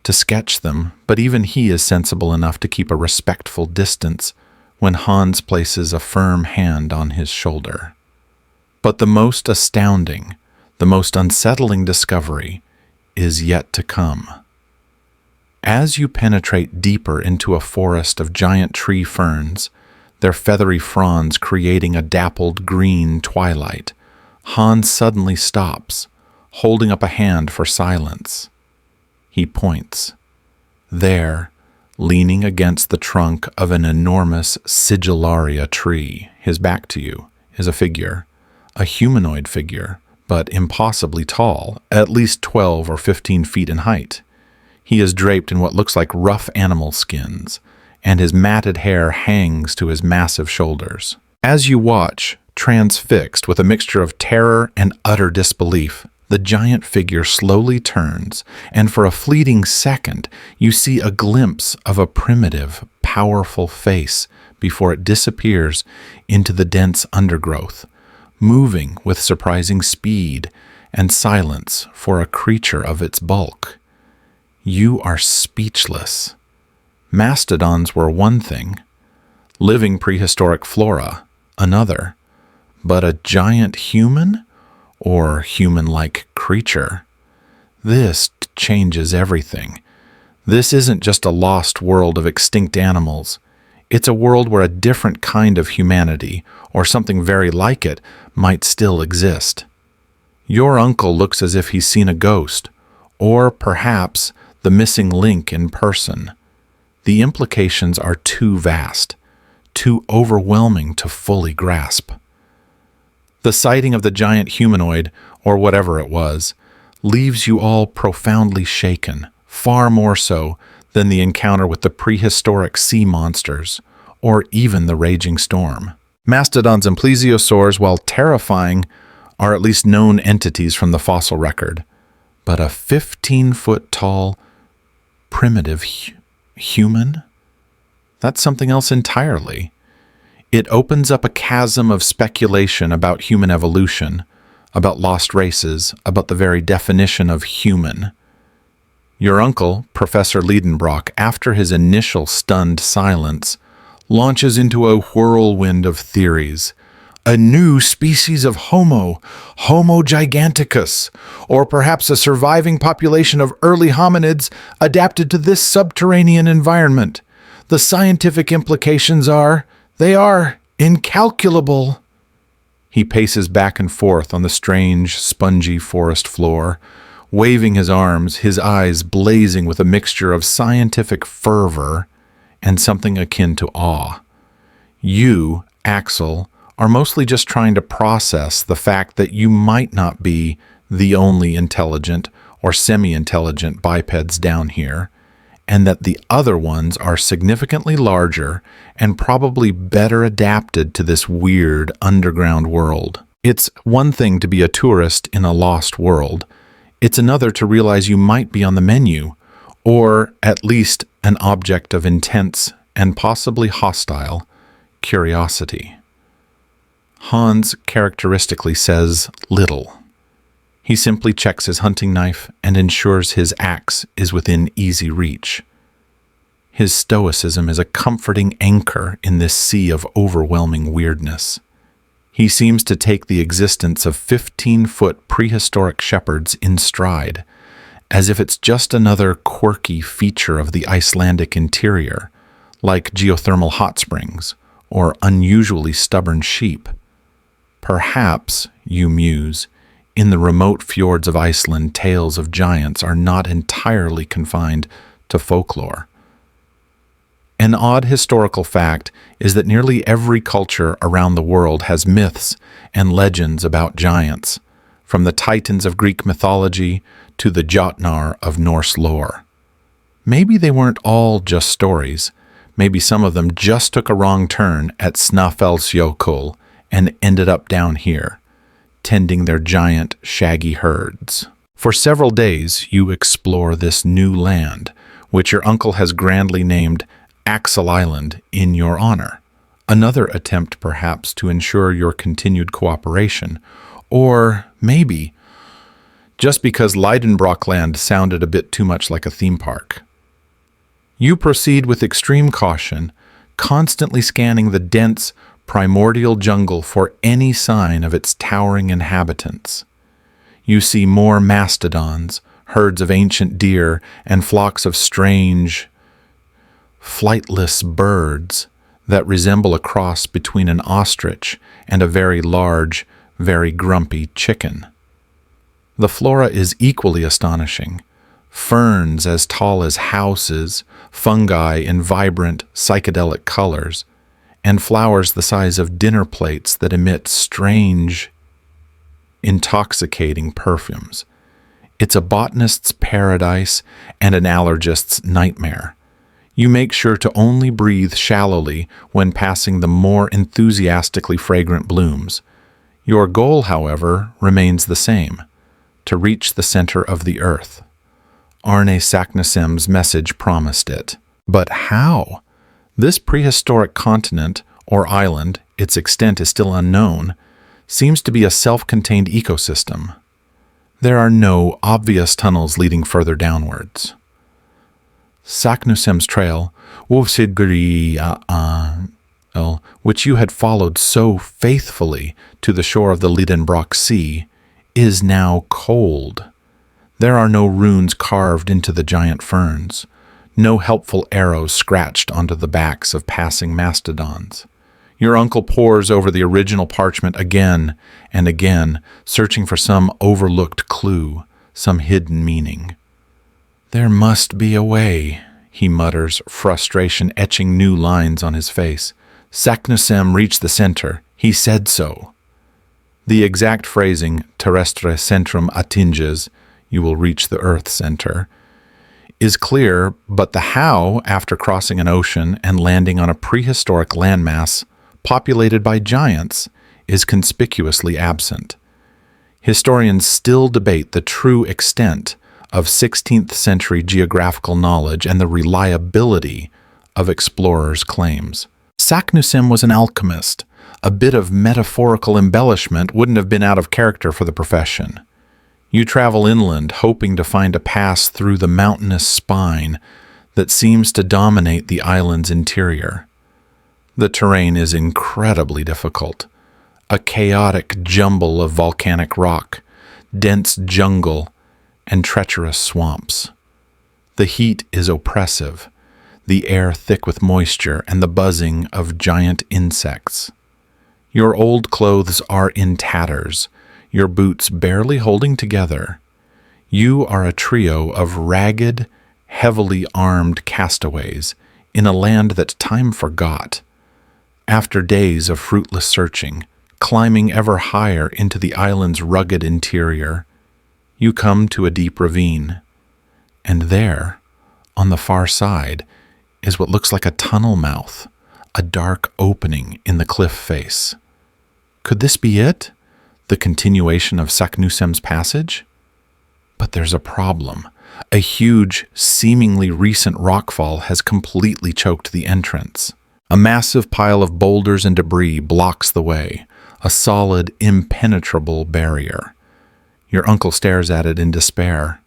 to sketch them, but even he is sensible enough to keep a respectful distance when Hans places a firm hand on his shoulder. But the most astounding, the most unsettling discovery is yet to come. As you penetrate deeper into a forest of giant tree ferns, their feathery fronds creating a dappled green twilight, Hans suddenly stops, holding up a hand for silence. He points. There, leaning against the trunk of an enormous sigillaria tree, his back to you, is a figure, a humanoid figure, but impossibly tall, at least 12 or 15 feet in height. He is draped in what looks like rough animal skins, and his matted hair hangs to his massive shoulders. As you watch, transfixed with a mixture of terror and utter disbelief, the giant figure slowly turns, and for a fleeting second, you see a glimpse of a primitive, powerful face before it disappears into the dense undergrowth, moving with surprising speed and silence for a creature of its bulk. You are speechless. Mastodons were one thing, living prehistoric flora another, but a giant human or human-like creature? This changes everything. This isn't just a lost world of extinct animals. It's a world where a different kind of humanity, or something very like it, might still exist. Your uncle looks as if he's seen a ghost, or perhaps the missing link in person. The implications are too vast, too overwhelming to fully grasp. The sighting of the giant humanoid, or whatever it was, leaves you all profoundly shaken, far more so than the encounter with the prehistoric sea monsters, or even the raging storm. Mastodons and plesiosaurs, while terrifying, are at least known entities from the fossil record. But a 15-foot-tall, primitive human? That's something else entirely. It opens up a chasm of speculation about human evolution, about lost races, about the very definition of human. Your uncle, Professor Liedenbrock, after his initial stunned silence, launches into a whirlwind of theories. A new species of Homo giganticus, or perhaps a surviving population of early hominids adapted to this subterranean environment. The scientific implications they are incalculable. He paces back and forth on the strange, spongy forest floor, waving his arms, his eyes blazing with a mixture of scientific fervor and something akin to awe. You, Axel, are mostly just trying to process the fact that you might not be the only intelligent or semi-intelligent bipeds down here, and that the other ones are significantly larger and probably better adapted to this weird underground world. It's one thing to be a tourist in a lost world. It's another to realize you might be on the menu, or at least an object of intense and possibly hostile curiosity. Hans characteristically says little. He simply checks his hunting knife and ensures his axe is within easy reach. His stoicism is a comforting anchor in this sea of overwhelming weirdness. He seems to take the existence of 15-foot prehistoric shepherds in stride, as if it's just another quirky feature of the Icelandic interior, like geothermal hot springs or unusually stubborn sheep. Perhaps, you muse, in the remote fjords of Iceland, tales of giants are not entirely confined to folklore. An odd historical fact is that nearly every culture around the world has myths and legends about giants, from the Titans of Greek mythology to the Jotnar of Norse lore. Maybe they weren't all just stories. Maybe some of them just took a wrong turn at Snæfellsjökull and ended up down here, tending their giant, shaggy herds. For several days, you explore this new land, which your uncle has grandly named Axel Island in your honor. Another attempt, perhaps, to ensure your continued cooperation. Or maybe just because Leidenbrock Land sounded a bit too much like a theme park. You proceed with extreme caution, constantly scanning the dense, primordial jungle for any sign of its towering inhabitants. You see more mastodons, herds of ancient deer, and flocks of strange, flightless birds that resemble a cross between an ostrich and a very large, very grumpy chicken. The flora is equally astonishing. Ferns as tall as houses, fungi in vibrant, psychedelic colors, and flowers the size of dinner plates that emit strange, intoxicating perfumes. It's a botanist's paradise and an allergist's nightmare. You make sure to only breathe shallowly when passing the more enthusiastically fragrant blooms. Your goal, however, remains the same: to reach the center of the earth. Arne Saknussemm's message promised it. But how? This prehistoric continent, or island, its extent is still unknown, seems to be a self-contained ecosystem. There are no obvious tunnels leading further downwards. Saknussemm's trail, which you had followed so faithfully to the shore of the Lidenbrock Sea, is now cold. There are no runes carved into the giant ferns, no helpful arrows scratched onto the backs of passing mastodons. Your uncle pores over the original parchment again and again, searching for some overlooked clue, some hidden meaning. "There must be a way," he mutters, frustration etching new lines on his face. Saknussemm reached the center. He said so. The exact phrasing, terrestre centrum attinges, you will reach the Earth's center, is clear, but the how, after crossing an ocean and landing on a prehistoric landmass populated by giants, is conspicuously absent. Historians still debate the true extent of 16th century geographical knowledge and the reliability of explorers' claims. Saknussemm was an alchemist. A bit of metaphorical embellishment wouldn't have been out of character for the profession. You travel inland, hoping to find a pass through the mountainous spine that seems to dominate the island's interior. The terrain is incredibly difficult. A chaotic jumble of volcanic rock, dense jungle, and treacherous swamps. The heat is oppressive, the air thick with moisture and the buzzing of giant insects. Your old clothes are in tatters, your boots barely holding together. You are a trio of ragged, heavily armed castaways in a land that time forgot. After days of fruitless searching, climbing ever higher into the island's rugged interior, you come to a deep ravine. And there, on the far side, is what looks like a tunnel mouth, a dark opening in the cliff face. Could this be it? The continuation of Saknussemm's passage? But there's a problem. A huge, seemingly recent rockfall has completely choked the entrance. A massive pile of boulders and debris blocks the way, a solid, impenetrable barrier. Your uncle stares at it in despair.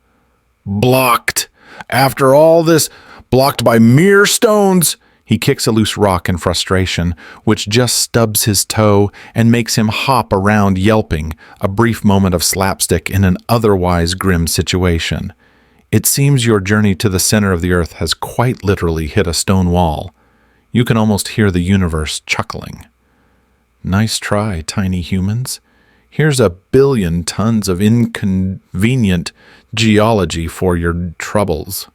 Blocked! After all this, blocked by mere stones! He kicks a loose rock in frustration, which just stubs his toe and makes him hop around yelping, a brief moment of slapstick in an otherwise grim situation. It seems your journey to the center of the earth has quite literally hit a stone wall. You can almost hear the universe chuckling. Nice try, tiny humans. Here's 1 billion tons of inconvenient geology for your troubles.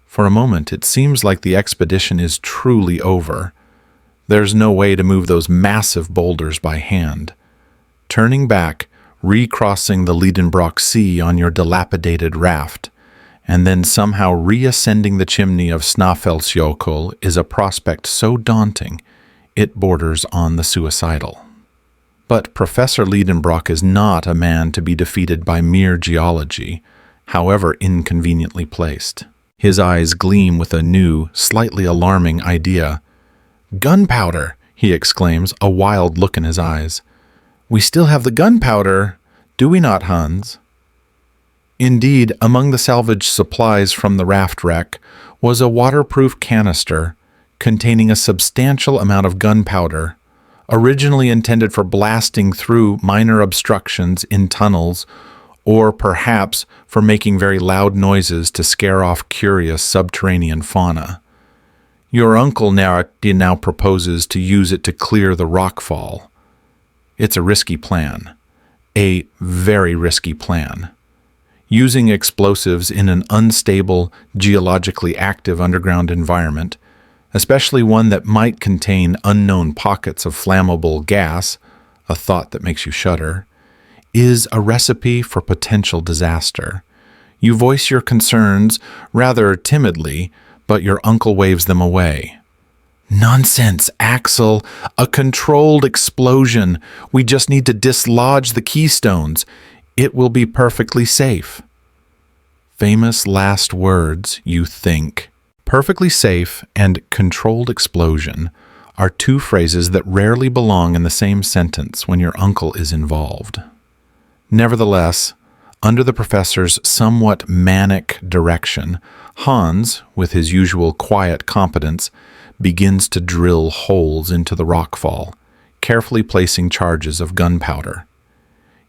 For a moment, it seems like the expedition is truly over. There's no way to move those massive boulders by hand. Turning back, recrossing the Liedenbrock Sea on your dilapidated raft, and then somehow reascending the chimney of Snæfellsjökull is a prospect so daunting, it borders on the suicidal. But Professor Liedenbrock is not a man to be defeated by mere geology, however inconveniently placed. His eyes gleam with a new, slightly alarming idea. "Gunpowder!" he exclaims, a wild look in his eyes. "We still have the gunpowder, do we not, Hans?" Indeed, among the salvaged supplies from the raft wreck was a waterproof canister containing a substantial amount of gunpowder, originally intended for blasting through minor obstructions in tunnels, or perhaps for making very loud noises to scare off curious subterranean fauna. Your uncle now proposes to use it to clear the rockfall. It's a risky plan. A very risky plan. Using explosives in an unstable, geologically active underground environment, especially one that might contain unknown pockets of flammable gas, a thought that makes you shudder, is a recipe for potential disaster. You voice your concerns rather timidly, but your uncle waves them away. "Nonsense, Axel! A controlled explosion! We just need to dislodge the keystones. It will be perfectly safe." Famous last words, you think. Perfectly safe and controlled explosion are two phrases that rarely belong in the same sentence when your uncle is involved. Nevertheless, under the professor's somewhat manic direction, Hans, with his usual quiet competence, begins to drill holes into the rockfall, carefully placing charges of gunpowder.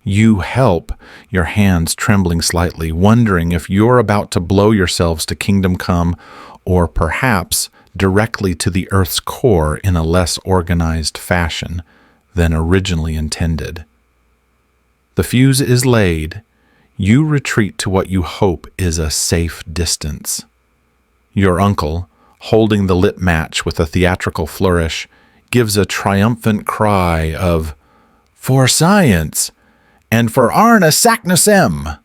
You help, your hands trembling slightly, wondering if you're about to blow yourselves to kingdom come, or perhaps directly to the Earth's core in a less organized fashion than originally intended. The fuse is laid. You retreat to what you hope is a safe distance. Your uncle, holding the lit match with a theatrical flourish, gives a triumphant cry of, "For science! And for Arne Saknussemm!"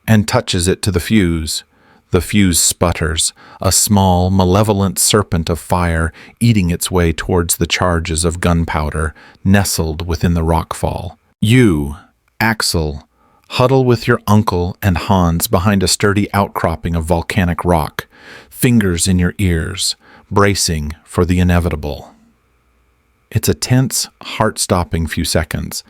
and touches it to the fuse. The fuse sputters, a small, malevolent serpent of fire eating its way towards the charges of gunpowder nestled within the rockfall. You, Axel, huddle with your uncle and Hans behind a sturdy outcropping of volcanic rock, fingers in your ears, bracing for the inevitable. It's a tense, heart-stopping few seconds.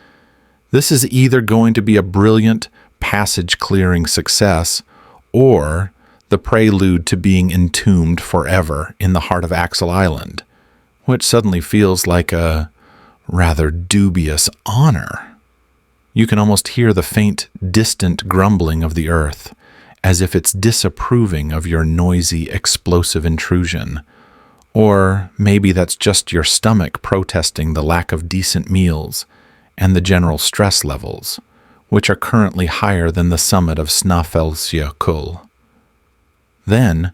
This is either going to be a brilliant, passage-clearing success, or the prelude to being entombed forever in the heart of Axel Island, which suddenly feels like a rather dubious honor. You can almost hear the faint, distant grumbling of the earth, as if it's disapproving of your noisy, explosive intrusion. Or maybe that's just your stomach protesting the lack of decent meals and the general stress levels, which are currently higher than the summit of Snæfellsjökull. Then,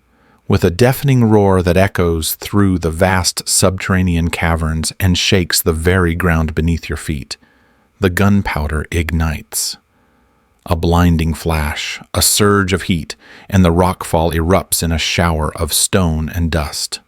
with a deafening roar that echoes through the vast subterranean caverns and shakes the very ground beneath your feet, the gunpowder ignites. A blinding flash, a surge of heat, and the rockfall erupts in a shower of stone and dust.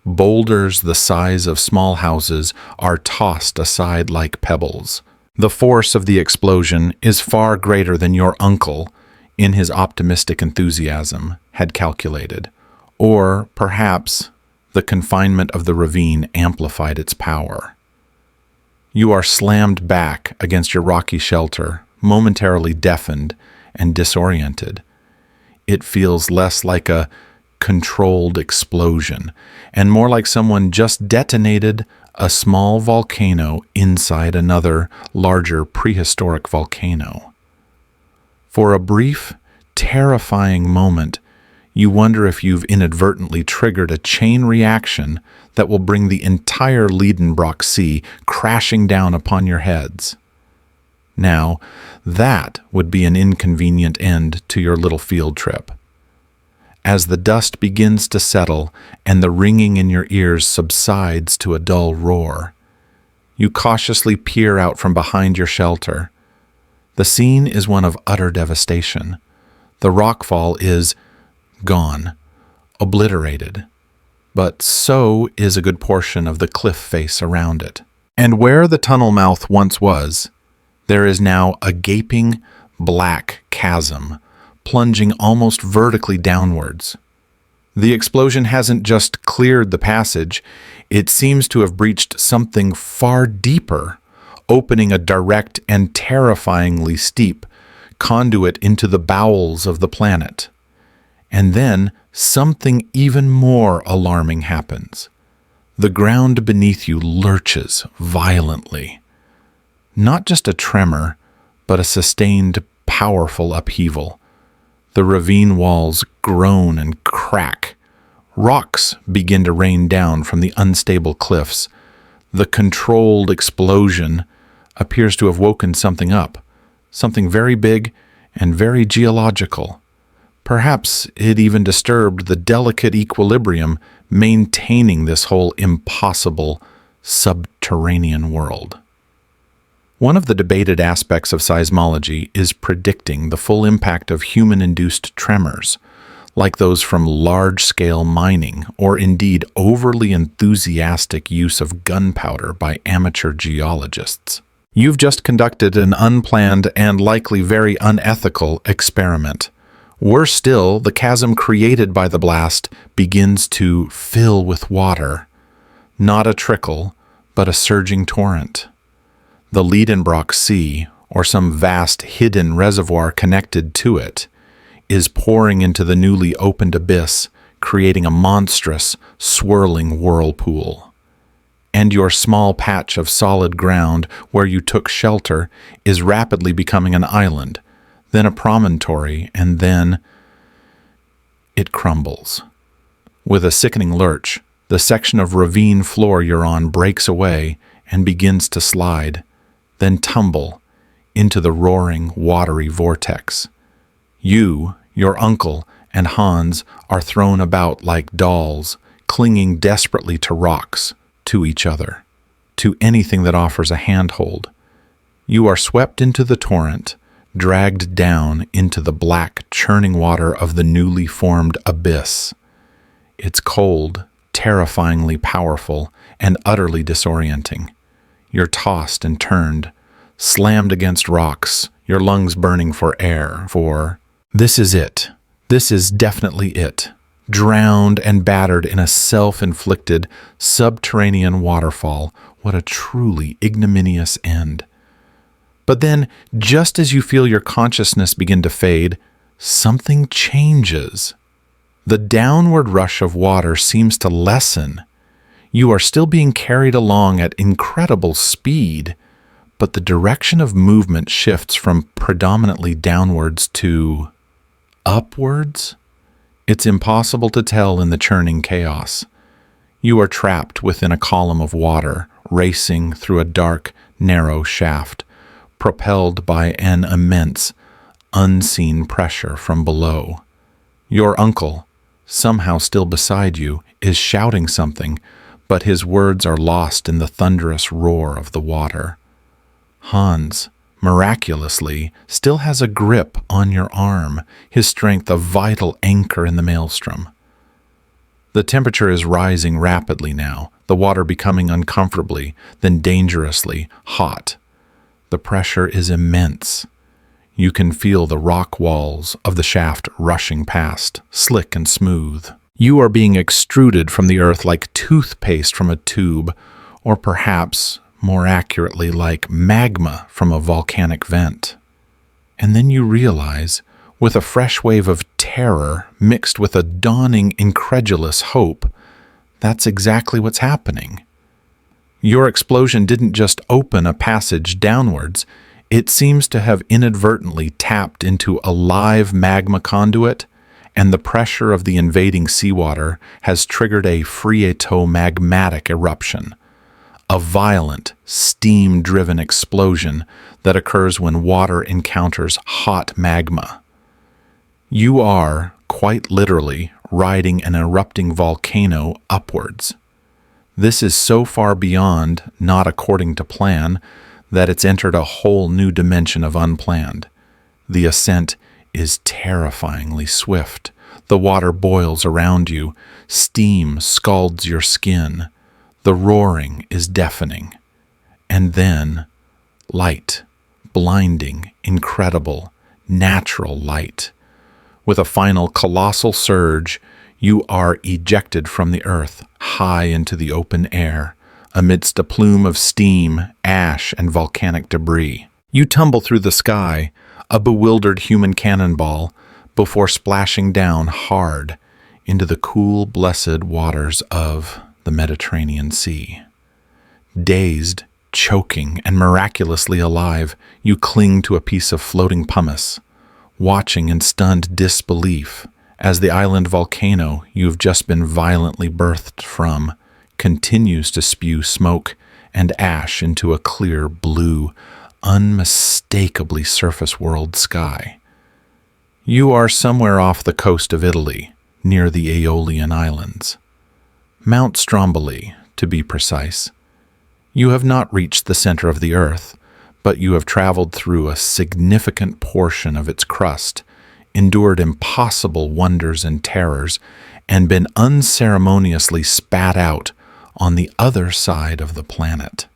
Boulders the size of small houses are tossed aside like pebbles. The force of the explosion is far greater than your uncle, in his optimistic enthusiasm, had calculated. Or, perhaps, the confinement of the ravine amplified its power. You are slammed back against your rocky shelter, momentarily deafened and disoriented. It feels less like a controlled explosion, and more like someone just detonated a small volcano inside another, larger prehistoric volcano. For a brief, terrifying moment, you wonder if you've inadvertently triggered a chain reaction that will bring the entire Liedenbrock Sea crashing down upon your heads. Now, that would be an inconvenient end to your little field trip. As the dust begins to settle and the ringing in your ears subsides to a dull roar, you cautiously peer out from behind your shelter. The scene is one of utter devastation. The rockfall is gone, obliterated, but so is a good portion of the cliff face around it. And where the tunnel mouth once was, there is now a gaping, black chasm, plunging almost vertically downwards. The explosion hasn't just cleared the passage, it seems to have breached something far deeper, opening a direct and terrifyingly steep conduit into the bowels of the planet. And then something even more alarming happens. The ground beneath you lurches violently. Not just a tremor, but a sustained, powerful upheaval. The ravine walls groan and crack. Rocks begin to rain down from the unstable cliffs. The controlled explosion appears to have woken something up, something very big and very geological. Perhaps it even disturbed the delicate equilibrium maintaining this whole impossible subterranean world. One of the debated aspects of seismology is predicting the full impact of human-induced tremors, like those from large-scale mining or indeed overly enthusiastic use of gunpowder by amateur geologists. You've just conducted an unplanned and likely very unethical experiment. Worse still, the chasm created by the blast begins to fill with water. Not a trickle, but a surging torrent. The Liedenbrock Sea, or some vast hidden reservoir connected to it, is pouring into the newly opened abyss, creating a monstrous, swirling whirlpool. And your small patch of solid ground where you took shelter is rapidly becoming an island, then a promontory, and then it crumbles. With a sickening lurch, the section of ravine floor you're on breaks away and begins to slide, then tumble into the roaring, watery vortex. You, your uncle, and Hans are thrown about like dolls, clinging desperately to rocks, to each other, to anything that offers a handhold. You are swept into the torrent, dragged down into the black, churning water of the newly formed abyss. It's cold, terrifyingly powerful, and utterly disorienting. You're tossed and turned, slammed against rocks, your lungs burning for air, for this is it. This is definitely it. Drowned and battered in a self-inflicted subterranean waterfall. What a truly ignominious end. But then, just as you feel your consciousness begin to fade, something changes. The downward rush of water seems to lessen. You are still being carried along at incredible speed, but the direction of movement shifts from predominantly downwards to upwards. It's impossible to tell in the churning chaos. You are trapped within a column of water, racing through a dark, narrow shaft, propelled by an immense, unseen pressure from below. Your uncle, somehow still beside you, is shouting something, but his words are lost in the thunderous roar of the water. Hans, miraculously, still has a grip on your arm, his strength a vital anchor in the maelstrom. The temperature is rising rapidly now, the water becoming uncomfortably, then dangerously hot. The pressure is immense. You can feel the rock walls of the shaft rushing past, slick and smooth. You are being extruded from the earth like toothpaste from a tube, or perhaps, more accurately, like magma from a volcanic vent. And then you realize, with a fresh wave of terror mixed with a dawning incredulous hope, that's exactly what's happening. Your explosion didn't just open a passage downwards, it seems to have inadvertently tapped into a live magma conduit, and the pressure of the invading seawater has triggered a phreatomagmatic eruption, a violent, steam-driven explosion that occurs when water encounters hot magma. You are, quite literally, riding an erupting volcano upwards. This is so far beyond, not according to plan, that it's entered a whole new dimension of unplanned. The ascent is terrifyingly swift. The water boils around you. Steam scalds your skin. The roaring is deafening. And then, light, blinding, incredible, natural light. With a final colossal surge, you are ejected from the earth, high into the open air, amidst a plume of steam, ash, and volcanic debris. You tumble through the sky, a bewildered human cannonball, before splashing down hard into the cool, blessed waters of the Mediterranean Sea. Dazed, choking, and miraculously alive, you cling to a piece of floating pumice, watching in stunned disbelief as the island volcano you've just been violently birthed from continues to spew smoke and ash into a clear blue, unmistakably surface world sky. You are somewhere off the coast of Italy, near the Aeolian Islands. Mount Stromboli, to be precise. You have not reached the center of the earth, but you have traveled through a significant portion of its crust, endured impossible wonders and terrors, and been unceremoniously spat out on the other side of the planet.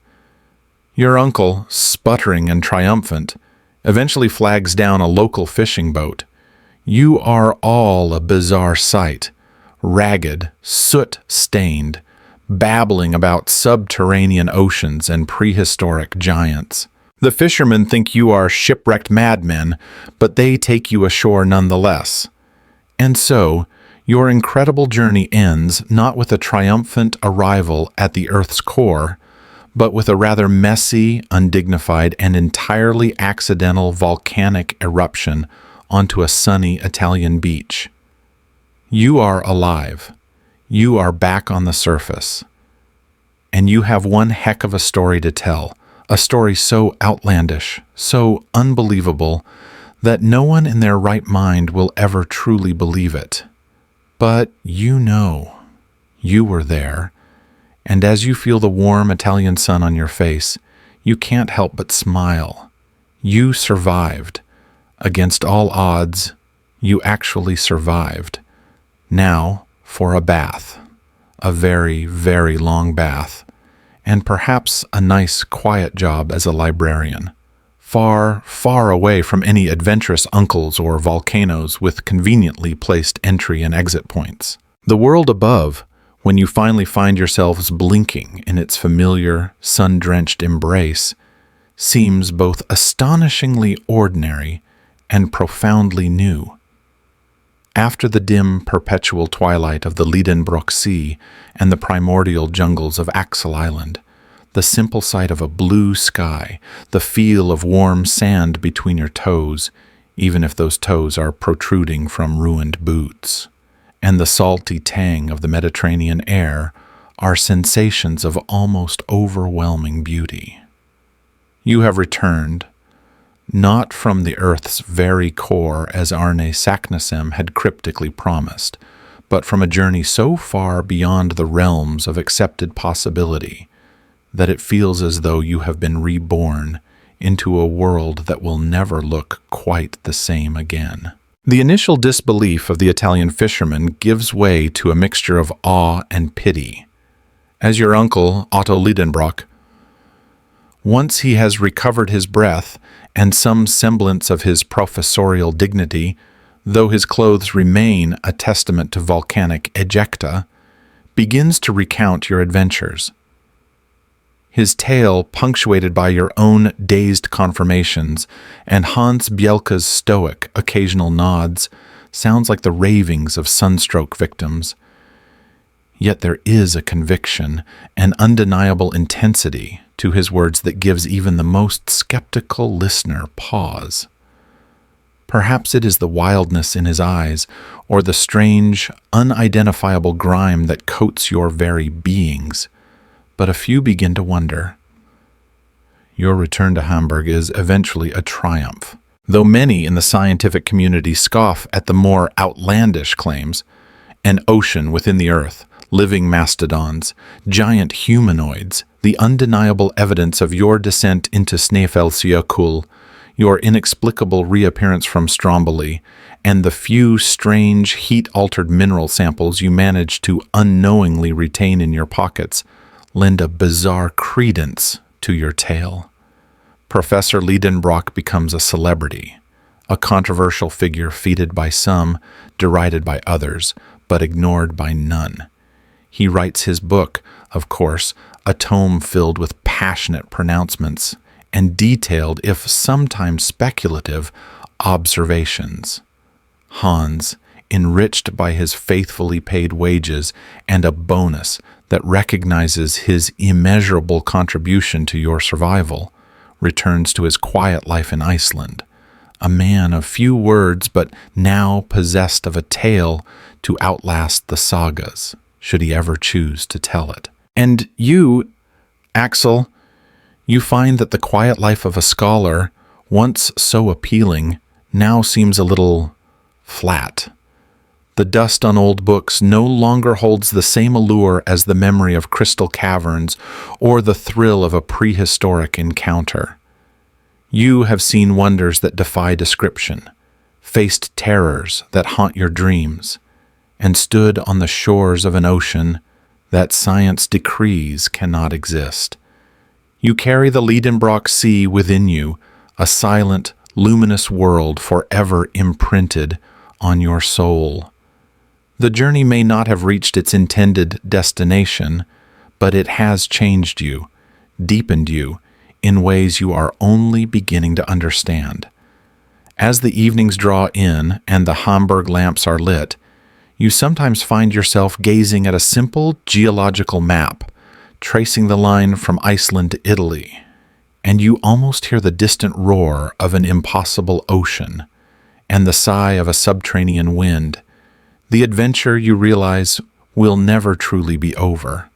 Your uncle, sputtering and triumphant, eventually flags down a local fishing boat. You are all a bizarre sight, ragged, soot-stained, babbling about subterranean oceans and prehistoric giants. The fishermen think you are shipwrecked madmen, but they take you ashore nonetheless. And so, your incredible journey ends not with a triumphant arrival at the Earth's core, but with a rather messy, undignified, and entirely accidental volcanic eruption onto a sunny Italian beach. You are alive. You are back on the surface. And you have one heck of a story to tell, a story so outlandish, so unbelievable, that no one in their right mind will ever truly believe it. But you know, you were there, and as you feel the warm Italian sun on your face, you can't help but smile. You survived, Against all odds, you actually survived. Now for a bath. A very, very long bath. And perhaps a nice, quiet job as a librarian. Far, far away from any adventurous uncles or volcanoes with conveniently placed entry and exit points. The world above, when you finally find yourselves blinking in its familiar, sun-drenched embrace, seems both astonishingly ordinary and profoundly new. After the dim, perpetual twilight of the Liedenbrock Sea and the primordial jungles of Axel Island, the simple sight of a blue sky, the feel of warm sand between your toes, even if those toes are protruding from ruined boots, and the salty tang of the Mediterranean air are sensations of almost overwhelming beauty. You have returned, not from the earth's very core as Arne Saknussemm had cryptically promised, but from a journey so far beyond the realms of accepted possibility that it feels as though you have been reborn into a world that will never look quite the same again. The initial disbelief of the Italian fisherman gives way to a mixture of awe and pity. As your uncle, Otto Liedenbrock, once he has recovered his breath and some semblance of his professorial dignity, though his clothes remain a testament to volcanic ejecta, begins to recount your adventures. His tale, punctuated by your own dazed confirmations and Hans Bielka's stoic, occasional nods, sounds like the ravings of sunstroke victims. Yet there is a conviction, an undeniable intensity to his words that gives even the most skeptical listener pause. Perhaps it is the wildness in his eyes, or the strange, unidentifiable grime that coats your very beings, but a few begin to wonder. Your return to Hamburg is eventually a triumph, though many in the scientific community scoff at the more outlandish claims. An ocean within the earth, living mastodons, giant humanoids, the undeniable evidence of your descent into Snæfellsjökull, your inexplicable reappearance from Stromboli, and the few strange heat-altered mineral samples you manage to unknowingly retain in your pockets lend a bizarre credence to your tale. Professor Liedenbrock becomes a celebrity, a controversial figure feted by some, derided by others, but ignored by none. He writes his book, of course, a tome filled with passionate pronouncements and detailed, if sometimes speculative, observations. Hans, enriched by his faithfully paid wages and a bonus that recognizes his immeasurable contribution to your survival, returns to his quiet life in Iceland, a man of few words but now possessed of a tale to outlast the sagas, should he ever choose to tell it. And you, Axel, you find that the quiet life of a scholar, once so appealing, now seems a little flat. The dust on old books no longer holds the same allure as the memory of crystal caverns or the thrill of a prehistoric encounter. You have seen wonders that defy description, faced terrors that haunt your dreams, and stood on the shores of an ocean that science decrees cannot exist. You carry the Liedenbrock Sea within you, a silent, luminous world forever imprinted on your soul. The journey may not have reached its intended destination, but it has changed you, deepened you, in ways you are only beginning to understand. As the evenings draw in and the Hamburg lamps are lit, you sometimes find yourself gazing at a simple geological map, tracing the line from Iceland to Italy, and you almost hear the distant roar of an impossible ocean and the sigh of a subterranean wind. The adventure, you realize, will never truly be over.